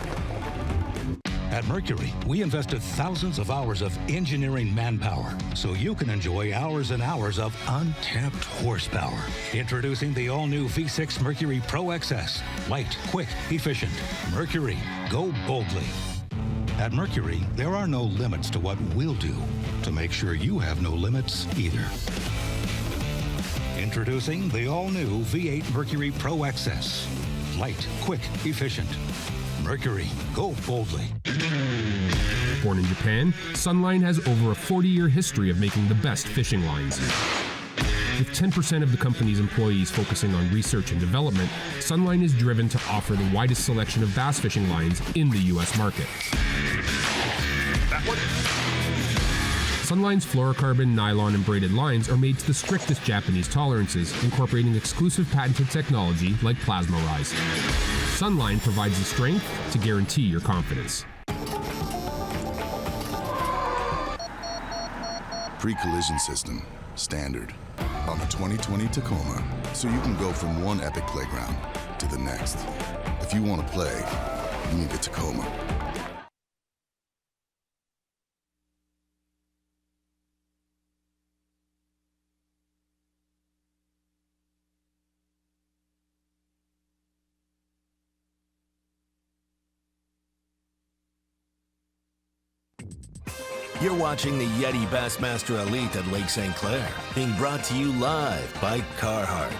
At Mercury, we invested thousands of hours of engineering manpower so you can enjoy hours and hours of untapped horsepower. Introducing the all-new V6 Mercury Pro XS. Light, quick, efficient. Mercury, go boldly. At Mercury, there are no limits to what we'll do to make sure you have no limits either. Introducing the all-new V8 Mercury Pro XS. Light, quick, efficient. Mercury, go boldly. Born in Japan, Sunline has over a 40-year history of making the best fishing lines. With 10% of the company's employees focusing on research and development, Sunline is driven to offer the widest selection of bass fishing lines in the U.S. market. Sunline's fluorocarbon, nylon, and braided lines are made to the strictest Japanese tolerances, incorporating exclusive patented technology like plasma rise. Sunline provides the strength to guarantee your confidence. Pre-collision system, standard, on the 2020 Tacoma, so you can go from one epic playground to the next. If you want to play, you need a Tacoma. You're watching the YETI Bassmaster Elite at Lake St. Clair, being brought to you live by Carhartt.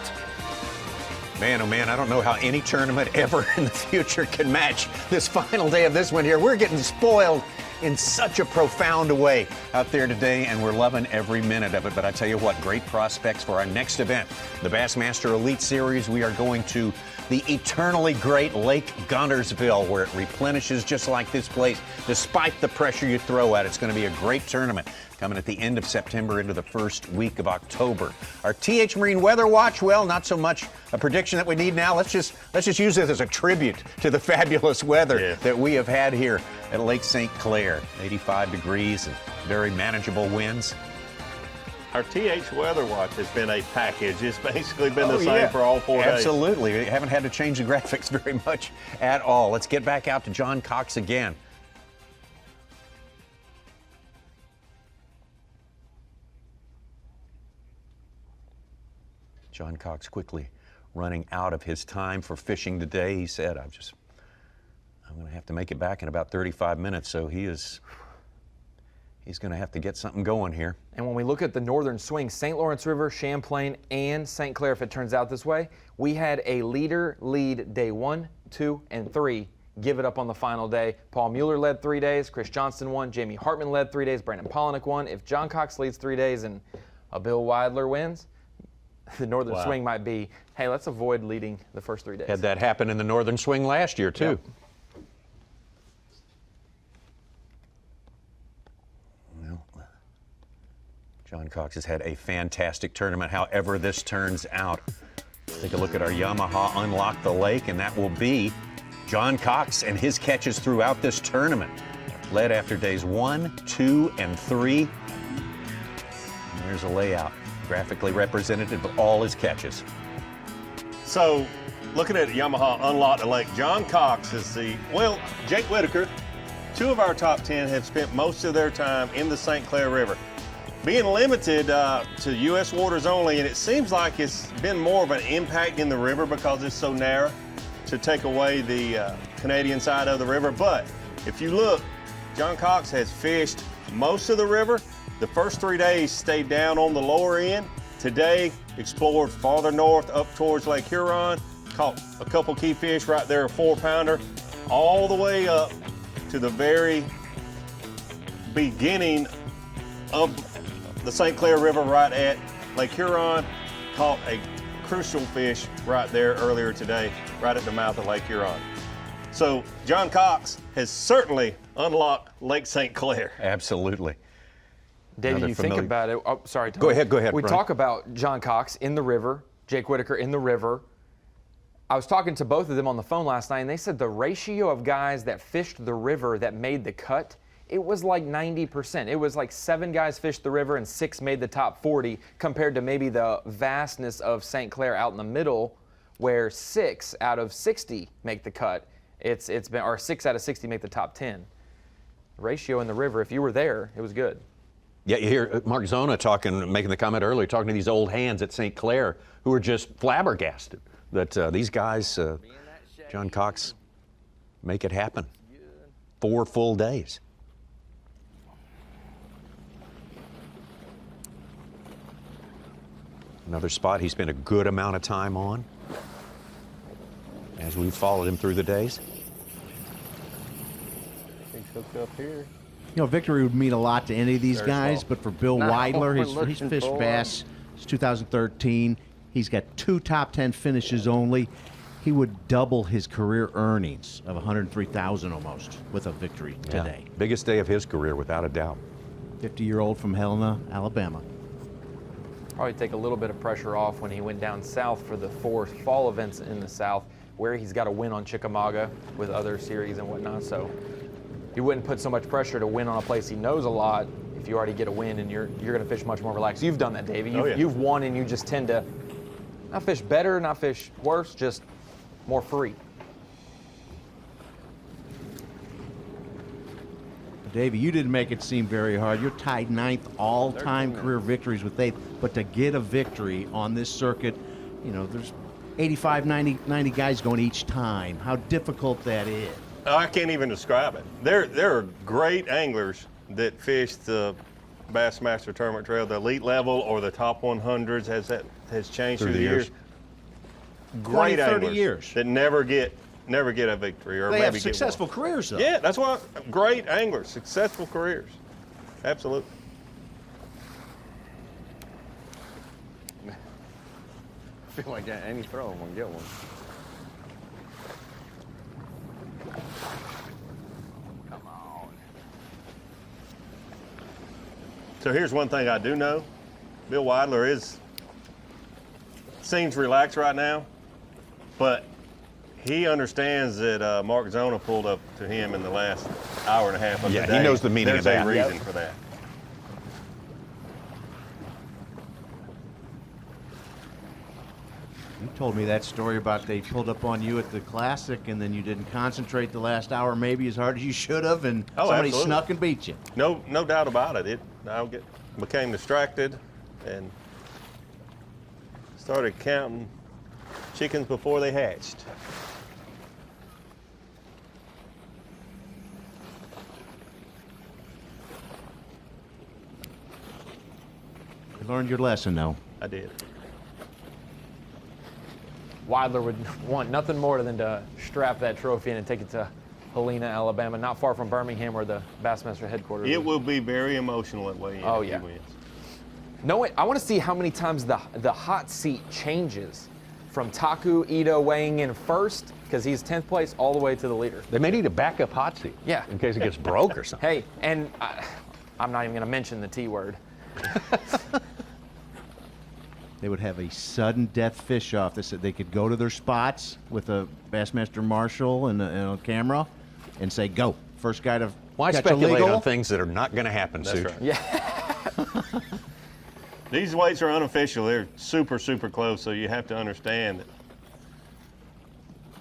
Man, oh man, I don't know how any tournament ever in the future can match this final day of this one here. We're getting spoiled in such a profound way out there today, and we're loving every minute of it. But I tell you what, great prospects for our next event, the Bassmaster Elite Series. We are going to the eternally great Lake Guntersville, where it replenishes just like this place, despite the pressure you throw at it. It's going to be a great tournament coming at the end of September into the first week of October. Our TH Marine Weather Watch, well, not so much a prediction that we need now. Let's just use this as a tribute to the fabulous weather that we have had here at Lake St. Clair. 85 degrees and very manageable winds. Our TH Weather Watch has been a package. It's basically been the same for all 4 days. Absolutely. We haven't had to change the graphics very much at all. Let's get back out to John Cox again. John Cox quickly running out of his time for fishing today. He said, I'm going to have to make it back in about 35 minutes, so he's going to have to get something going here. And when we look at the northern swing, St. Lawrence River, Champlain, and St. Clair, if it turns out this way, we had a leader lead day 1, 2, and 3. Give it up on the final day. Paul Mueller led 3 days. Chris Johnston won. Jamie Hartman led 3 days. Brandon Polinick won. If John Cox leads 3 days and a Bill Weidler wins, the northern swing might be, hey, let's avoid leading the first 3 days. Had that happen in the northern swing last year, too. Yep. John Cox has had a fantastic tournament, however this turns out. Take a look at our Yamaha Unlock the Lake, and that will be John Cox and his catches throughout this tournament. Led after days 1, 2, and 3. And there's a layout, graphically representative of all his catches. So, looking at Yamaha Unlock the Lake, John Cox is Jake Whitaker, 2 of our top 10 have spent most of their time in the St. Clair River. being limited to U.S. waters only, and it seems like it's been more of an impact in the river because it's so narrow to take away the Canadian side of the river. But if you look, John Cox has fished most of the river. The first 3 days stayed down on the lower end. Today, explored farther north up towards Lake Huron, caught a couple key fish right there, a 4-pounder, all the way up to the very beginning of the St. Clair River right at Lake Huron. Caught a crucial fish right there earlier today, right at the mouth of Lake Huron. So John Cox has certainly unlocked Lake St. Clair. Absolutely. David, you think about it. Oh, sorry, Tom. Go ahead. We Brian. talk about John Cox in the river, Jake Whitaker in the river. I was talking to both of them on the phone last night, and they said the ratio of guys that fished the river that made the cut, it was like 90%. It was like 7 guys fished the river and 6 made the top 40, compared to maybe the vastness of St. Clair out in the middle, where 6 out of 60 make the cut. It's been, or 6 out of 60 make the top 10. The ratio in the river, if you were there, it was good. Yeah, you hear Mark Zona making the comment earlier, talking to these old hands at St. Clair who are just flabbergasted that these guys, John Cox, make it happen. 4 full days. Another spot he spent a good amount of time on as we followed him through the days. He's hooked up here. You know, victory would mean a lot to any of these guys, but for Bill Weidler, he's fished bass since 2013. He's got 2 top 10 finishes only. He would double his career earnings of $103,000 almost with a victory today. Biggest day of his career, without a doubt. 50-year-old from Helena, Alabama. Probably take a little bit of pressure off when he went down south for the 4 fall events in the south, where he's got a win on Chickamauga with other series and whatnot. So he wouldn't put so much pressure to win on a place he knows a lot if you already get a win and you're going to fish much more relaxed. You've done that, Davey. You've won, and you just tend to not fish better, not fish worse, just more free. Davey, you didn't make it seem very hard. You're tied 9th all-time career victories with 8, but to get a victory on this circuit, you know, there's 85, 90 guys going each time. How difficult that is. I can't even describe it. There are great anglers that fish the Bassmaster Tournament Trail, the elite level or the top 100s, as that has changed through the years. Great 20, 30 anglers years. that never get a victory, or They maybe have get successful one. careers, though. Yeah, that's why great anglers, successful careers. Absolutely. I feel like any throw one get one. Come on. So here's one thing I do know. Bill Weidler seems relaxed right now, but he understands that Mark Zona pulled up to him in the last hour and a half of the day. He knows the meaning of that. There's a reason for that. You told me that story about they pulled up on you at the Classic, and then you didn't concentrate the last hour maybe as hard as you should have, and somebody absolutely. snuck and beat you. No doubt about it. I became distracted and started counting chickens before they hatched. You learned your lesson, though. I did. Weidler would want nothing more than to strap that trophy in and take it to Helena, Alabama, not far from Birmingham, where the Bassmaster headquarters is. It will be very emotional at weigh-in if he wins. No, I want to see how many times the hot seat changes from Taku Ito weighing in first, because he's 10th place, all the way to the leader. They may need a backup hot seat. Yeah. In case it gets broke or something. Hey, and I'm not even going to mention the T word. They would have a sudden death fish off. They said they could go to their spots with a Bassmaster Marshal and a camera and say, go. First guy to Why catch speculate illegal? on things that are not going to happen, That's Such? right. Yeah. These weights are unofficial. They're super, super close, so you have to understand that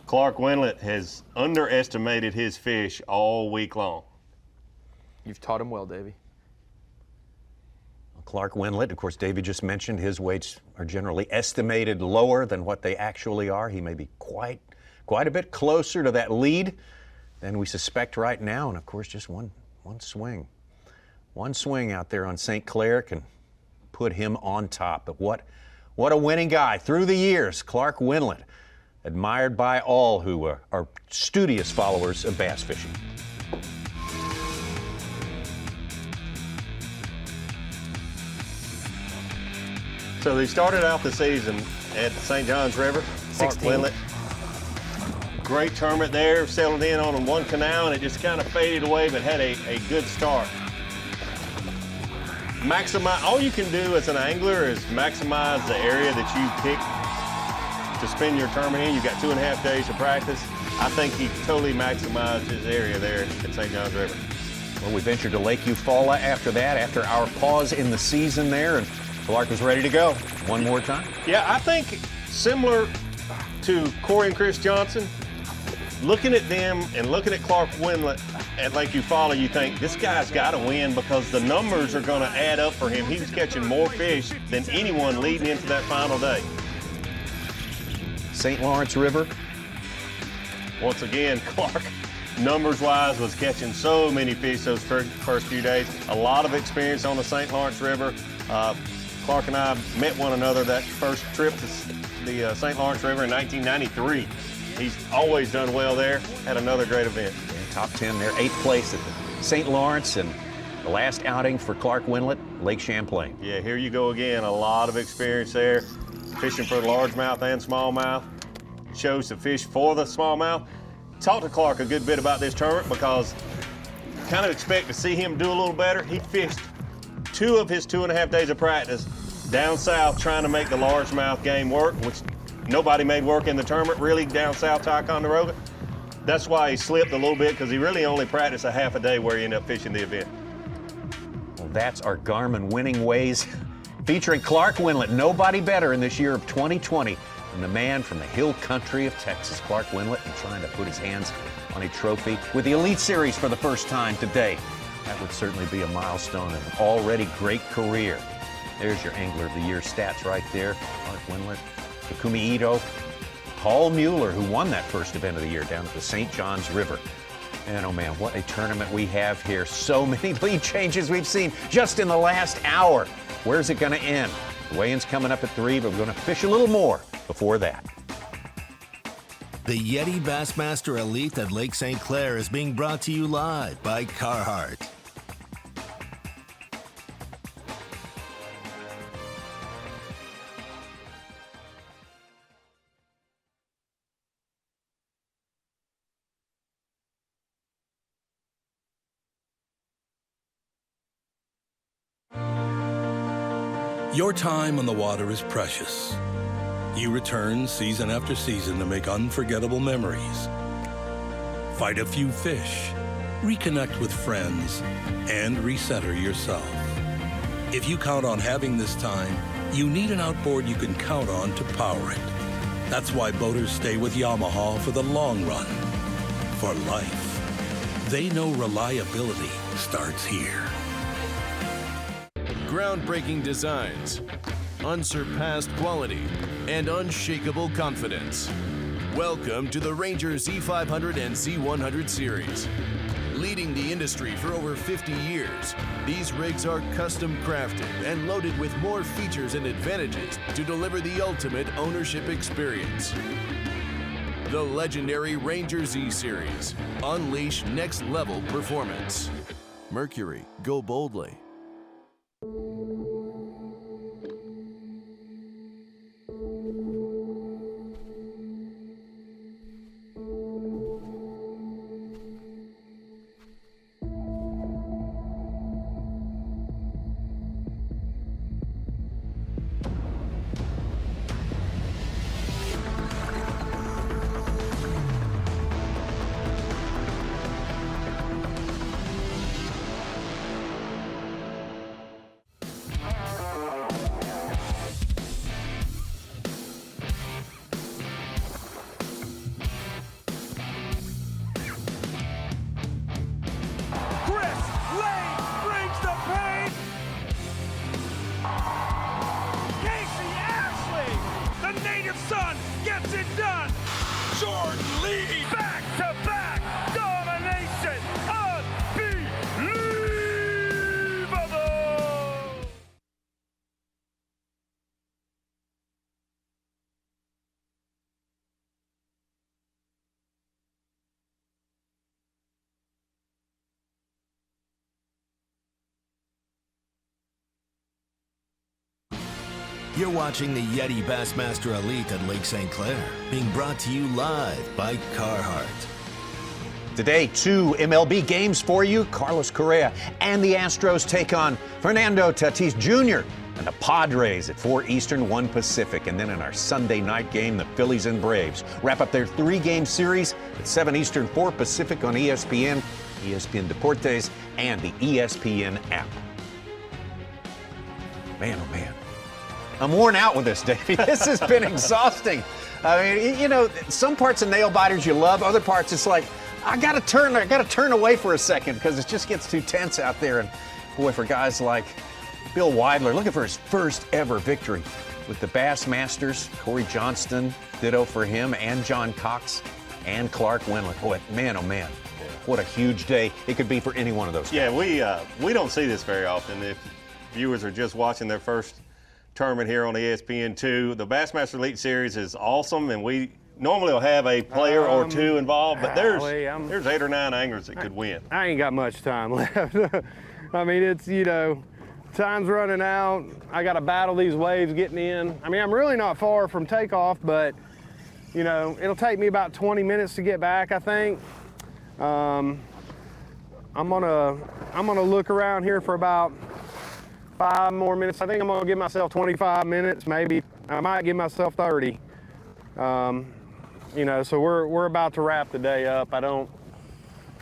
Clark Wendlandt has underestimated his fish all week long. You've taught him well, Davey. Clark Wendlandt, of course, David just mentioned his weights are generally estimated lower than what they actually are. He may be quite a bit closer to that lead than we suspect right now. And, of course, just one swing. One swing out there on St. Clair can put him on top. But what a winning guy through the years, Clark Wendlandt, admired by all who are studious followers of bass fishing. So they started out the season at St. John's River, Clark Wendlandt. Great tournament there, settled in on one canal, and it just kind of faded away, but had a good start. All you can do as an angler is maximize the area that you pick to spend your tournament in. You've got 2.5 days of practice. I think he totally maximized his area there at St. John's River. Well, we ventured to Lake Eufaula after that, after our pause in the season there, and Clark was ready to go one more time. Yeah, I think similar to Cory and Chris Johnston, looking at them and looking at Clark Wendlandt at Lake Eufaula, you think this guy's got to win because the numbers are going to add up for him. He was catching more fish than anyone leading into that final day. St. Lawrence River. Once again, Clark, numbers-wise, was catching so many fish those first few days. A lot of experience on the St. Lawrence River. Clark and I met one another that first trip to the St. Lawrence River in 1993. He's always done well there. Had another great event. Yeah, top 10 there, 8th place at the St. Lawrence, and the last outing for Clark Wendlandt, Lake Champlain. Yeah, here you go again. A lot of experience there. Fishing for the largemouth and smallmouth. Chose to fish for the smallmouth. Talked to Clark a good bit about this tournament because kind of expect to see him do a little better. He fished 2 of his 2.5 days of practice down south trying to make the largemouth game work, which nobody made work in the tournament, really, down south Ticonderoga. That's why he slipped a little bit, because he really only practiced a half a day where he ended up fishing the event. Well, that's our Garmin winning ways, featuring Clark Wendlandt. Nobody better in this year of 2020 than the man from the hill country of Texas, Clark Wendlandt, and trying to put his hands on a trophy with the Elite Series for the first time today. That would certainly be a milestone in an already great career. There's your Angler of the Year stats right there. Clark Wendlandt, Taku Ito, Paul Mueller, who won that first event of the year down at the St. John's River. And oh man, what a tournament we have here. So many lead changes we've seen just in the last hour. Where's it going to end? The weigh-in's coming up at 3, but we're going to fish a little more before that. The YETI Bassmaster Elite at Lake St. Clair is being brought to you live by Carhartt. Your time on the water is precious. You return season after season to make unforgettable memories. Fight a few fish, reconnect with friends, and recenter yourself. If you count on having this time, you need an outboard you can count on to power it. That's why boaters stay with Yamaha for the long run, for life. They know reliability starts here. Groundbreaking designs, unsurpassed quality, and unshakable confidence. Welcome to the Ranger Z500 and Z100 series. Leading the industry for over 50 years, these rigs are custom crafted and loaded with more features and advantages to deliver the ultimate ownership experience. The legendary Ranger Z series. Unleash next level performance. Mercury, go boldly. American son gets it done. Jordan Lee, back-to-back domination, unbelievable. You're watching the YETI Bassmaster Elite at Lake St. Clair, being brought to you live by Carhartt. Today, 2 MLB games for you. Carlos Correa and the Astros take on Fernando Tatis Jr. and the Padres at 4 Eastern, 1 Pacific. And then in our Sunday night game, the Phillies and Braves wrap up their 3-game series at 7 Eastern, 4 Pacific on ESPN, ESPN Deportes, and the ESPN app. Man, oh man. I'm worn out with this, Davey. This has been exhausting. I mean, you know, some parts of nail biters you love, other parts it's like, I gotta turn away for a second because it just gets too tense out there. And boy, for guys like Bill Weidler, looking for his first ever victory with the Bassmasters, Cory Johnston, ditto for him, and John Cox, and Clark Wendlandt. Boy, man, oh man, what a huge day it could be for any one of those guys. Yeah, we don't see this very often. If viewers are just watching their first tournament here on ESPN2. The Bassmaster Elite Series is awesome, and we normally will have a player or two involved, but there's 8 or 9 anglers that could win. I ain't got much time left. I mean, it's, you know, time's running out. I got to battle these waves getting in. I mean, I'm really not far from takeoff, but, you know, it'll take me about 20 minutes to get back, I think. I'm gonna look around here for about 5 more minutes. I think I'm gonna give myself 25 minutes, maybe. I might give myself 30. You know, so we're about to wrap the day up. I don't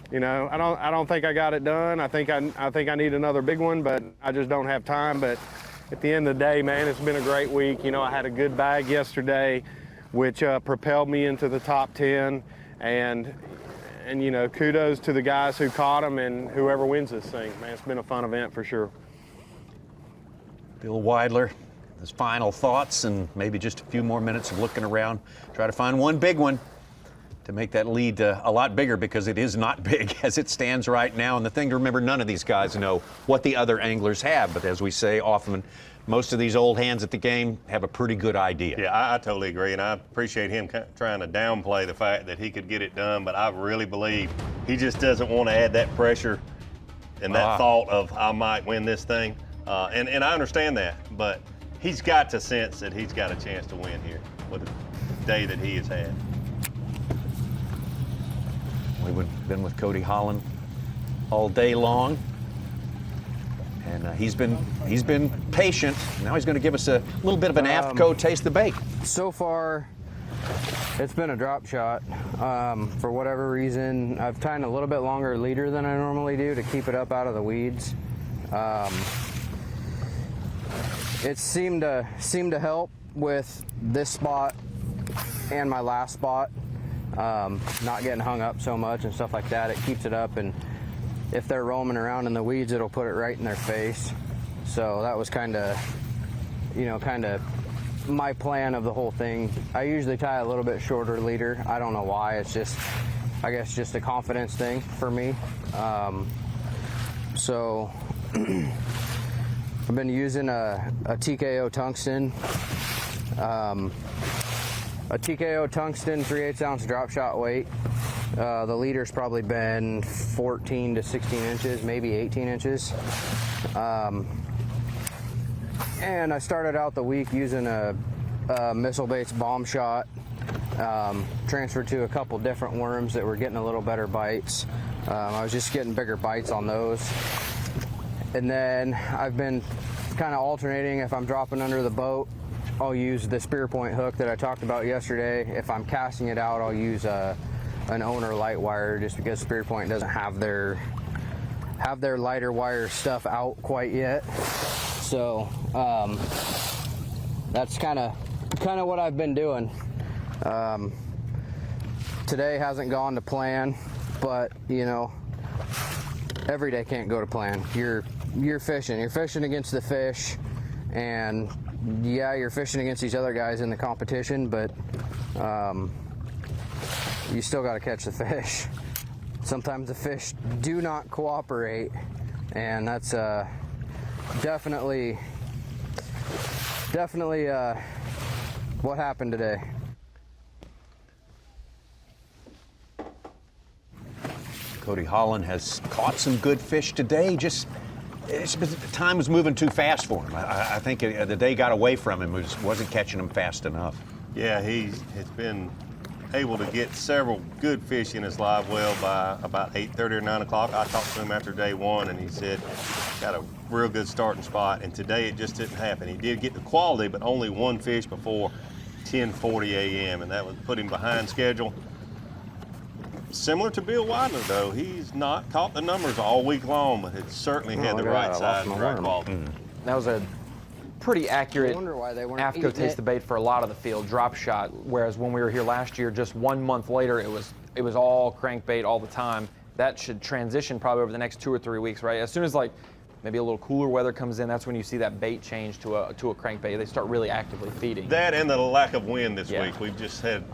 think I got it done. I think I need another big one, but I just don't have time. But at the end of the day, man, it's been a great week. You know, I had a good bag yesterday, which propelled me into the top 10, and you know, kudos to the guys who caught them and whoever wins this thing. Man, it's been a fun event for sure. Bill Weidler, his final thoughts and maybe just a few more minutes of looking around. Try to find one big one to make that lead a lot bigger, because it is not big as it stands right now. And the thing to remember, none of these guys know what the other anglers have. But as we say often, most of these old hands at the game have a pretty good idea. Yeah, I totally agree. And I appreciate him trying to downplay the fact that he could get it done. But I really believe he just doesn't want to add that pressure and that thought of, I might win this thing. And I understand that, but he's got to sense that he's got a chance to win here with the day that he has had. We've been with Cody Holland all day long, and he's been patient. Now he's going to give us a little bit of an AFTCO taste the bait. So far, it's been a drop shot. For whatever reason, I've tied a little bit longer leader than I normally do to keep it up out of the weeds. It seemed to help with this spot and my last spot, not getting hung up so much and stuff like that. It keeps it up, and if they're roaming around in the weeds, it'll put it right in their face. So that was kind of my plan of the whole thing. I usually tie a little bit shorter leader. I don't know why. It's just, I guess, just a confidence thing for me. So I've been using a TKO tungsten. A TKO tungsten 3/8 ounce drop shot weight. The leader's probably been 14 to 16 inches, maybe 18 inches. And I started out the week using a missile baits bomb shot. Transferred to a couple different worms that were getting a little better bites. I was just getting bigger bites on those. And then I've been kind of alternating. If I'm dropping under the boat, I'll use the spear point hook that I talked about yesterday. If I'm casting it out, I'll use an owner light wire, just because spear point doesn't have their lighter wire stuff out quite yet. So that's kind of what I've been doing. Today hasn't gone to plan, but you know, every day can't go to plan. You're fishing against the fish, and yeah, you're fishing against these other guys in the competition, but you still got to catch the fish. Sometimes the fish do not cooperate, and that's definitely what happened today. Cody Holland has caught some good fish today. Time was moving too fast for him. I think the day got away from him. Wasn't catching them fast enough. Yeah, he has been able to get several good fish in his live well by about 8:30 or 9 o'clock. I talked to him after day one, and he said got a real good starting spot, and today it just didn't happen. He did get the quality, but only one fish before 10:40 a.m., and that would put him behind schedule. Similar to Bill Weidler, though, he's not caught the numbers all week long, but it certainly had the right size and the right quality. That was a pretty accurate I wonder why they weren't AFCO eating taste it. the bait for a lot of the field, drop shot, whereas when we were here last year, just 1 month later, it was all crankbait all the time. That should transition probably over the next 2 or 3 weeks, right? As soon as like maybe a little cooler weather comes in, that's when you see that bait change to a crankbait. They start really actively feeding. That and the lack of wind this week. We've just had,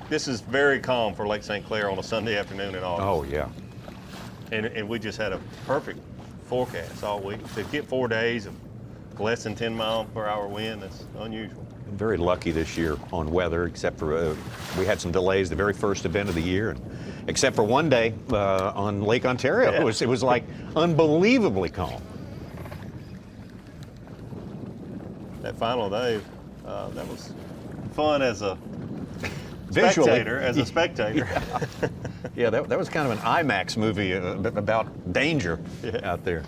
this is very calm for Lake St. Clair on a Sunday afternoon in August. Oh, yeah. And we just had a perfect forecast all week. To get 4 days of less than 10-mile-per-hour wind, that's unusual. Very lucky this year on weather, except for we had some delays the very first event of the year, and except for one day on Lake Ontario. Yeah. It was like unbelievably calm. That final day, that was fun as a Visually. spectator. Yeah, that was kind of an IMAX movie about danger out there.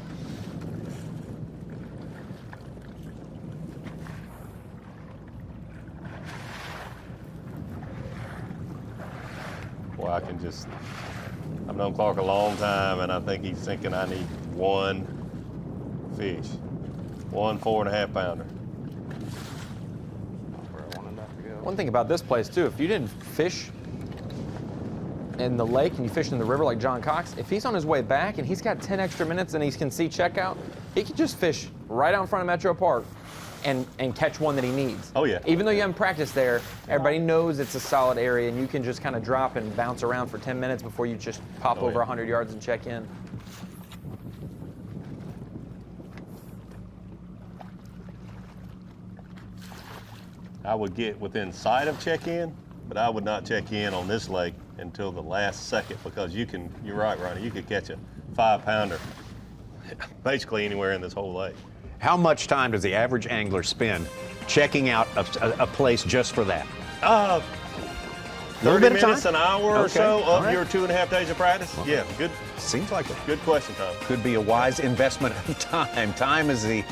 Well, I've known Clark a long time, and I think he's thinking I need one fish, one 4.5 pounder. One thing about this place too, if you didn't fish in the lake and you fish in the river like John Cox, if he's on his way back and he's got 10 extra minutes and he can see checkout, he can just fish right out in front of Metro Park and catch one that he needs. Oh, yeah. Even though you haven't practiced there, everybody knows it's a solid area and you can just kind of drop and bounce around for 10 minutes before you just pop over 100 yards and check in. I would get within sight of check-in, but I would not check in on this lake until the last second, because you're right, Ronnie, you could catch a 5-pounder basically anywhere in this whole lake. How much time does the average angler spend checking out a place just for that? 30 minutes, an hour or so All of right. your 2.5 days of practice? Yeah, good. Seems like it. Good question, Tom. Could be a wise investment of time. Time is the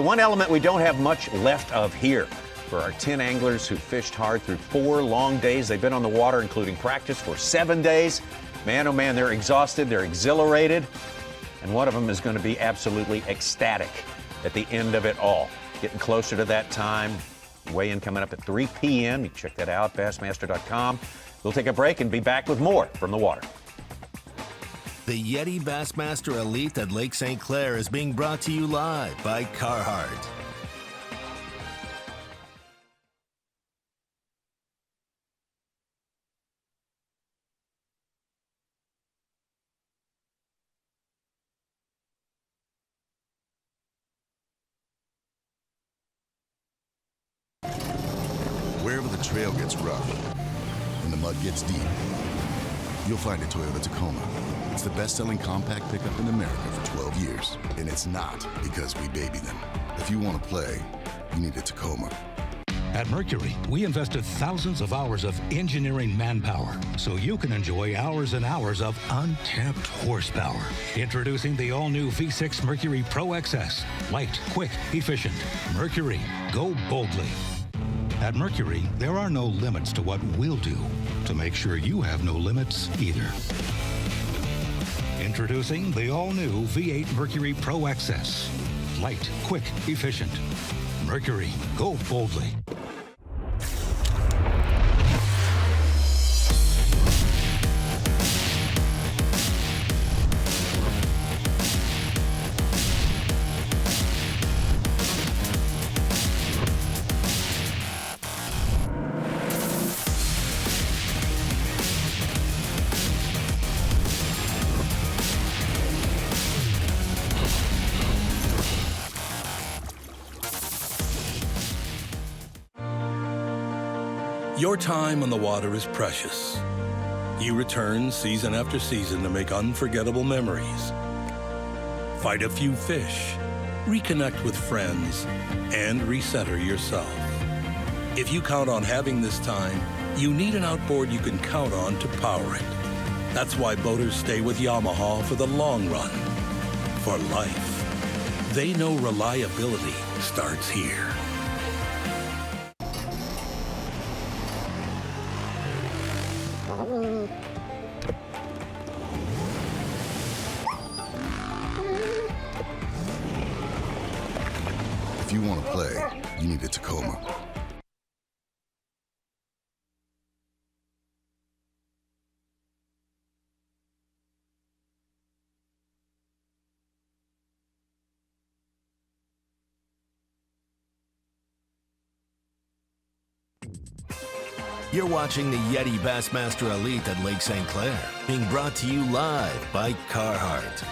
one element we don't have much left of here. For our 10 anglers who fished hard through 4 long days, they've been on the water, including practice, for 7 days. Man, oh man, they're exhausted, they're exhilarated, and one of them is going to be absolutely ecstatic at the end of it all. Getting closer to that time. Weigh-in coming up at 3 p.m. You can check that out, bassmaster.com. We'll take a break and be back with more from the water. The YETI Bassmaster Elite at Lake St. Clair is being brought to you live by Carhartt. Wherever the trail gets rough and the mud gets deep, you'll find a Toyota Tacoma. It's the best-selling compact pickup in America for 12 years. And it's not because we baby them. If you want to play, you need a Tacoma. At Mercury, we invested thousands of hours of engineering manpower so you can enjoy hours and hours of untapped horsepower. Introducing the all-new V6 Mercury Pro XS. Light, quick, efficient. Mercury, go boldly. At Mercury, there are no limits to what we'll do to make sure you have no limits either. Introducing the all-new V8 Mercury Pro XS. Light, quick, efficient. Mercury, go boldly. Your time on the water is precious. You return season after season to make unforgettable memories. Fight a few fish, reconnect with friends, and recenter yourself. If you count on having this time, you need an outboard you can count on to power it. That's why boaters stay with Yamaha for the long run, for life. They know reliability starts here. If you want to play, you need a Tacoma. You're watching the YETI Bassmaster Elite at Lake St. Clair, being brought to you live by Carhartt.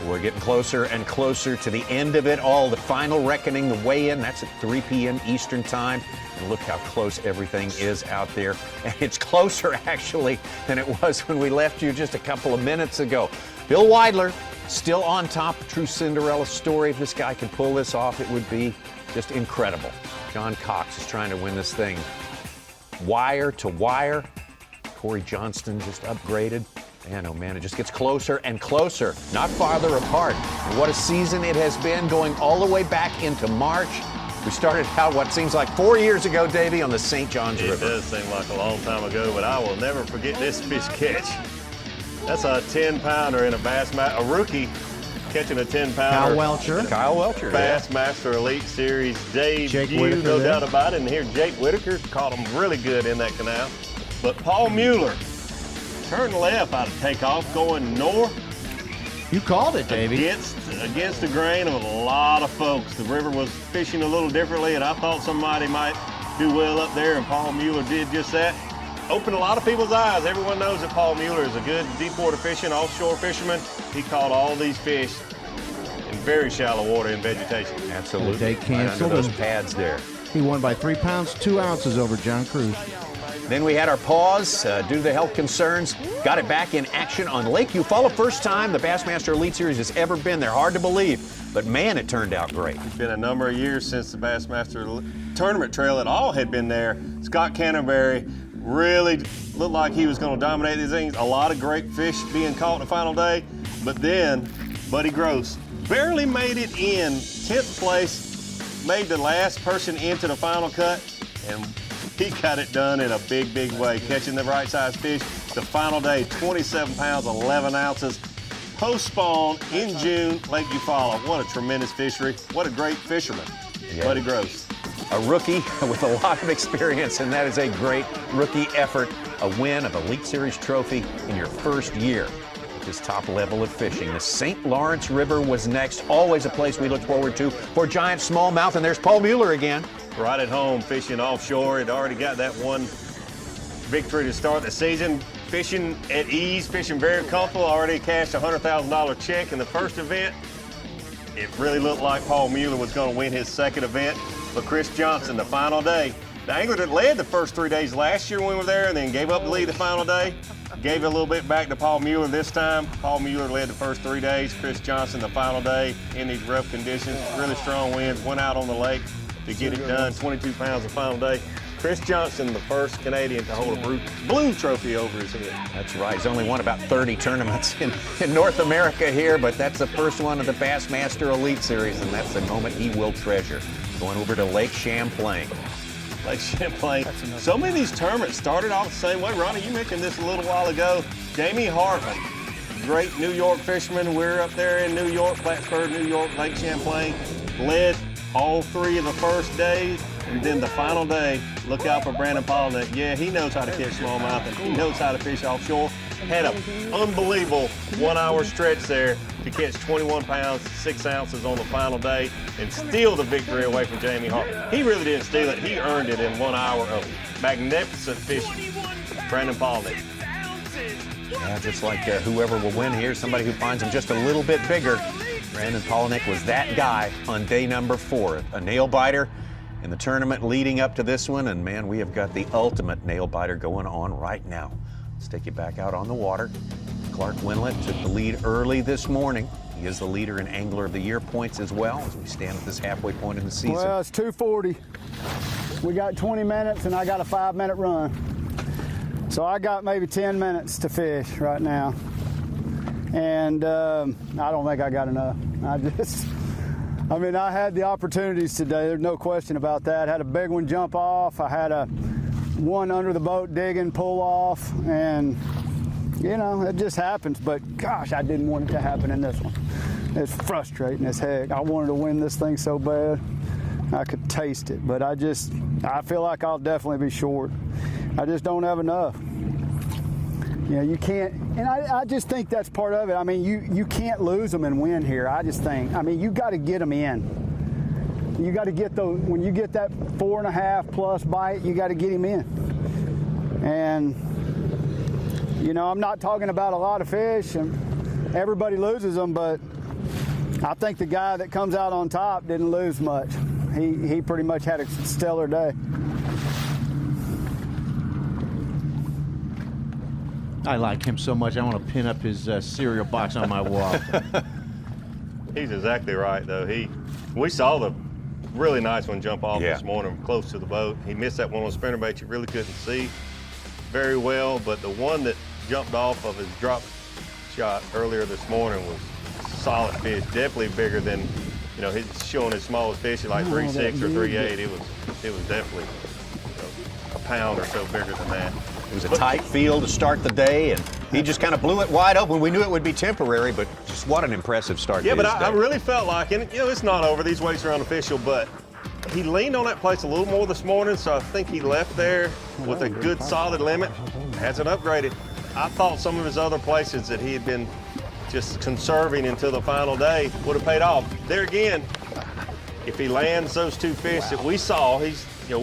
We're getting closer and closer to the end of it all. The final reckoning, the weigh-in, that's at 3 p.m. Eastern time. And look how close everything is out there. And it's closer, actually, than it was when we left you just a couple of minutes ago. Bill Weidler, still on top. True Cinderella story. If this guy can pull this off, it would be just incredible. John Cox is trying to win this thing wire to wire. Cory Johnston just upgraded. Man, oh man, it just gets closer and closer, not farther apart. And what a season it has been, going all the way back into March. We started out what seems like 4 years ago, Davey, on the St. Johns River. It does seem like a long time ago, but I will never forget this fish catch. That's a 10-pounder in a rookie catching a 10-pounder. Kyle Welcher. Bassmaster Elite Series debut, no doubt about it. And here Jake Whitaker caught him really good in that canal. But Paul Mueller turned left out of takeoff, going north. You called it, Davey. Against the grain of a lot of folks. The river was fishing a little differently, and I thought somebody might do well up there, and Paul Mueller did just that. Opened a lot of people's eyes. Everyone knows that Paul Mueller is a good deep water fishing, offshore fisherman. He caught all these fish in very shallow water in vegetation. Absolutely. They canceled those pads there. He won by 3 pounds, 2 ounces over John Cruz. Then we had our pause due to the health concerns. Got it back in action on Lake Eufaula. First time the Bassmaster Elite Series has ever been there. Hard to believe, but man, it turned out great. It's been a number of years since the Bassmaster Tournament Trail at all had been there. Scott Canterbury really looked like he was going to dominate these things. A lot of great fish being caught in the final day, but then Buddy Gross barely made it in 10th place, made the last person into the final cut, and he got it done in a big, big way, catching the right-sized fish. The final day, 27 pounds, 11 ounces. Post-spawn in June, Lake Eufaula. What a tremendous fishery. What a great fisherman, Buddy Gross. A rookie with a lot of experience, and that is a great rookie effort. A win of Elite Series trophy in your first year at this top level of fishing. The St. Lawrence River was next. Always a place we look forward to for giant smallmouth, and there's Paul Mueller again. Right at home, fishing offshore. Had already got that one victory to start the season. Fishing at ease, fishing very comfortable. Already cashed a $100,000 check in the first event. It really looked like Paul Mueller was going to win his second event. But Chris Johnson, the final day, the angler that led the first 3 days last year when we were there and then gave up the lead the final day, gave it a little bit back to Paul Mueller this time. Paul Mueller led the first 3 days. Chris Johnson, the final day, in these rough conditions, really strong winds, went out on the lake to get it done, 22 pounds the final day. Chris Johnson, the first Canadian to hold a blue trophy over his head. That's right. He's only won about 30 tournaments in North America here, but that's the first one of the Bassmaster Elite Series, and that's the moment he will treasure. Going over to Lake Champlain. Lake Champlain. So many of these tournaments started off the same way. Ronnie, you mentioned this a little while ago. Jamie Hartman, great New York fisherman. We're up there in New York, Plattsburgh, New York, Lake Champlain. Led all 3 of the first days, and then the final day, look out for Brandon Polnick. Yeah, he knows how to catch smallmouth, and he knows how to fish offshore. Had an unbelievable 1 hour stretch there to catch 21 pounds, 6 ounces on the final day and steal the victory away from Jamie Hart. He really didn't steal it. He earned it in 1 hour of magnificent fishing. Brandon Polnick. Yeah, just like whoever will win here, somebody who finds him just a little bit bigger. Brandon Polnick was that guy on day number 4. A nail biter. in the tournament leading up to this one, and man, we have got the ultimate nail biter going on right now. Let's take you back out on the water. Clark Wendlandt took the lead early this morning. He is the leader in Angler of the Year points as well as we stand at this halfway point in the season. Well, it's 2:40. We got 20 minutes and I got a 5-minute run. So I got maybe 10 minutes to fish right now. And I don't think I got enough. I had the opportunities today. There's no question about that. I had a big one jump off. I had one under the boat digging, pull off, and it just happens. But gosh, I didn't want it to happen in this one. It's frustrating as heck. I wanted to win this thing so bad. I could taste it, but I feel like I'll definitely be short. I just don't have enough. You can't, and I just think that's part of it. I mean, you can't lose them and win here. I just think, you got to get them in. You got to get those, when you get that 4.5 plus bite, you got to get him in. And, I'm not talking about a lot of fish, and everybody loses them, but I think the guy that comes out on top didn't lose much. He pretty much had a stellar day. I like him so much, I want to pin up his cereal box on my wall. He's exactly right, though. We saw the really nice one jump off this morning close to the boat. He missed that one on spinnerbait you really couldn't see very well, but the one that jumped off of his drop shot earlier this morning was a solid fish, definitely bigger than, he's showing his smallest fish at like 3.6 or 3.8. It was definitely a pound or so bigger than that. It was a tight field to start the day, and he just kind of blew it wide open. We knew it would be temporary, but just what an impressive start. Yeah, but I really felt like, and it's not over. These weights are unofficial, but he leaned on that place a little more this morning, so I think he left there with a good solid limit. Hasn't upgraded. I thought some of his other places that he had been just conserving until the final day would have paid off. There again, if he lands those two fish that we saw, we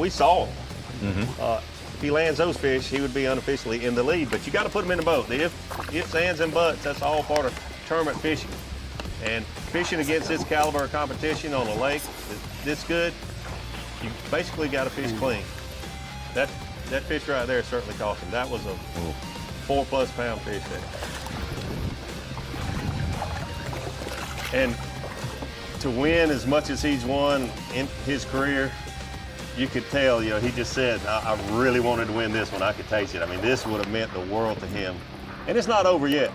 saw him. Mm-hmm. If he lands those fish, he would be unofficially in the lead. But you got to put him in the boat. The ifs, ands, and buts, that's all part of tournament fishing. And fishing against this caliber of competition on a lake this good, you basically got to fish clean. That fish right there certainly cost him. That was a 4+ pound fish there. And to win as much as he's won in his career, you could tell, he just said, I really wanted to win this one. I could taste it. This would have meant the world to him. And it's not over yet.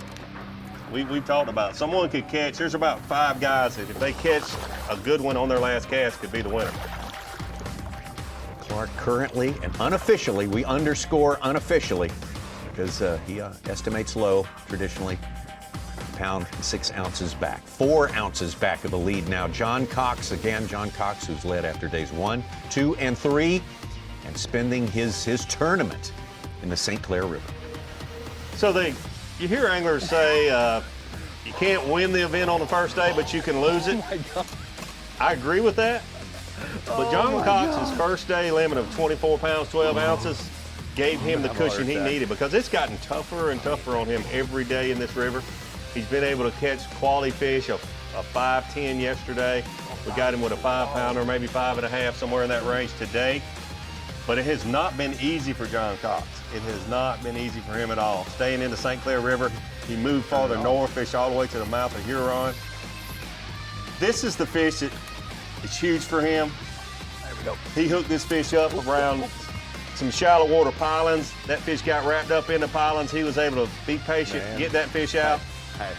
We've talked about it. Someone could catch, there's about 5 guys that if they catch a good one on their last cast could be the winner. Clark currently and unofficially, we underscore unofficially, because he estimates low traditionally, pound 6 ounces back. 4 ounces back of the lead now. John Cox, who's led after days 1, 2, and 3, and spending his tournament in the St. Clair River. So you hear anglers say you can't win the event on the first day, but you can lose it. Oh my God. I agree with that. But John Cox's first day limit of 24 pounds, 12 ounces gave him the cushion he needed, because it's gotten tougher and tougher on him every day in this river. He's been able to catch quality fish, a 5.10 yesterday. We got him with a 5-pounder, maybe 5.5, somewhere in that range today. But it has not been easy for John Cox. It has not been easy for him at all. Staying in the St. Clair River, he moved farther north, fished all the way to the mouth of Huron. This is the fish that is huge for him. There we go. He hooked this fish up around some shallow water pilings. That fish got wrapped up in the pilings. He was able to be patient, get that fish out.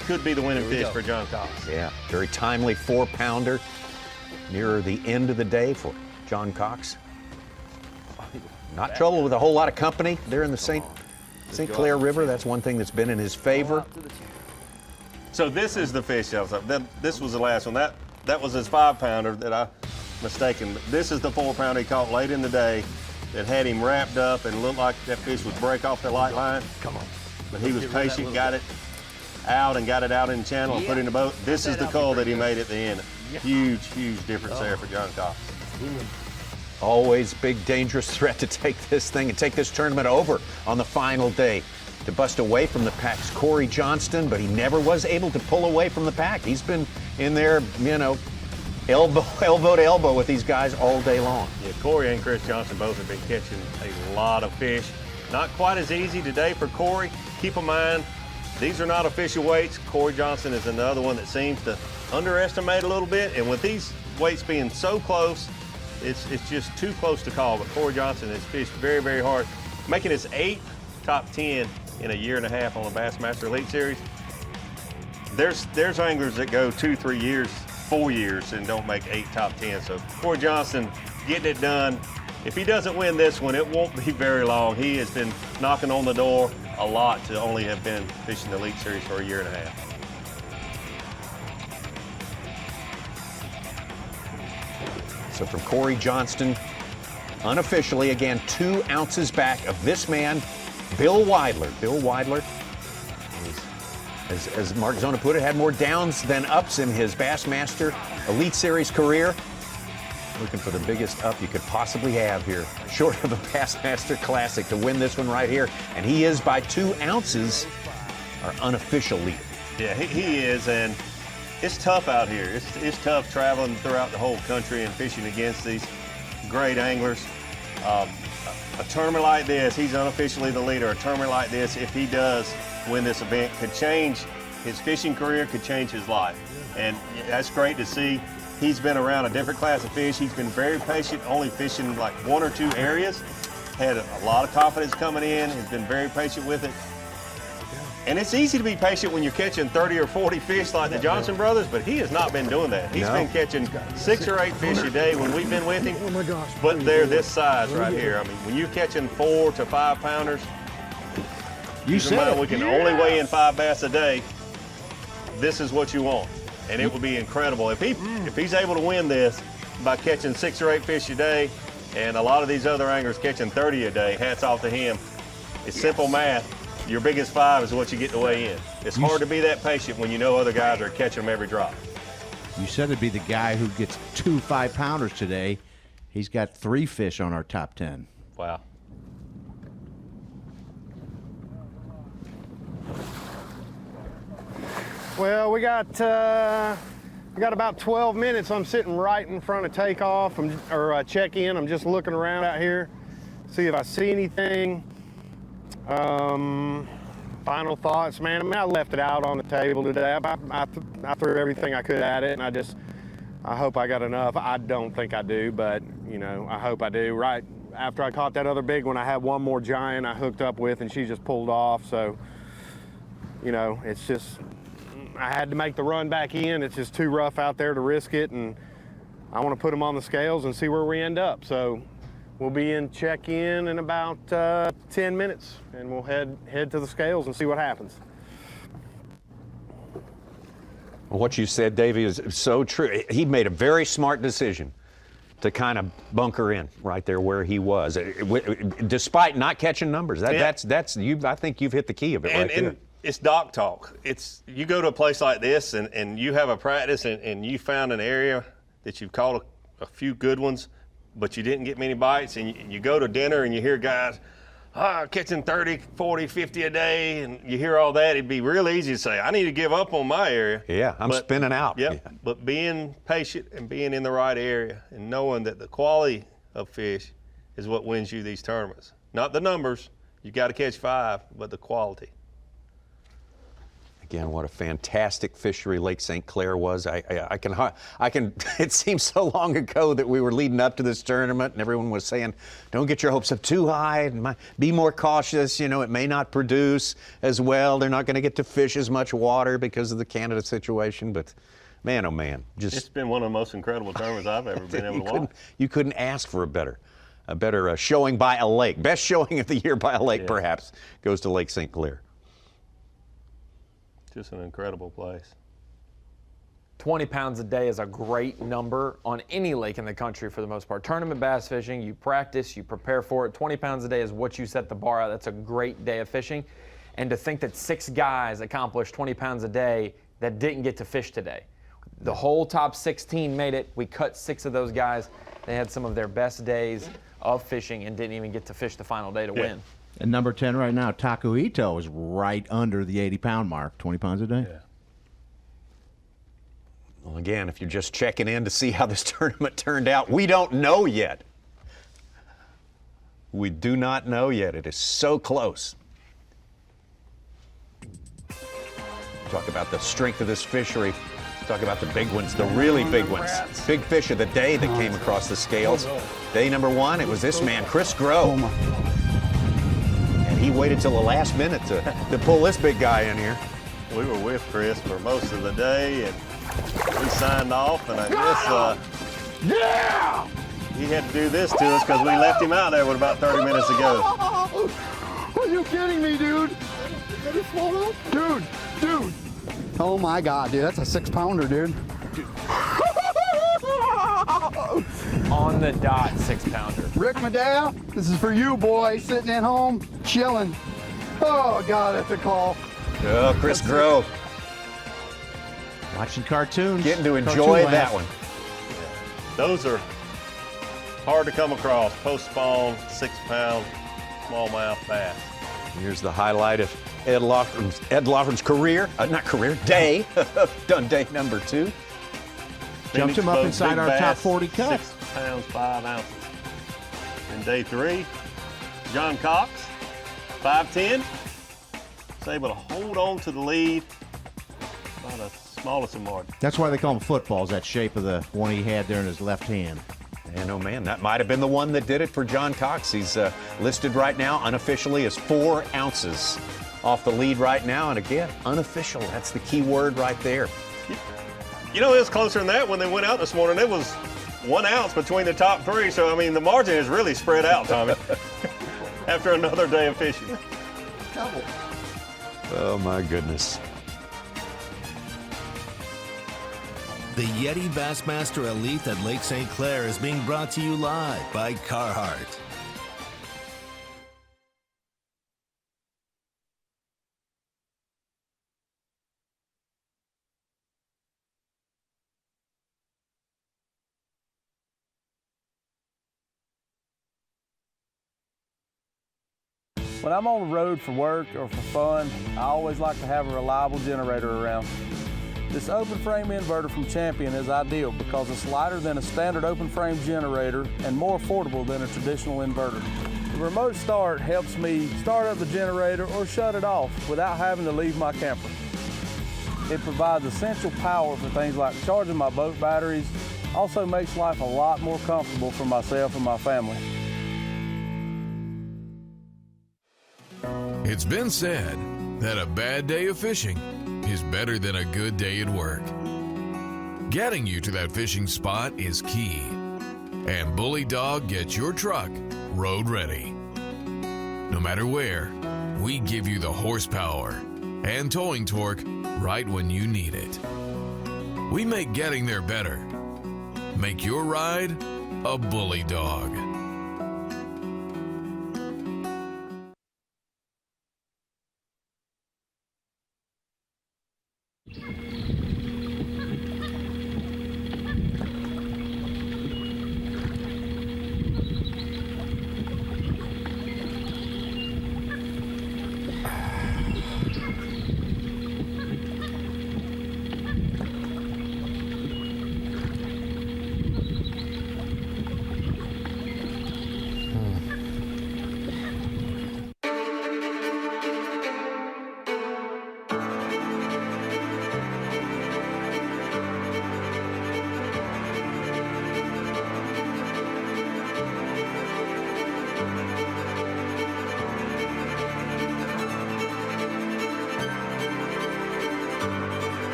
Could be the winning fish for John Cox. Yeah, very timely 4-pounder. Nearer the end of the day for John Cox. Not trouble with a whole lot of company there in the St. Clair River. That's one thing that's been in his favor. So this is the fish that was up. This was the last one. That was his 5-pounder that I mistaken. This is the 4-pounder he caught late in the day that had him wrapped up and looked like that fish would break off the light line. Come on. But he was patient, got it out and got it out in the channel and put it in the boat. This is the call that he made at the end. Huge, huge difference there for John Cox. Always big, dangerous threat to take this thing and take this tournament over on the final day. To bust away from the pack's Cory Johnston, but he never was able to pull away from the pack. He's been in there, elbow to elbow with these guys all day long. Yeah, Cory and Cory Johnston both have been catching a lot of fish. Not quite as easy today for Cory. Keep in mind, these are not official weights. Cory Johnston is another one that seems to underestimate a little bit, and with these weights being so close, it's just too close to call. But Cory Johnston has fished very, very hard, making his 8th top 10 in a year and a half on the Bassmaster Elite Series. There's anglers that go 2, 3 years, 4 years and don't make 8 top 10. So Cory Johnston getting it done. If he doesn't win this one, it won't be very long. He has been knocking on the door a lot to only have been fishing the Elite Series for a year and a half. So from Cory Johnston, unofficially, again, 2 ounces back of this man, Bill Weidler. Bill Weidler, as Mark Zona put it, had more downs than ups in his Bassmaster Elite Series career. Looking for the biggest up you could possibly have here, short of a Bassmaster Classic, to win this one right here. And he is, by 2 ounces, our unofficial leader. Yeah, he is, and it's tough out here. It's tough traveling throughout the whole country and fishing against these great anglers. A tournament like this, he's unofficially the leader. A tournament like this, if he does win this event, could change his fishing career, could change his life. And that's great to see. He's been around a different class of fish. He's been very patient, only fishing like 1 or 2 areas. Had a lot of confidence coming in. He's been very patient with it. And it's easy to be patient when you're catching 30 or 40 fish like the Johnston brothers, but he has not been doing that. He's been catching 6 or 8 fish a day when we've been with him. Oh my gosh. But they're this size right here. I mean, when you're catching 4 to 5 pounders, you said we can only weigh in 5 bass a day. This is what you want. And it would be incredible if he's able to win this by catching 6 or 8 fish a day, and a lot of these other anglers catching 30 a day. Hats off to him. It's simple math. Your biggest 5 is what you get to weigh in. It's hard to be that patient when you know other guys are catching them every drop. You said it'd be the guy who gets 2 5-pounders today. He's got 3 fish on our top 10. Wow. Well, we got about 12 minutes. I'm sitting right in front of takeoff or check-in. I'm just looking around out here, see if I see anything. Final thoughts, man. I mean, I left it out on the table today. I threw everything I could at it, and I hope I got enough. I don't think I do, but you know, I hope I do. Right after I caught that other big one, I had one more giant I hooked up with, and she just pulled off. So, you know, it's just, I had to make the run back in. It's just too rough out there to risk it, and I want to put them on the scales and see where we end up. So we'll be in check-in in about 10 minutes, and we'll head to the scales and see what happens. What you said, Davey, is so true. He made a very smart decision to kind of bunker in right there where he was, despite not catching numbers. That's you. I think you've hit the key of it right there. And it's dock talk. It's, you go to a place like this and you have a practice and you found an area that you've caught a few good ones, but you didn't get many bites, and you go to dinner and you hear guys catching 30, 40, 50 a day, and you hear all that. It'd be real easy to say, I need to give up on my area. Yeah, I'm spinning out. Yep, yeah. But being patient and being in the right area and knowing that the quality of fish is what wins you these tournaments. Not the numbers. You got to catch 5, but the quality. Again, what a fantastic fishery Lake St. Clair was. I can. It seems so long ago that we were leading up to this tournament, and everyone was saying, "Don't get your hopes up too high. Be more cautious. You know, it may not produce as well. They're not going to get to fish as much water because of the Canada situation." But man, oh man, it's been one of the most incredible tournaments I've ever been able to watch. You couldn't ask for a better showing by a lake. Best showing of the year by a lake, perhaps, goes to Lake St. Clair. Just an incredible place. 20 pounds a day is a great number on any lake in the country for the most part. Tournament bass fishing, you practice, you prepare for it. 20 pounds a day is what you set the bar out. That's a great day of fishing. And to think that 6 guys accomplished 20 pounds a day that didn't get to fish today. The whole top 16 made it. We cut 6 of those guys. They had some of their best days of fishing and didn't even get to fish the final day to win. And number 10 right now, Taku Ito, is right under the 80-pound mark, 20 pounds a day. Yeah. Well, again, if you're just checking in to see how this tournament turned out, we don't know yet. We do not know yet. It is so close. Talk about the strength of this fishery. Talk about the big ones, the really big ones. Big fish of the day that came across the scales. Day number 1, it was this man, Chris Groh. And he waited till the last minute to pull this big guy in here. We were with Chris for most of the day, and we signed off, and I guess Yeah! he had to do this to us because we left him out there with about 30 minutes to go. Are you kidding me, dude? Dude. Oh my God, dude, that's a 6-pounder, dude. On the dot, 6-pounder. Rick Maddow, this is for you, boy, sitting at home, chilling. Oh God, that's a call. Oh, Chris Groh. Watching cartoons. Getting to enjoy that one. Those are hard to come across. Post-spawn, 6-pound, smallmouth bass. Here's the highlight of Ed Loughran's career, day. Done day number 2. Jumped him up inside our top 40 cut. 6 pounds, 5 ounces. And day 3, John Cox, 5'10", was able to hold on to the lead by the smallest of margins. That's why they call them footballs, that shape of the one he had there in his left hand. And oh man, that might have been the one that did it for John Cox. He's listed right now unofficially as 4 ounces off the lead right now. And again, unofficial, that's the key word right there. You know, it was closer than that when they went out this morning. It was 1 ounce between the top 3. So, I mean, the margin is really spread out, Tommy, after another day of fishing. Oh my goodness. The YETI Bassmaster Elite at Lake St. Clair is being brought to you live by Carhartt. When I'm on the road for work or for fun, I always like to have a reliable generator around. This open frame inverter from Champion is ideal because it's lighter than a standard open frame generator and more affordable than a traditional inverter. The remote start helps me start up the generator or shut it off without having to leave my camper. It provides essential power for things like charging my boat batteries, also makes life a lot more comfortable for myself and my family. It's been said that a bad day of fishing is better than a good day at work. Getting you to that fishing spot is key. And Bully Dog gets your truck road ready. No matter where, we give you the horsepower and towing torque right when you need it. We make getting there better. Make your ride a Bully Dog.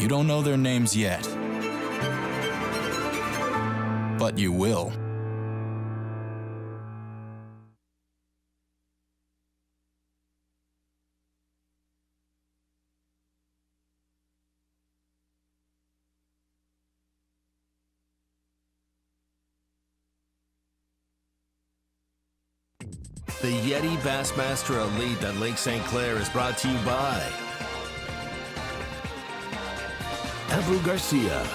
You don't know their names yet, but you will. The YETI Bassmaster Elite at Lake St. Clair is brought to you by Abu Garcia,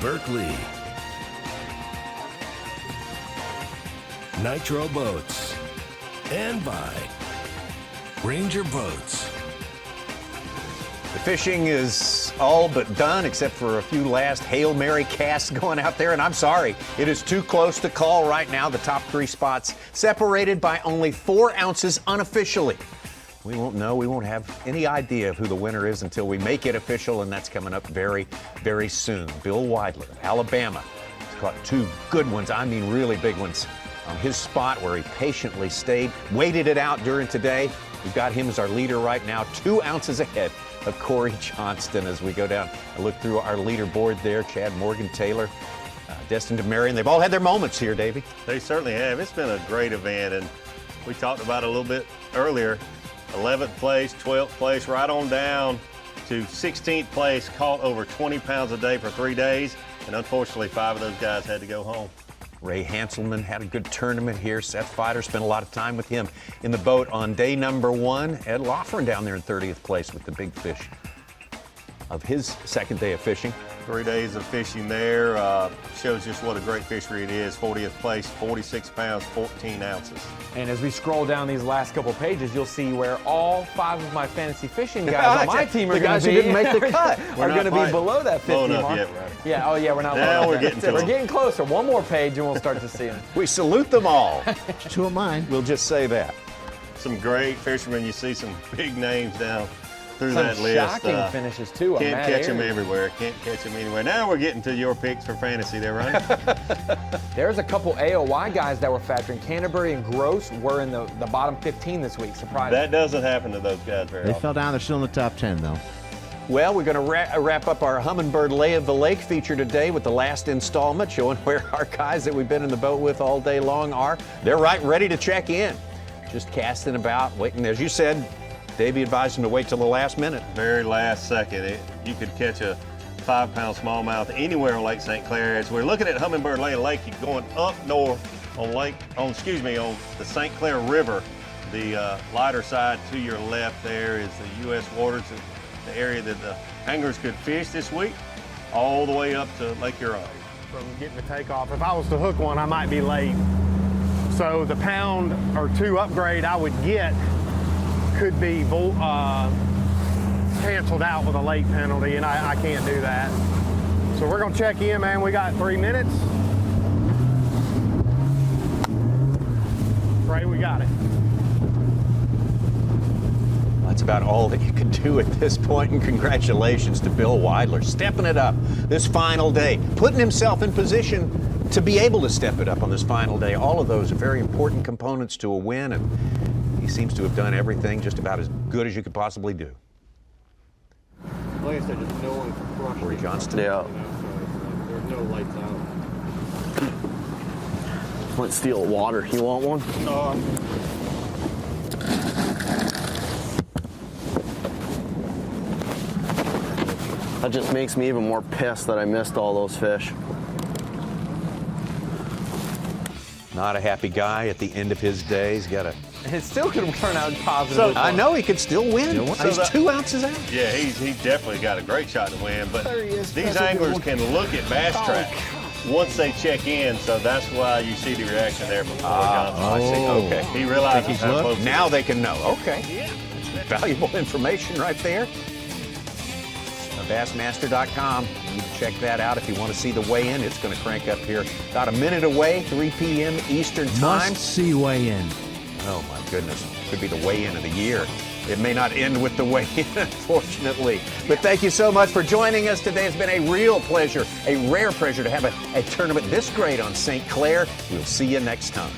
Berkeley, Nitro Boats, and by Ranger Boats. fishing is all but done except for a few last Hail Mary casts going out there. And I'm sorry, it is too close to call right now. The top 3 spots separated by only 4 ounces unofficially. We won't know. We won't have any idea of who the winner is until we make it official, and that's coming up very, very soon. Bill Weidler, Alabama, has caught 2 good ones. I mean really big ones on his spot where he patiently stayed, waited it out during today. We've got him as our leader right now, 2 ounces ahead of Cory Johnston as we go down and look through our leaderboard there. Chad Morgan, Taylor, Destin DeMarion. They've all had their moments here, Davey. They certainly have. It's been a great event, and we talked about it a little bit earlier. 11th place, 12th place, right on down to 16th place, caught over 20 pounds a day for 3 days, and unfortunately 5 of those guys had to go home. Ray Hanselman had a good tournament here. Seth Fighter spent a lot of time with him in the boat on day number 1. Ed Loughran down there in 30th place with the big fish of his second day of fishing. 3 days of fishing there shows just what a great fishery it is. 40th place, 46 pounds, 14 ounces. And as we scroll down these last couple pages, you'll see where all 5 of my fantasy fishing guys on my team are the going guys to be. who didn't make the cut are going to be below that 50 mark. Yet, right? Yeah, oh yeah, we're not. Now low we're enough getting yet. to We're them. getting closer. One more page and we'll start to see them. We salute them all. 2 of mine. We'll just say that. Some great fishermen. You see some big names down through Some that list. shocking finishes too. Can't catch them everywhere. Can't catch them anywhere. Now we're getting to your picks for fantasy there, Ronnie. There's a couple AOY guys that were factoring. Canterbury and Gross were in the bottom 15 this week. Surprising. That doesn't happen to those guys very They often. fell down. They're still in the top 10, though. Well, we're going to wrap up our Humminbird Lay of the Lake feature today with the last installment, showing where our guys that we've been in the boat with all day long are. They're right ready to check in. Just casting about, waiting. As you said, Davey advised them to wait till the last minute. Very last second. You could catch a 5-pound smallmouth anywhere on Lake St. Clair. As we're looking at Humminbird Lay of the Lake, you're going up north on the St. Clair River. The lighter side to your left there is the U.S. waters, the area that the anglers could fish this week, all the way up to Lake Huron. From getting the takeoff, if I was to hook one, I might be late. So the pound or 2 upgrade I would get could be canceled out with a late penalty, and I can't do that. So we're gonna check in, man. We got 3 minutes. Right, we got it. That's about all that you can do at this point, and congratulations to Bill Weidler, stepping it up this final day, putting himself in position to be able to step it up on this final day. All of those are very important components to a win, and he seems to have done everything just about as good as you could possibly do. Like I said, just no one crushed Cory Johnston. Yeah. There's no lights out. Flint steel water. You want one? That just makes me even more pissed that I missed all those fish. Not a happy guy at the end of his day. He's got a... It still could turn out positive. I know he could still win. He's 2 ounces out. Yeah, he definitely got a great shot to win, but these anglers can look at Bass Track once they check in, so that's why you see the reaction there from Cory Johnston. I see. Okay. He realizes how close now they can know. Okay. Valuable information right there. Bassmaster.com. You need to check that out if you want to see the weigh-in. It's going to crank up here about a minute away, 3 p.m. Eastern Time. Must-see weigh-in. Oh, my goodness. Could be the weigh-in of the year. It may not end with the weigh-in, unfortunately. But thank you so much for joining us today. It's been a real pleasure, a rare pleasure to have a tournament this great on St. Clair. We'll see you next time.